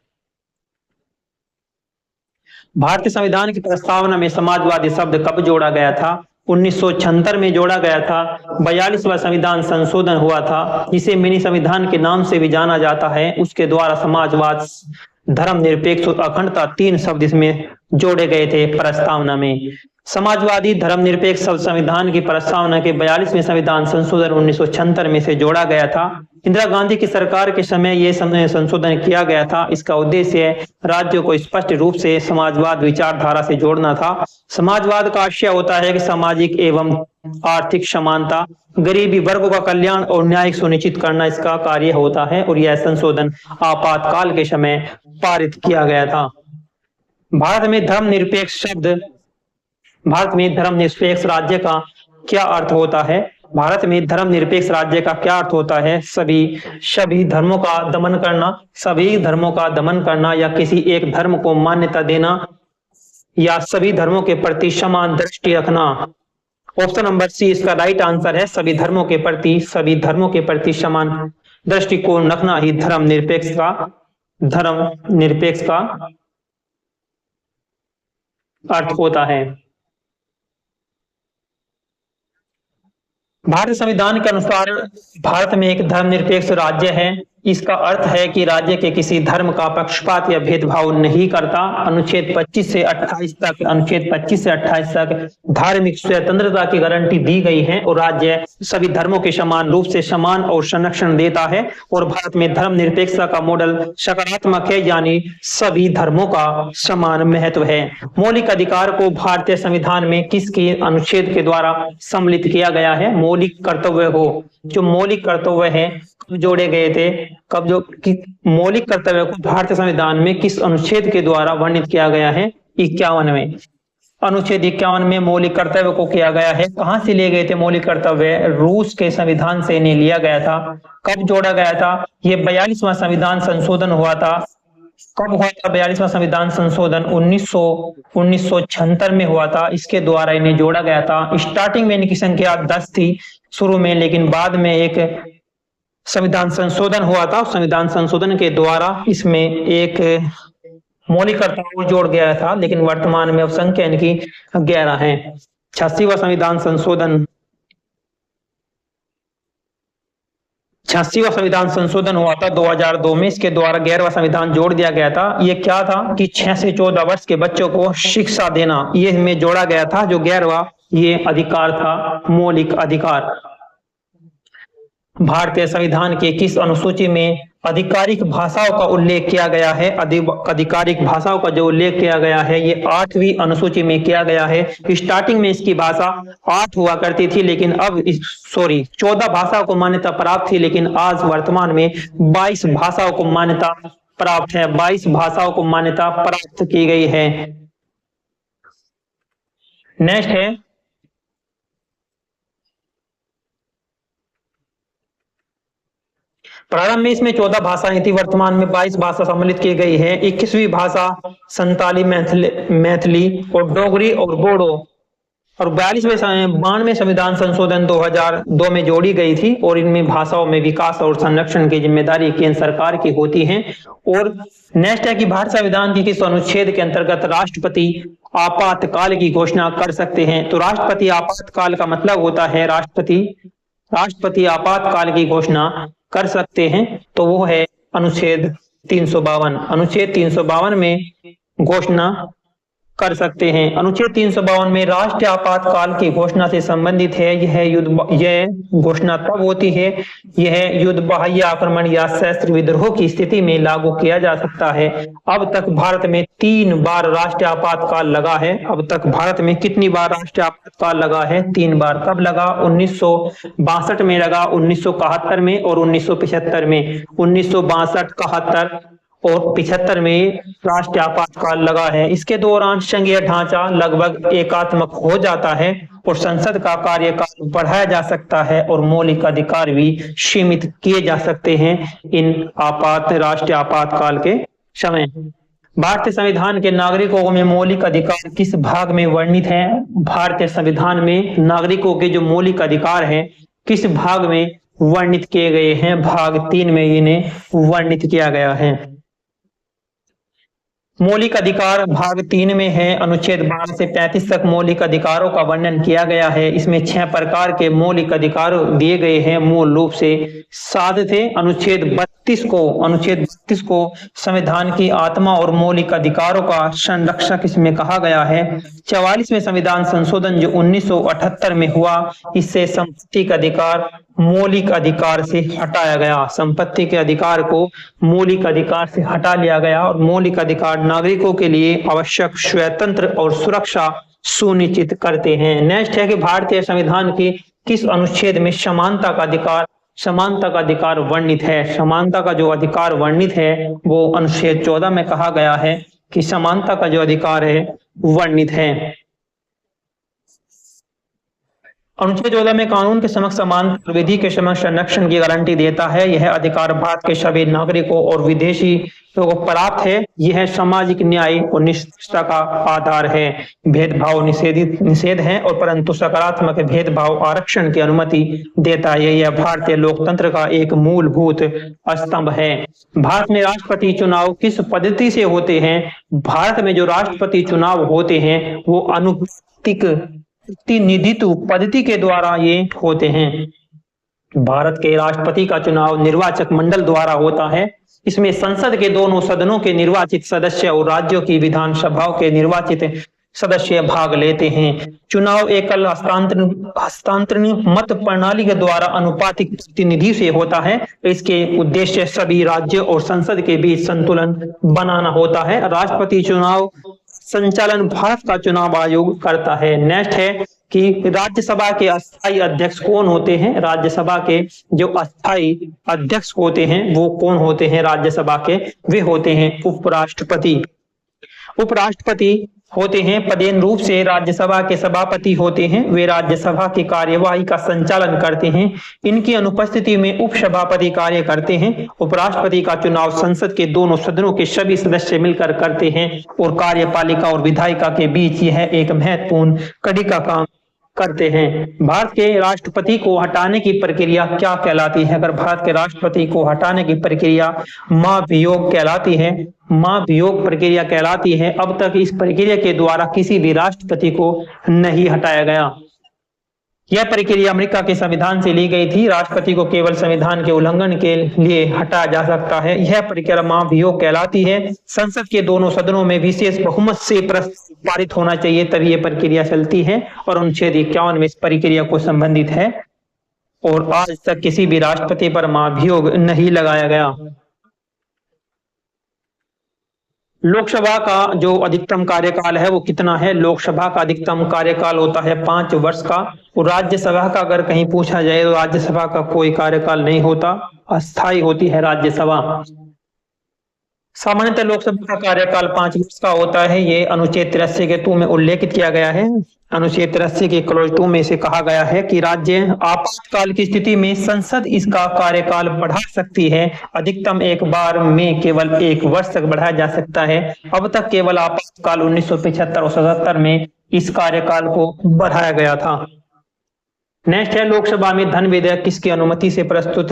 भारतीय संविधान की प्रस्तावना में समाजवादी शब्द कब जोड़ा गया था। 1976 में जोड़ा गया था। 42वां संविधान संशोधन हुआ था जिसे मिनी संविधान के नाम से भी जाना जाता है। उसके द्वारा समाजवाद, धर्मनिरपेक्ष और अखंडता 3 शब्द इसमें जोड़े गए थे प्रस्तावना में। समाजवादी धर्मनिरपेक्ष संविधान की प्रस्तावना के 42वें संविधान संशोधन 1976 में से जोड़ा गया था। इंदिरा गांधी की सरकार के समय यह संशोधन किया गया था। इसका उद्देश्य राज्यों को स्पष्ट रूप से समाजवाद विचारधारा से जोड़ना था। समाजवाद का आशय होता है कि सामाजिक एवं आर्थिक समानता, गरीबी वर्गों का कल्याण और न्याय सुनिश्चित करना इसका कार्य होता है और यह संशोधन आपातकाल के समय पारित किया गया था। भारत में धर्मनिरपेक्ष राज्य का क्या अर्थ होता है। भारत में धर्मनिरपेक्ष राज्य का क्या अर्थ होता है। सभी धर्मों का दमन करना, सभी धर्मों का दमन करना या किसी एक धर्म को मान्यता देना या सभी धर्मों के प्रति समान दृष्टि रखना। ऑप्शन नंबर सी इसका राइट आंसर है। सभी धर्मों के प्रति समान दृष्टिकोण रखना ही धर्मनिरपेक्ष का अर्थ होता है। भारतीय संविधान के अनुसार भारत में एक धर्मनिरपेक्ष राज्य है। इसका अर्थ है कि राज्य के किसी धर्म का पक्षपात या भेदभाव नहीं करता। अनुच्छेद 25 से 28 तक धार्मिक स्वतंत्रता की गारंटी दी गई है और राज्य सभी धर्मों के समान रूप से समान और संरक्षण देता है। और भारत में धर्मनिरपेक्षता का मॉडल सकारात्मक है, यानी सभी धर्मों का समान महत्व है। मौलिक अधिकार को भारतीय संविधान में किसके अनुच्छेद के द्वारा सम्मिलित किया गया है। मौलिक कर्तव्य है जोड़े गए थे। मौलिक कर्तव्य को भारतीय संविधान में किस अनुच्छेद के द्वारा वर्णित किया गया है। 51वें अनुच्छेद 51 में मौलिक कर्तव्य को किया गया है। कहां से लिए गए थे मौलिक कर्तव्य। रूस के संविधान से इन्हें लिया गया था। कब जोड़ा गया था। ये 42वां संविधान संशोधन हुआ था। कब हुआ था 42वां संविधान संशोधन। 1976 में हुआ था। इसके द्वारा इन्हें जोड़ा गया था। स्टार्टिंग में इनकी संख्या 10 थी शुरू में, लेकिन बाद में एक संविधान संशोधन हुआ था। संविधान संशोधन के द्वारा इसमें एक मौलिक कर्तव्य जोड़ गया था, लेकिन वर्तमान में अब संख्या इनकी 11 है। 86वां संविधान संशोधन हुआ था 2002 में। इसके द्वारा 11वां संविधान जोड़ दिया गया था। ये क्या था कि 6 से 14 वर्ष के बच्चों को शिक्षा देना, ये में जोड़ा गया था। जो 11वां ये अधिकार था, मौलिक अधिकार। भारतीय संविधान के किस अनुसूची में आधिकारिक भाषाओं का उल्लेख किया गया है। आधिकारिक भाषाओं का जो उल्लेख किया गया है ये 8वीं अनुसूची में किया गया है। स्टार्टिंग में इसकी भाषा 8 हुआ करती थी, लेकिन अब 14 भाषाओं को मान्यता प्राप्त थी, लेकिन आज वर्तमान में 22 भाषाओं को मान्यता प्राप्त है। 22 भाषाओं को मान्यता प्राप्त की गई है। नेक्स्ट है प्रारंभ में इसमें 14 भाषाएं थी, वर्तमान में 22 भाषा सम्मिलित की गई है। 21वीं भाषा संताली, मैथिली और डोगरी और बोडो। और 92वें संविधान संशोधन 2002 में जोड़ी गई थी और इनमें भाषाओं में विकास और संरक्षण की जिम्मेदारी केंद्र सरकार की होती है। और नेक्स्ट है कि भारत संविधान की किस अनुच्छेद के अंतर्गत राष्ट्रपति आपातकाल की घोषणा कर सकते हैं। तो राष्ट्रपति आपातकाल का मतलब होता है राष्ट्रपति आपातकाल की घोषणा कर सकते हैं, तो वो है अनुच्छेद 352। अनुच्छेद 352 में घोषणा कर सकते हैं। अनुच्छेद 352 में राष्ट्रीय आपातकाल की घोषणा से संबंधित है। यह घोषणा तब होती है, यह युद्ध, बाह्य आक्रमण या सशस्त्र विद्रोह की स्थिति में लागू किया जा सकता है। अब तक भारत में 3 बार राष्ट्रीय आपातकाल लगा है। अब तक भारत में कितनी बार राष्ट्रीय आपातकाल लगा है? 3 बार। कब लगा? 1962 में लगा, 1971 में और 1975 में। 1962, 71 और 75 में राष्ट्रीय आपातकाल लगा है। इसके दौरान संघीय ढांचा लगभग एकात्मक हो जाता है और संसद का कार्यकाल बढ़ाया जा सकता है और मौलिक अधिकार भी सीमित किए जा सकते हैं इन राष्ट्रीय आपातकाल के समय। भारतीय संविधान के नागरिकों में मौलिक अधिकार किस भाग में वर्णित है? भारतीय संविधान में नागरिकों के जो मौलिक अधिकार हैं किस भाग में वर्णित किए गए हैं? भाग 3 में इन्हें वर्णित किया गया है। मौलिक अधिकार भाग 3 में है। अनुच्छेद 12 से 35 तक मौलिक अधिकारों का वर्णन किया गया है। इसमें 6 प्रकार के मौलिक अधिकार दिए गए हैं, मूल रूप से 7 थे। अनुच्छेद 32 को संविधान की आत्मा और मौलिक अधिकारों का संरक्षक इसमें कहा गया है। 44वें संविधान संशोधन जो 1978 में हुआ, इससे संपत्ति का अधिकार मौलिक अधिकार से हटाया गया। संपत्ति के अधिकार को मौलिक अधिकार से हटा लिया गया और मौलिक अधिकार नागरिकों के लिए आवश्यक स्वतंत्र और सुरक्षा सुनिश्चित करते हैं। नेक्स्ट है कि भारतीय संविधान के किस अनुच्छेद में समानता का अधिकार वर्णित है? समानता का जो अधिकार वर्णित है वो अनुच्छेद 14 में कहा गया है कि समानता का जो अधिकार है वर्णित है। अनुच्छेद 14 में कानून के समक्ष समान विधि के समक्ष संरक्षण की गारंटी देता है। यह अधिकार भारत के सभी नागरिकों और विदेशी को प्राप्त है। यह सामाजिक न्याय और निष्पक्षता का आधार है। भेदभाव निषेध है और परंतु सकारात्मक भेदभाव आरक्षण की अनुमति देता है। यह भारतीय लोकतंत्र का एक मूलभूत स्तंभ है। भारत में राष्ट्रपति चुनाव किस पद्धति से होते हैं? भारत में जो राष्ट्रपति चुनाव होते हैं वो अनुपातिक प्रतिनिधित्व पद्धति के द्वारा ये होते हैं। भारत के राष्ट्रपति का चुनाव निर्वाचक मंडल द्वारा होता है। इसमें संसद के दोनों सदनों के निर्वाचित सदस्य और राज्यों की विधानसभाओं के निर्वाचित सदस्य भाग लेते हैं। चुनाव एकल हस्तांतरण मत प्रणाली के द्वारा अनुपातिक प्रतिनिधि से होता है। इसके उद्देश्य सभी राज्यों और संसद के बीच संतुलन बनाना होता है। राष्ट्रपति चुनाव संचालन भारत का चुनाव आयोग करता है। नेक्स्ट है कि राज्यसभा के अस्थायी अध्यक्ष कौन होते हैं? राज्यसभा के जो अस्थायी अध्यक्ष होते हैं वो कौन होते हैं? राज्यसभा के वे होते हैं उपराष्ट्रपति। उपराष्ट्रपति होते हैं पदेन रूप से राज्यसभा के सभापति होते हैं। वे राज्यसभा की कार्यवाही का संचालन करते हैं। इनकी अनुपस्थिति में उपसभापति कार्य करते हैं। उपराष्ट्रपति का चुनाव संसद के दोनों सदनों के सभी सदस्य मिलकर करते हैं और कार्यपालिका और विधायिका के बीच यह एक महत्वपूर्ण कड़ी का काम करते हैं। भारत के राष्ट्रपति को हटाने की प्रक्रिया क्या कहलाती है? अगर भारत के राष्ट्रपति को हटाने की प्रक्रिया महाभियोग कहलाती है। महाभियोग प्रक्रिया कहलाती है। अब तक इस प्रक्रिया के द्वारा किसी भी राष्ट्रपति को नहीं हटाया गया। यह प्रक्रिया अमेरिका के संविधान से ली गई थी। राष्ट्रपति को केवल संविधान के उल्लंघन के लिए हटाया जा सकता है। यह प्रक्रिया महाभियोग कहलाती है। संसद के दोनों सदनों में विशेष बहुमत से पारित होना चाहिए, तभी यह प्रक्रिया चलती है और अनुच्छेद 51 में इस प्रक्रिया को संबंधित है और आज तक किसी भी राष्ट्रपति पर महाभियोग नहीं लगाया गया। लोकसभा का जो अधिकतम कार्यकाल है वो कितना है? लोकसभा का अधिकतम कार्यकाल होता है 5 वर्ष का और राज्यसभा का अगर कहीं पूछा जाए तो राज्यसभा का कोई कार्यकाल नहीं होता, अस्थायी होती है राज्यसभा। सामान्यतः लोकसभा का कार्यकाल 5 वर्ष का होता है। ये अनुच्छेद 83 के 2 में उल्लेखित किया गया है। अनुच्छेद 83 के क्लॉज 2 में से कहा गया है कि राज्य आपातकाल की स्थिति में संसद इसका कार्यकाल बढ़ा सकती है। अधिकतम एक बार में केवल 1 वर्ष तक बढ़ाया जा सकता है। अब तक केवल आपातकाल 1975 और 77 में इस कार्यकाल को बढ़ाया गया था। नेक्स्ट है लोकसभा में धन विधेयक किसकी अनुमति से प्रस्तुत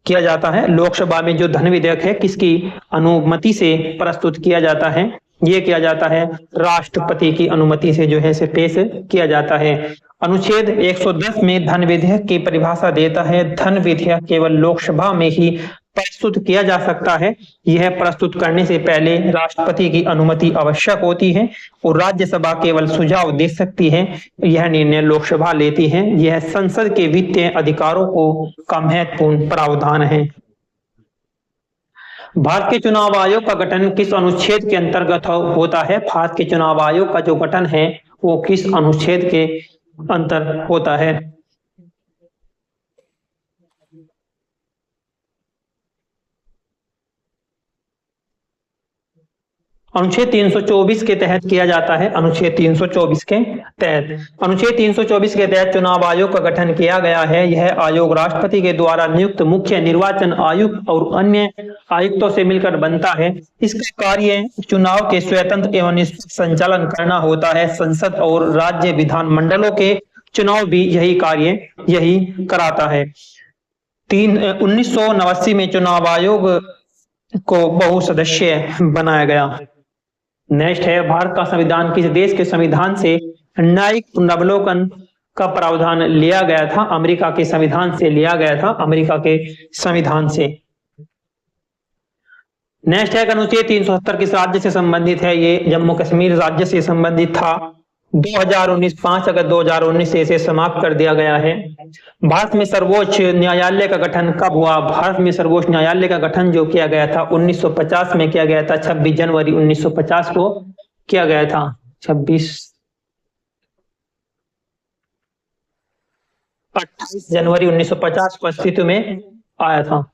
किया जाता है? लोकसभा में जो धन विधेयक है किसकी अनुमति से प्रस्तुत किया जाता है? ये किया जाता है राष्ट्रपति की अनुमति से जो है इसे पेश किया जाता है। अनुच्छेद 110 में धन विधेयक की परिभाषा देता है। धन विधेयक केवल लोकसभा में ही प्रस्तुत किया जा सकता है। यह प्रस्तुत करने से पहले राष्ट्रपति की अनुमति आवश्यक होती है और राज्यसभा केवल सुझाव दे सकती है। यह निर्णय लोकसभा लेती है। यह संसद के वित्तीय अधिकारों का महत्वपूर्ण प्रावधान है। भारत के चुनाव आयोग का गठन किस अनुच्छेद के अंतर्गत होता है? भारत के चुनाव आयोग का जो गठन है वो किस अनुच्छेद के अंतर होता है? अनुच्छेद 324 के तहत किया जाता है। अनुच्छेद 324 के तहत अनुच्छेद 324 के तहत चुनाव आयोग का गठन किया गया है। यह आयोग राष्ट्रपति के द्वारा नियुक्त मुख्य निर्वाचन आयुक्त और अन्य आयुक्तों से मिलकर बनता है। इसका कार्य चुनाव के स्वतंत्र एवं निष्पक्ष संचालन करना होता है। संसद और राज्य विधानमंडलों के चुनाव भी यही कराता है। 1989 में चुनाव आयोग को बहुसदस्यीय बनाया गया। नेक्स्ट है, भारत का संविधान किस देश के संविधान से न्यायिक पुनरावलोकन का प्रावधान लिया गया था? अमेरिका के संविधान से लिया गया था। अमेरिका के संविधान से। नेक्स्ट है, अनुच्छेद 370 किस राज्य से संबंधित है? ये जम्मू कश्मीर राज्य से संबंधित था। 2019 5 अगस्त 2019 से इसे समाप्त कर दिया गया है। भारत में सर्वोच्च न्यायालय का गठन कब हुआ? भारत में सर्वोच्च न्यायालय का गठन जो किया गया था 1950 में किया गया था। 26 जनवरी 1950 को किया गया था। 28 जनवरी 1950 को अस्तित्व में आया था।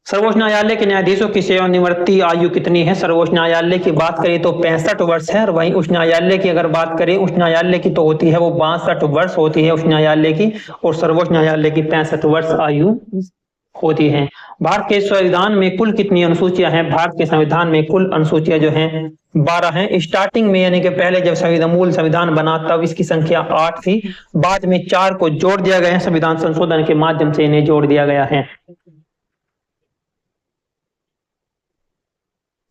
सर्वोच्च न्यायालय के न्यायाधीशों की सेवानिवृत्ति आयु कितनी है? सर्वोच्च न्यायालय की बात करें तो 65 वर्ष है। और वहीं उच्च न्यायालय की अगर बात करें, उच्च न्यायालय की तो होती है वो 62 वर्ष होती है उच्च न्यायालय की, और सर्वोच्च न्यायालय की 65 वर्ष आयु होती है। भारत के संविधान में कुल कितनी अनुसूचियां हैं? भारत के संविधान में कुल अनुसूचियां जो हैं 12 हैं। स्टार्टिंग में यानी कि पहले जब मूल संविधान बना तब इसकी संख्या 8 थी। बाद में 4 को जोड़ दिया गया है। संविधान संशोधन के माध्यम से इन्हें जोड़ दिया गया है।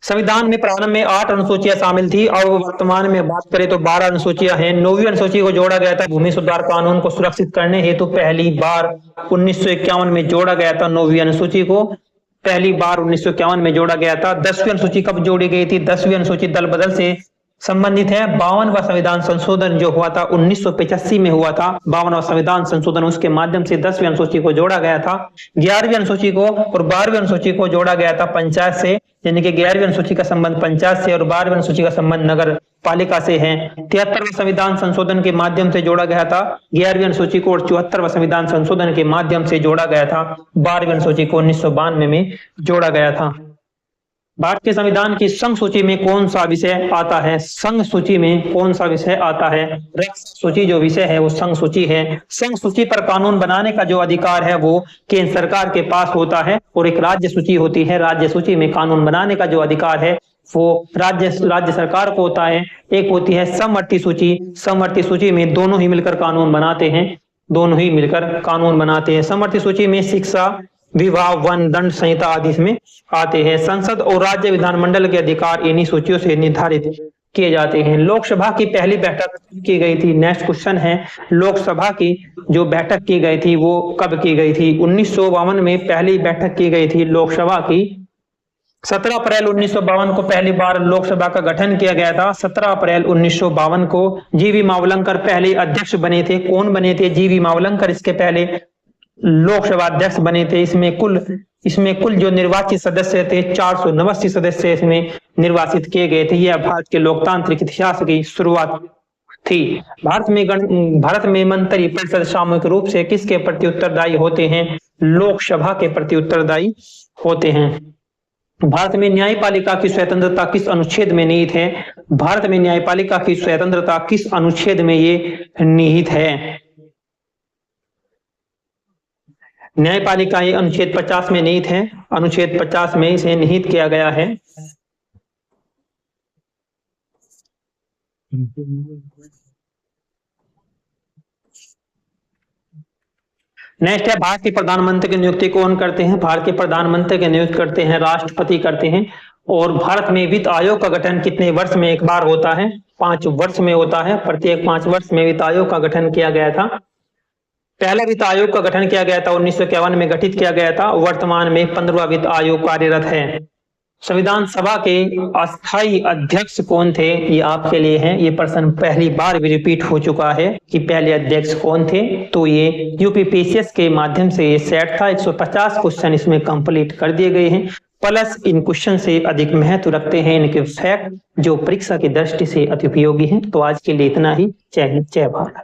संविधान में प्रारंभ में 8 अनुसूचियां शामिल थी और वर्तमान में बात करें तो 12 अनुसूचियां हैं। 9वीं अनुसूची को जोड़ा गया था भूमि सुधार कानून को सुरक्षित करने हेतु पहली बार 1951 में जोड़ा गया था। 9वीं अनुसूची को पहली बार 1951 में जोड़ा गया था। 10वीं अनुसूची कब जोड़ी गई थी? 10वीं अनुसूची दल बदल से संबंधित है। 52वां संविधान संशोधन जो हुआ था 1985 में हुआ था। 52वां संविधान संशोधन, उसके माध्यम से 10वीं अनुसूची को जोड़ा गया था। 11वीं अनुसूची को और 12वीं अनुसूची को जोड़ा गया था पंचायत से, यानी कि 11वीं अनुसूची का संबंध पंचायत से और 12वीं अनुसूची का संबंध नगर पालिका से है। 73वें संविधान संशोधन के माध्यम से जोड़ा गया था 11वीं अनुसूची को, और 74वें संविधान संशोधन के माध्यम से जोड़ा गया था 12वीं अनुसूची को 1992 में जोड़ा गया था। भारत के संविधान की संघ सूची में कौन सा विषय आता है? संघ सूची में कौन सा विषय आता है? रक्षक सूची जो विषय है वो संघ सूची है। संघ सूची पर कानून बनाने का जो अधिकार है वो केंद्र सरकार के पास होता है, और एक राज्य सूची होती है। राज्य सूची में कानून बनाने का जो अधिकार है वो राज्य सरकार को होता है। एक होती है समवर्ती सूची। समवर्ती सूची में दोनों ही मिलकर कानून बनाते हैं। समवर्ती सूची में शिक्षा, विवाह, वन, दंड संहिता आदि इसमें आते हैं। संसद और राज्य विधानमंडल के अधिकार इन्हीं सूचियों से निर्धारित किए जाते हैं। लोकसभा की पहली बैठक की गई थी। नेक्स्ट क्वेश्चन है, लोकसभा की जो बैठक की गई थी वो कब की गई थी? 1952 में पहली बैठक की गई थी लोकसभा की। 17 अप्रैल 1952 को पहली बार लोकसभा का गठन किया गया था। 17 अप्रैल 1952 को जीवी मावलंकर पहले अध्यक्ष बने थे। कौन बने थे? जीवी मावलंकर इसके पहले लोकसभा अध्यक्ष बने थे। इसमें कुल जो निर्वाचित सदस्य थे 489 सदस्य इसमें निर्वाचित किए गए थे। यह भारत के लोकतांत्रिक इतिहास की शुरुआत थी। भारत में मंत्री परिषद सामूहिक रूप से किसके प्रति उत्तरदायी होते हैं? लोकसभा के प्रति उत्तरदायी होते हैं। भारत में न्यायपालिका की स्वतंत्रता किस अनुच्छेद में निहित है? भारत में न्यायपालिका की स्वतंत्रता किस अनुच्छेद में ये निहित है? न्यायपालिका ये अनुच्छेद 50 में निहित है। अनुच्छेद 50 में इसे निहित किया गया है। नेक्स्ट है, भारत के प्रधानमंत्री की नियुक्ति कौन करते हैं? भारत के प्रधानमंत्री की नियुक्ति करते हैं राष्ट्रपति करते हैं। और भारत में वित्त आयोग का गठन कितने वर्ष में एक बार होता है? 5 वर्ष में होता है। प्रत्येक 5 वर्ष में वित्त आयोग का गठन किया गया था। पहला वित्त आयोग का गठन किया गया था 1951 में गठित किया गया था। वर्तमान में 15वां वित्त आयोग कार्यरत है। संविधान सभा के अस्थायी अध्यक्ष कौन थे, ये आपके लिए है। ये प्रश्न पहली बार भी रिपीट हो चुका है कि पहले अध्यक्ष कौन थे। तो ये यूपीपीसीएस के माध्यम से ये सेट था। 150 क्वेश्चन इसमें कंप्लीट कर दिए गए हैं। प्लस इन क्वेश्चन से अधिक महत्व रखते हैं इनके फैक्ट, जो परीक्षा की दृष्टि से अति उपयोगी हैं। तो आज के लिए इतना ही। जय हिंद, जय भारत।